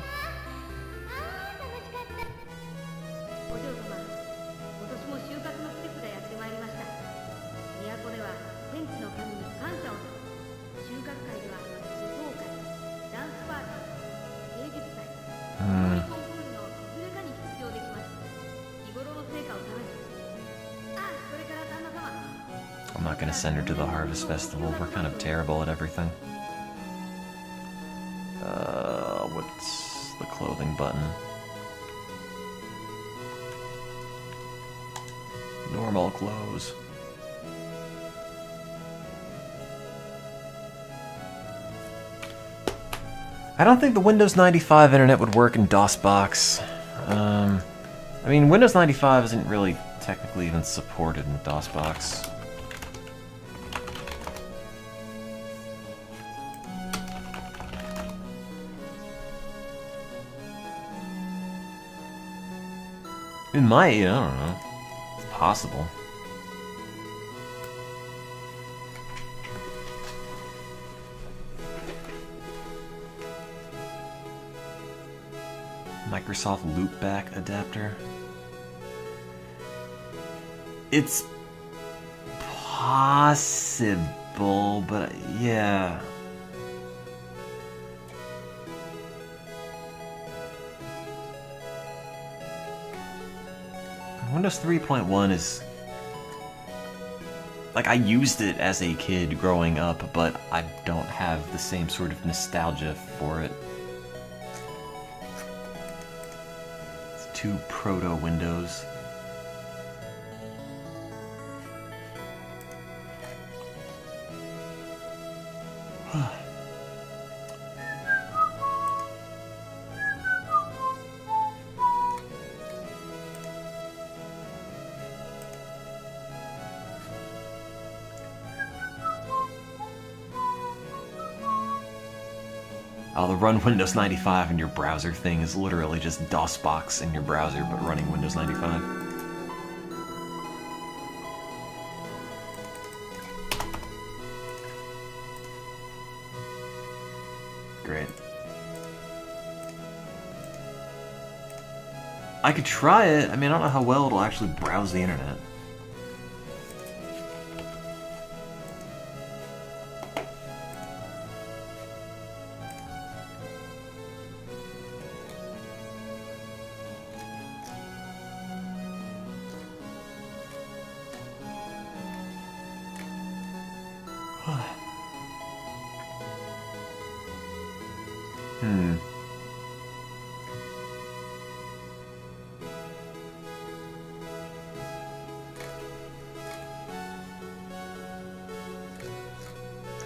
I'm not gonna send her to the Harvest Festival. We're kind of terrible at everything. What's the clothing button? Normal clothes. I don't think the Windows 95 internet would work in DOSBox. I mean, Windows 95 isn't really technically even supported in DOSBox. It might, I don't know. It's possible. Microsoft Loopback adapter. It's possible, but yeah. Windows 3.1 is... like, I used it as a kid growing up, but I don't have the same sort of nostalgia for it. It's too proto-Windows. Oh, the run Windows 95 in your browser thing is literally just DOSBox in your browser, but running Windows 95. Great. I could try it. I mean, I don't know how well it'll actually browse the internet.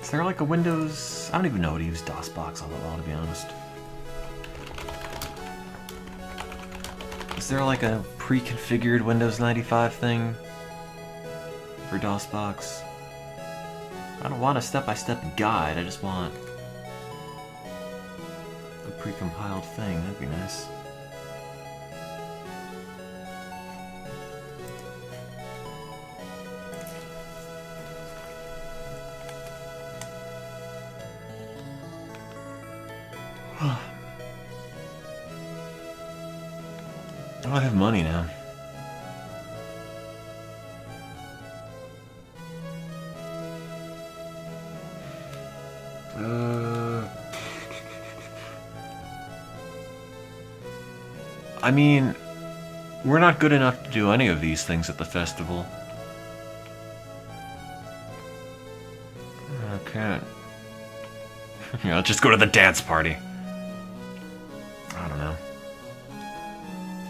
Is there like a Windows... I don't even know how to use DOSBox all that well, to be honest. Is there like a pre-configured Windows 95 thing for DOSBox? I don't want a step-by-step guide, I just want a pre-compiled thing. That'd be nice. I have money now. I mean, we're not good enough to do any of these things at the festival. Okay. Yeah, let's just go to the dance party. I don't know.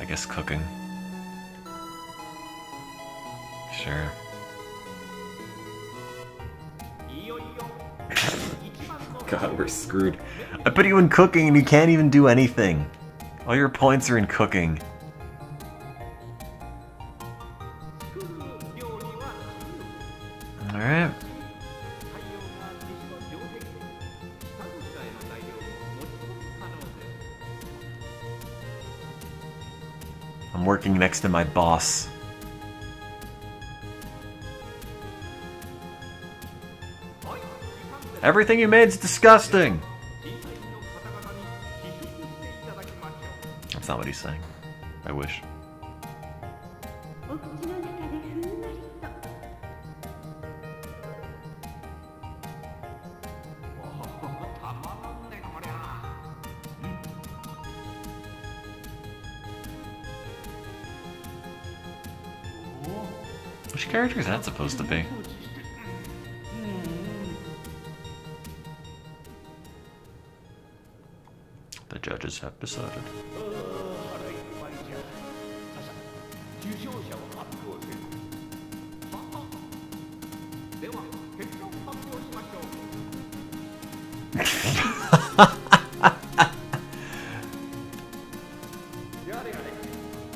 I guess cooking. Sure. God, we're screwed. I put you in cooking and you can't even do anything. All your points are in cooking. Alright. I'm working next to my boss. Everything you made's disgusting! That's not what he's saying. I wish. Which character is that supposed to be? The judges have decided.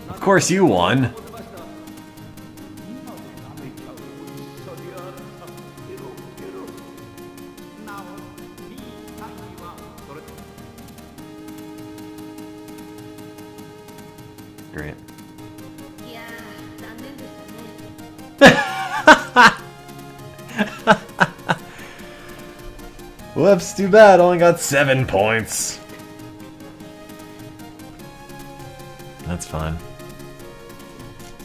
Of course you won. Great. Whoops, too bad. Only got 7 points. That's fine.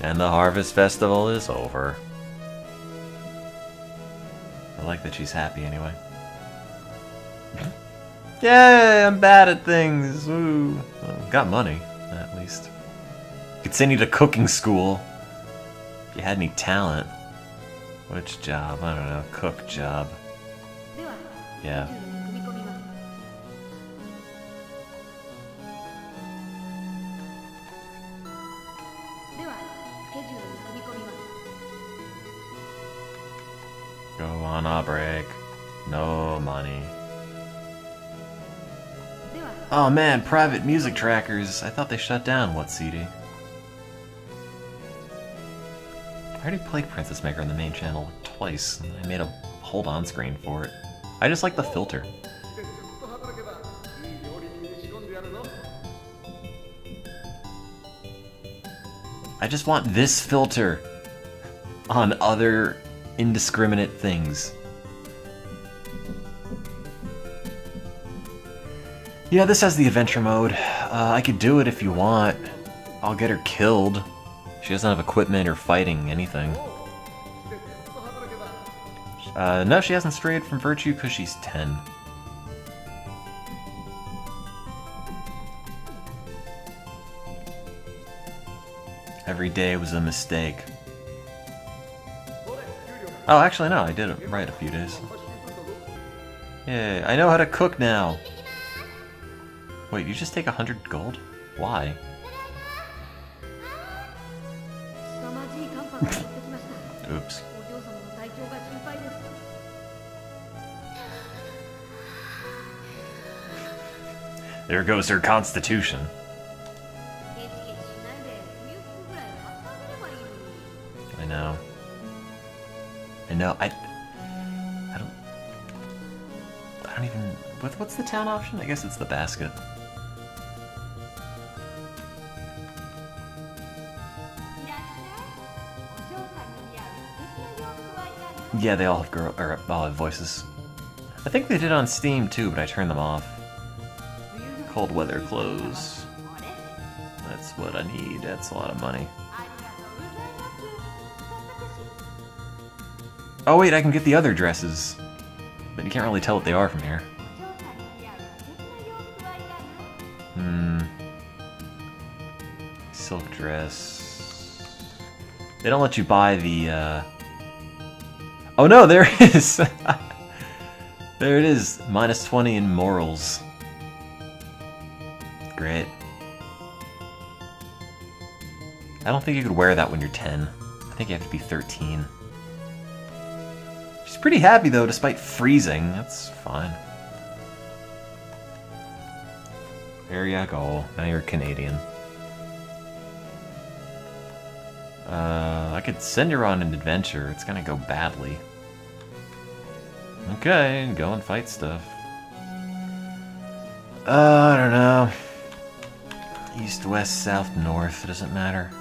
And the Harvest Festival is over. I like that she's happy anyway. Yay, I'm bad at things. Woo. Well, got money, at least. Could send you to cooking school. If you had any talent. Which job? I don't know. Cook job. Yeah. Go on a break. No money. Oh man, private music trackers. I thought they shut down What CD? I already played Princess Maker on the main channel twice. And I made a hold on screen for it. I just like the filter. I just want this filter on other indiscriminate things. Yeah, this has the adventure mode. I could do it if you want. I'll get her killed. She doesn't have equipment or fighting, anything. No, she hasn't strayed from virtue because she's 10. Every day was a mistake. Oh, actually no, I did it right a few days. Yay, I know how to cook now! Wait, you just take 100 gold? Why? Oops. There goes her constitution. I know. I don't even... What's the town option? I guess it's the basket. Yeah, they all have all have voices. I think they did on Steam too, but I turned them off. Cold weather clothes. That's what I need. That's a lot of money. Oh wait, I can get the other dresses. But you can't really tell what they are from here. Silk dress. They don't let you buy the, Oh no, there it is! There it is. -20 in morals. Great. I don't think you could wear that when you're 10. I think you have to be 13. She's pretty happy though, despite freezing. That's fine. There you go. Now you're Canadian. I could send her on an adventure. It's gonna go badly. Okay, go and fight stuff. I don't know. East, west, south, north. It doesn't matter.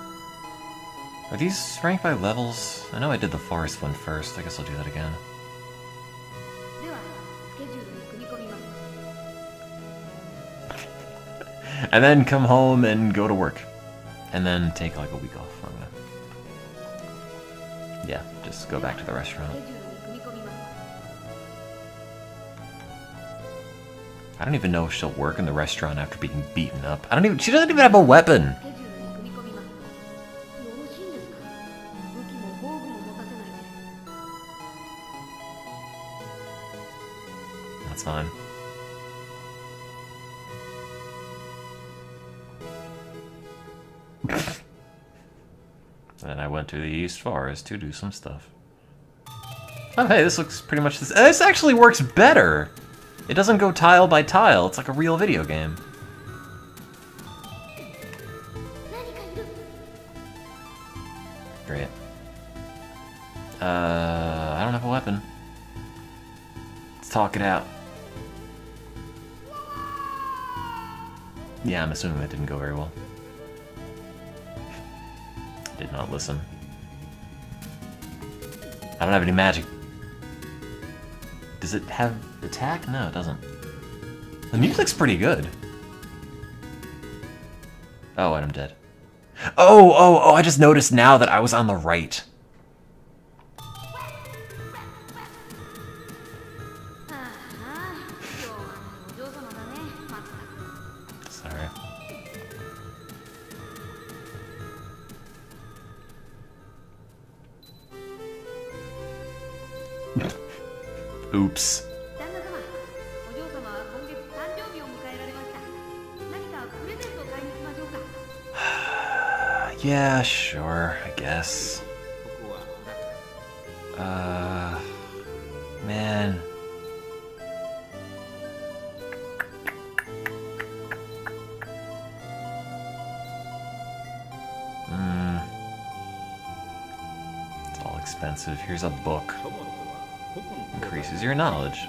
Are these ranked by levels? I know I did the forest one first. I guess I'll do that again. And then come home and go to work. And then take like a week off. Yeah, just go back to the restaurant. I don't even know if she'll work in the restaurant after being beaten up. She doesn't even have a weapon! That's fine. Then I went to the East Forest to do some stuff. Oh hey, this looks pretty much this. This actually works better! It doesn't go tile by tile, it's like a real video game. Great. I don't have a weapon. Let's talk it out. Yeah, I'm assuming that didn't go very well. Did not listen. I don't have any magic. Does it have attack? No, it doesn't. The music's pretty good. Oh, and I'm dead. Oh, I just noticed now that I was on the right. Sorry. Oops. Yeah, sure, I guess. Man. It's all expensive. Here's a book. Increases your knowledge.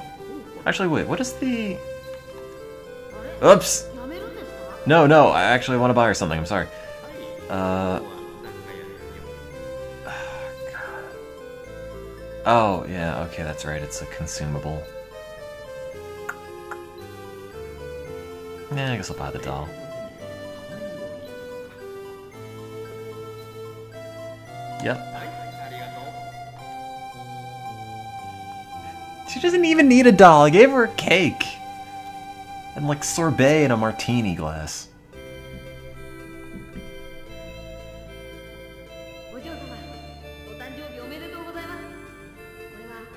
Actually, wait, what is the... Oops! No, I actually want to buy her something, I'm sorry. Oh, yeah, okay, that's right, it's a consumable. Yeah, I guess I'll buy the doll. Yep. She doesn't even need a doll, I gave her a cake! And like sorbet in a martini glass.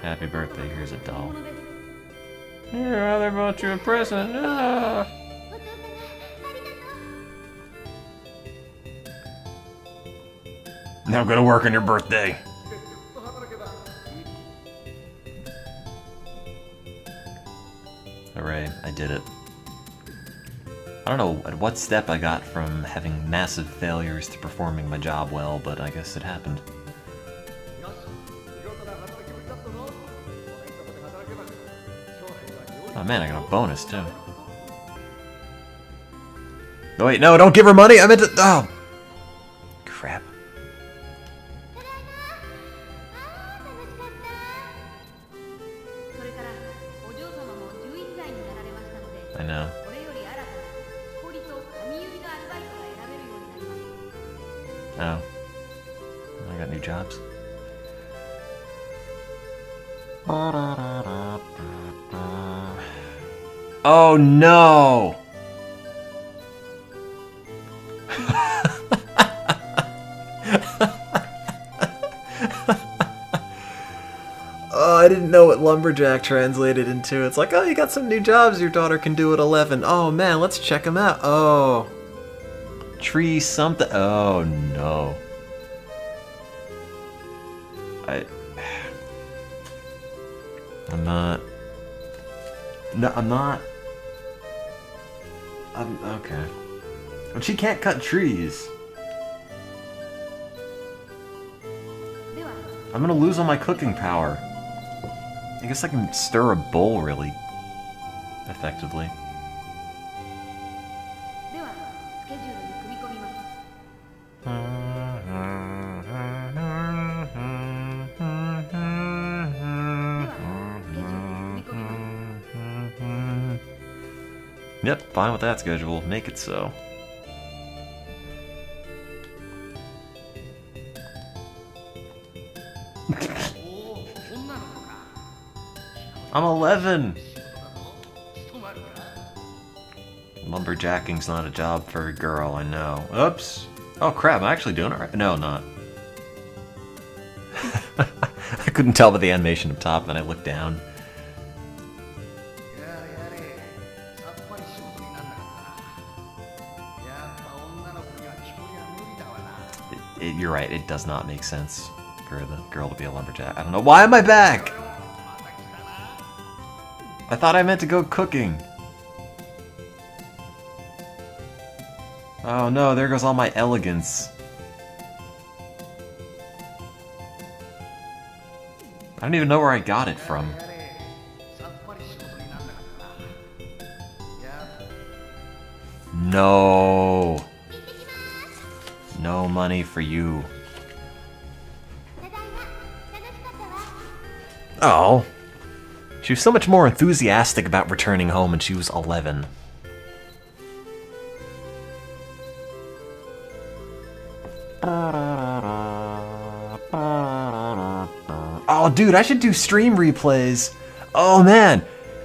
Happy birthday, here's a doll. Your mother bought you a present. Ah. Now go to work on your birthday. Hooray, I did it. I don't know at what step I got from having massive failures to performing my job well, but I guess it happened. Oh man, I got a bonus too. No, wait, no, don't give her money! I meant to. Oh! Crap. I know. Oh. I got new jobs. Oh no! Oh, I didn't know what lumberjack translated into. It's like, oh, you got some new jobs your daughter can do at 11. Oh man, let's check them out. Oh. Tree something. Oh no. I'm not. No, I'm not. Okay. But she can't cut trees. I'm gonna lose all my cooking power. I guess I can stir a bowl really effectively. Yep, fine with that schedule. Make it so. I'm 11! Lumberjacking's not a job for a girl, I know. Oops! Oh crap, am I actually doing it right? No, I'm not. I couldn't tell by the animation up top, then I looked down. You're right, it does not make sense for the girl to be a lumberjack. I don't know. Why am I back? I thought I meant to go cooking. Oh no, there goes all my elegance. I don't even know where I got it from. No. No money for you. Oh. She was so much more enthusiastic about returning home when she was 11. Oh, dude, I should do stream replays. Oh, man.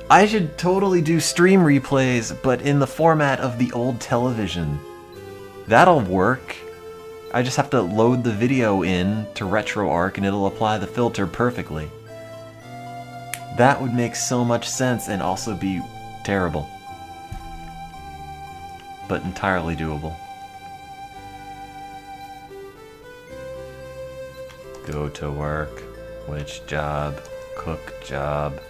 I should totally do stream replays, but in the format of the old television. That'll work. I just have to load the video in to RetroArch and it'll apply the filter perfectly. That would make so much sense and also be terrible. But entirely doable. Go to work. Which job? Cook job.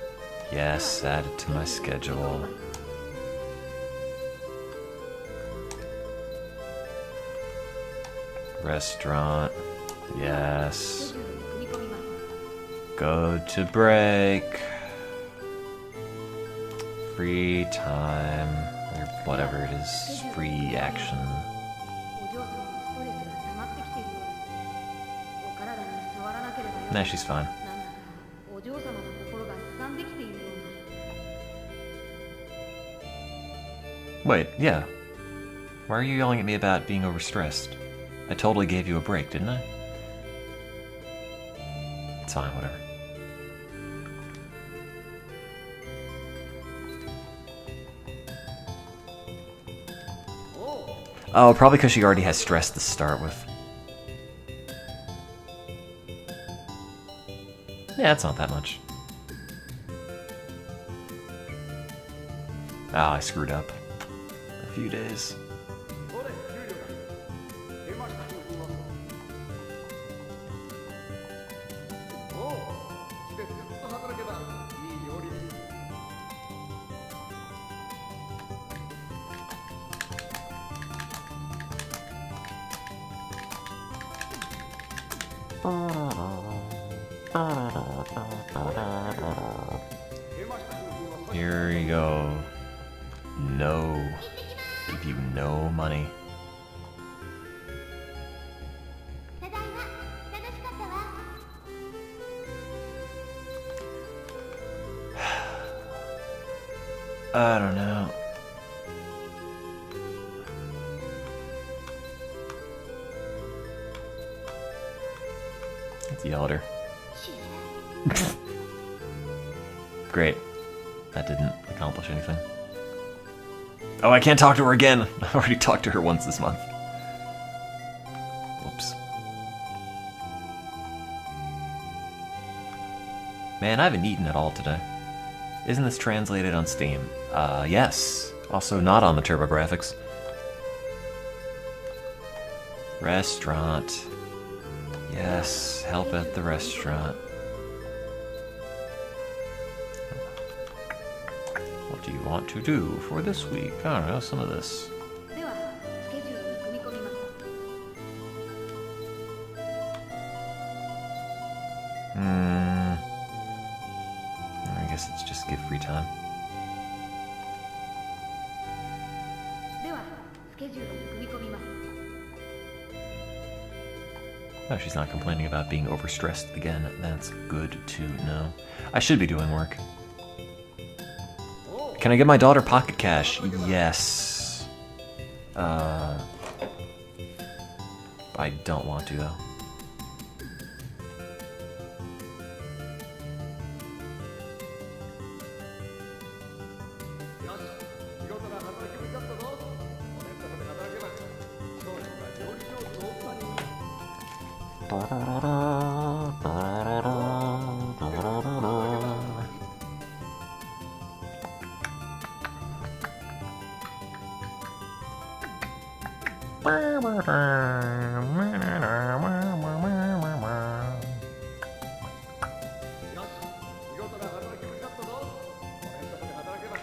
Yes, add it to my schedule. Restaurant. Yes. Go to break. Free time. Or whatever it is. Free action. Nah, she's fine. Wait, yeah. Why are you yelling at me about being overstressed? I totally gave you a break, didn't I? It's fine, whatever. Oh, probably because she already has stress to start with. Yeah, it's not that much. Ah, I screwed up. A few days. Here you go. No. Give you no money. I don't know. Let's yell at her. Great. That didn't accomplish anything. Oh, I can't talk to her again! I already talked to her once this month. Whoops. Man, I haven't eaten at all today. Isn't this translated on Steam? Yes. Also not on the TurboGrafx. Restaurant. Yes, help at the restaurant. What do you want to do for this week? I don't know, some of this. I guess it's just give free time. Oh, she's not complaining about being overstressed again. That's good to know. I should be doing work. Can I get my daughter pocket cash? Yes. I don't want to, though.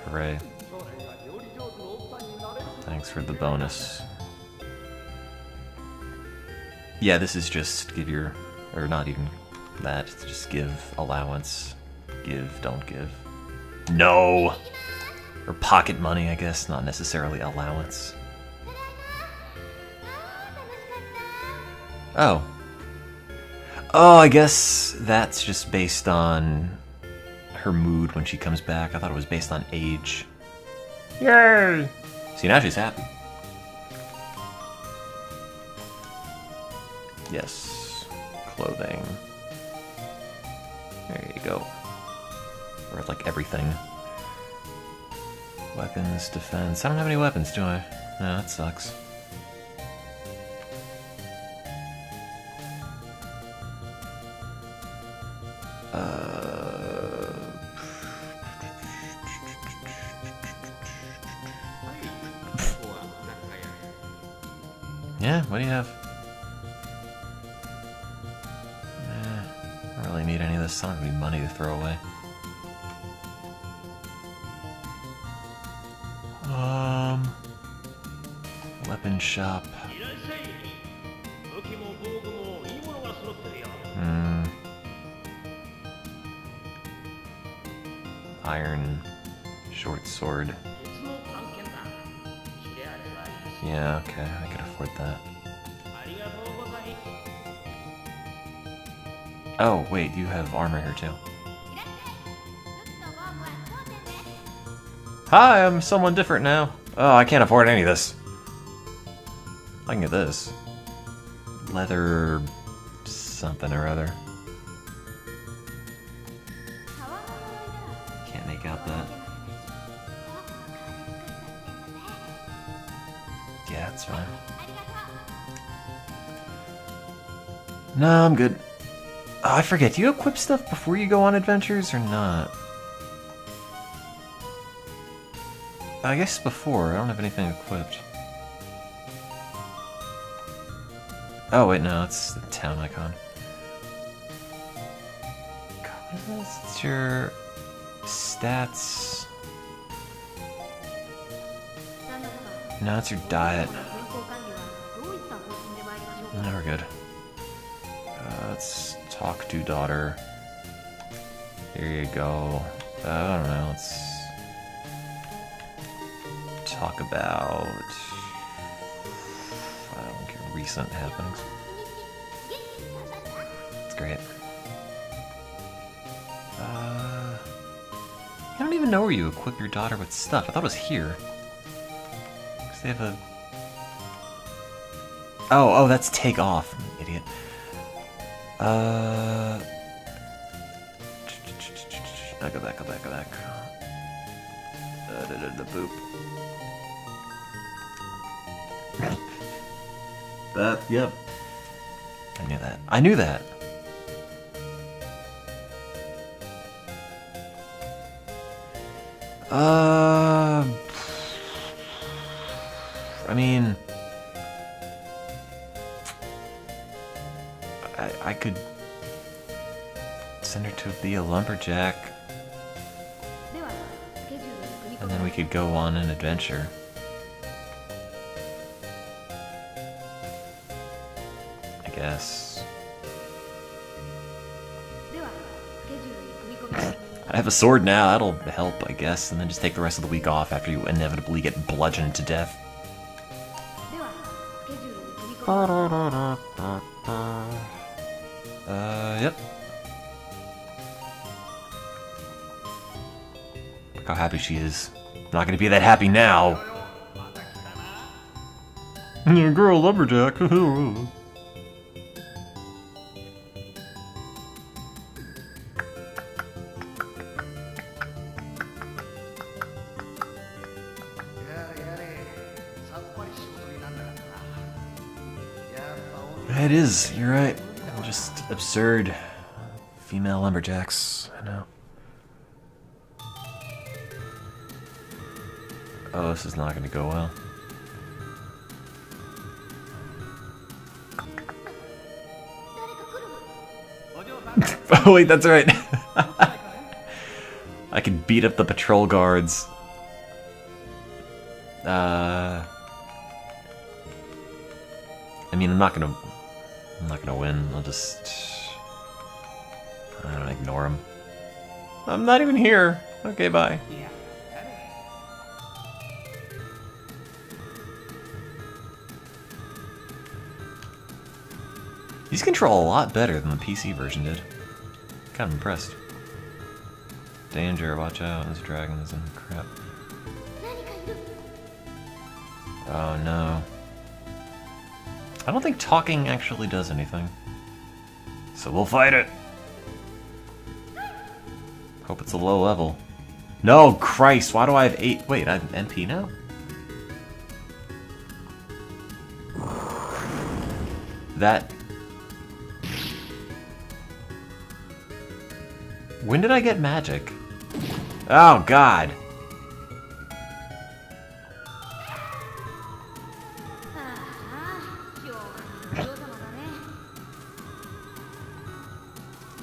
Hooray. Thanks for the bonus. Yeah, this is just give your, or not even that, it's just give allowance. Give, don't give. No! Or pocket money, I guess, not necessarily allowance. Oh. Oh, I guess that's just based on her mood when she comes back. I thought it was based on age. Yay! See, now she's happy. Yes. Clothing. There you go. Or like everything. Weapons, defense. I don't have any weapons, do I? No, that sucks. Yeah, what do you have? I don't really need any of this. I don't have any money to throw away. Weapon shop. Iron short sword. Yeah, okay, I could afford that. Oh, wait, you have armor here too. Hi, I'm someone different now. Oh, I can't afford any of this. I can get this. Leather something or other. Can't make out that. Yeah, that's fine. No, I'm good. Oh, I forget, do you equip stuff before you go on adventures or not? I guess before. I don't have anything equipped. Oh, wait, no, it's the town icon. God, what is this? It's your stats. No, it's your diet. No, we're good. Let's let's talk to daughter. Here you go. I don't know, let's talk about recent happenings. It's great. I don't even know where you equip your daughter with stuff. I thought it was here. Because they have a... Oh, that's take off. I'm an idiot. No, go back. The boop. Yep. I knew that. I mean, I could send her to be a lumberjack, and then we could go on an adventure. I guess. I have a sword now, that'll help, I guess, and then just take the rest of the week off after you inevitably get bludgeoned to death. Yep. Look how happy she is. I'm not gonna be that happy now. Girl, lumberjack. It is, you're right. Just absurd female lumberjacks, I know. Oh, this is not gonna go well. Oh wait, that's right. I could beat up the patrol guards. I mean, I'm not gonna win. I'll just... I don't ignore him. I'm not even here. Okay, bye. These control a lot better than the PC version did. Kind of impressed. Danger, watch out, there's dragons and crap. Oh no. I don't think talking actually does anything. So we'll fight it! Hope it's a low level. No, Christ, why do I have 8? Wait, I have NP now? That... When did I get magic? Oh, God!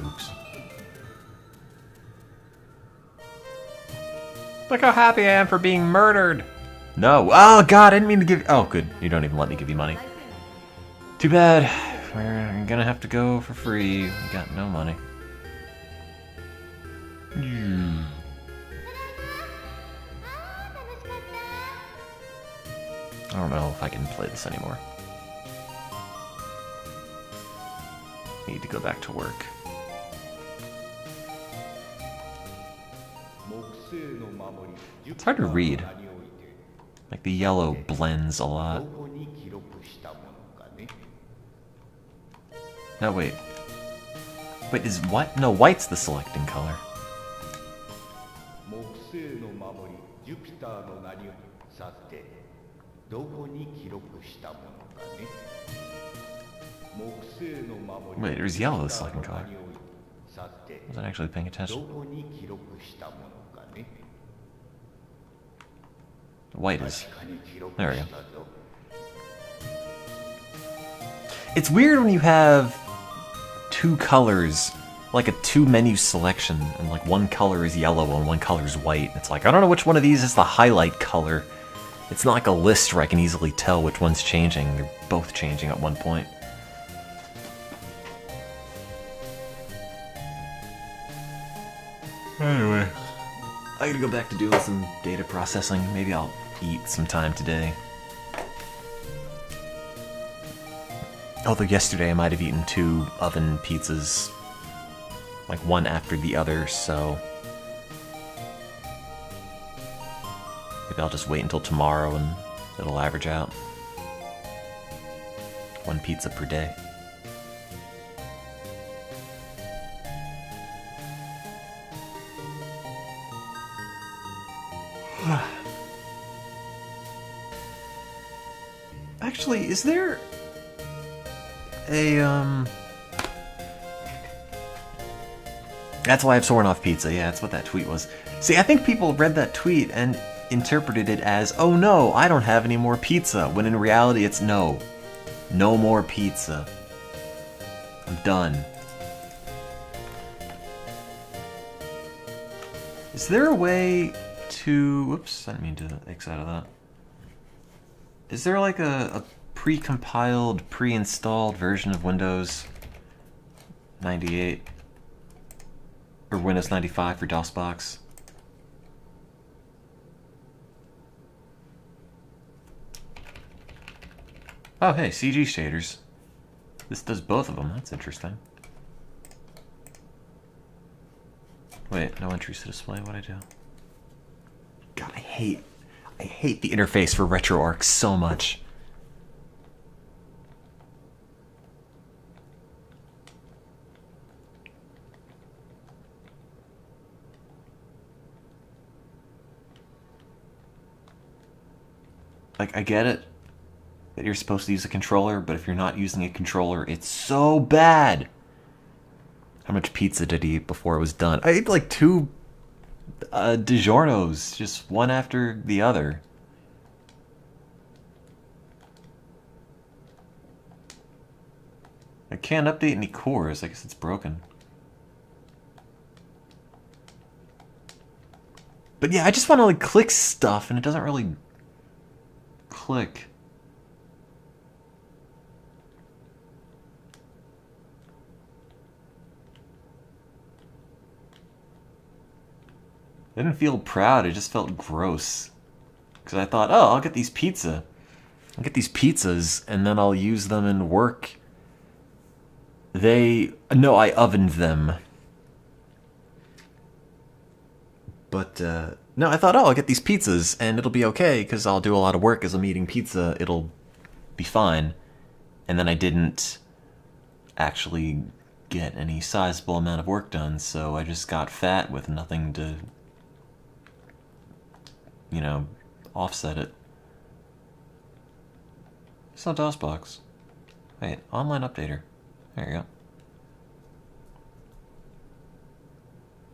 Oops. Look how happy I am for being murdered! No. Oh, God, I didn't mean to give... Oh, good. You don't even let me give you money. Too bad. We're gonna have to go for free. We got no money. I don't know if I can play this anymore. Need to go back to work. It's hard to read. Like the yellow blends a lot. No, wait. Wait, is what? No, white's the selecting color. Wait, there's yellow the selecting color. I wasn't actually paying attention. White is. There we go. It's weird when you have two colors, like a two-menu selection, and like one color is yellow and one color is white. It's like, I don't know which one of these is the highlight color. It's not like a list where I can easily tell which one's changing. They're both changing at one point. Anyway, I gotta go back to doing some data processing. Maybe I'll eat sometime today. Although yesterday I might have eaten 2 oven pizzas, like one after the other, so maybe I'll just wait until tomorrow and it'll average out. 1 pizza per day. Actually, is there a, That's why I've sworn off pizza. Yeah, that's what that tweet was. See, I think people read that tweet and interpreted it as, oh no, I don't have any more pizza, when in reality it's no. No more pizza. I'm done. Is there a way to... Whoops, I didn't mean to X out of that. Is there like a pre-compiled, pre-installed version of Windows 98? Or Windows 95 for DOSBox? Oh hey, CG shaders. This does both of them, that's interesting. Wait, no entries to display, what'd I do? God, I hate the interface for RetroArch so much. Like, I get it that you're supposed to use a controller, but if you're not using a controller, it's so bad. How much pizza did he eat before it was done? I ate like 2 DiGiorno's, just one after the other. I can't update any cores, I guess it's broken. But yeah, I just want to like click stuff and it doesn't really click. I didn't feel proud, it just felt gross. Because I thought, oh, I'll get these pizzas, and then I'll use them in work. No, I ovened them. But, no, I thought, oh, I'll get these pizzas, and it'll be okay, because I'll do a lot of work as I'm eating pizza, it'll be fine. And then I didn't actually get any sizable amount of work done, so I just got fat with nothing to, you know, offset it. It's not DOSBox. Wait, online updater. There you go.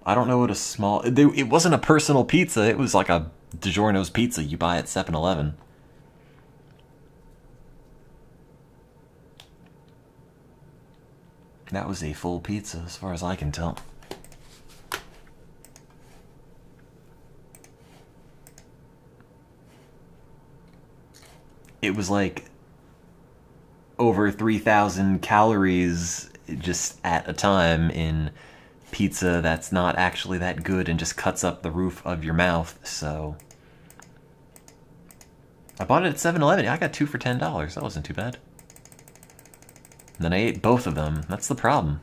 I don't know what a small... It wasn't a personal pizza, it was like a DiGiorno's pizza you buy at 7-Eleven. That was a full pizza, as far as I can tell. It was like over 3,000 calories just at a time in pizza that's not actually that good and just cuts up the roof of your mouth, so... I bought it at 7-Eleven. I got 2 for $10. That wasn't too bad. And then I ate both of them. That's the problem.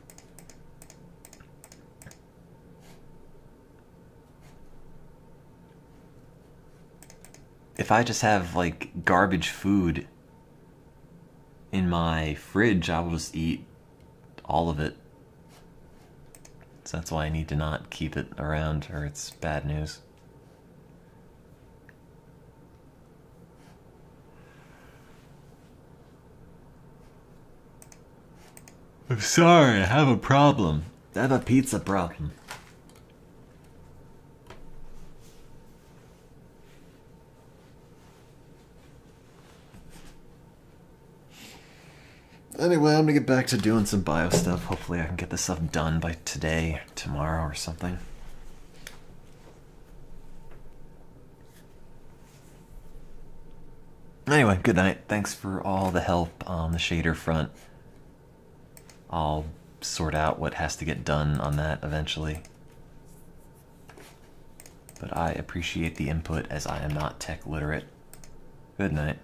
If I just have, like, garbage food in my fridge, I will just eat all of it. So that's why I need to not keep it around, or it's bad news. I'm sorry, I have a problem. I have a pizza problem. Anyway, I'm gonna get back to doing some bio stuff. Hopefully I can get this stuff done by today, tomorrow, or something. Anyway, good night. Thanks for all the help on the shader front. I'll sort out what has to get done on that eventually. but I appreciate the input as I am not tech literate. Good night.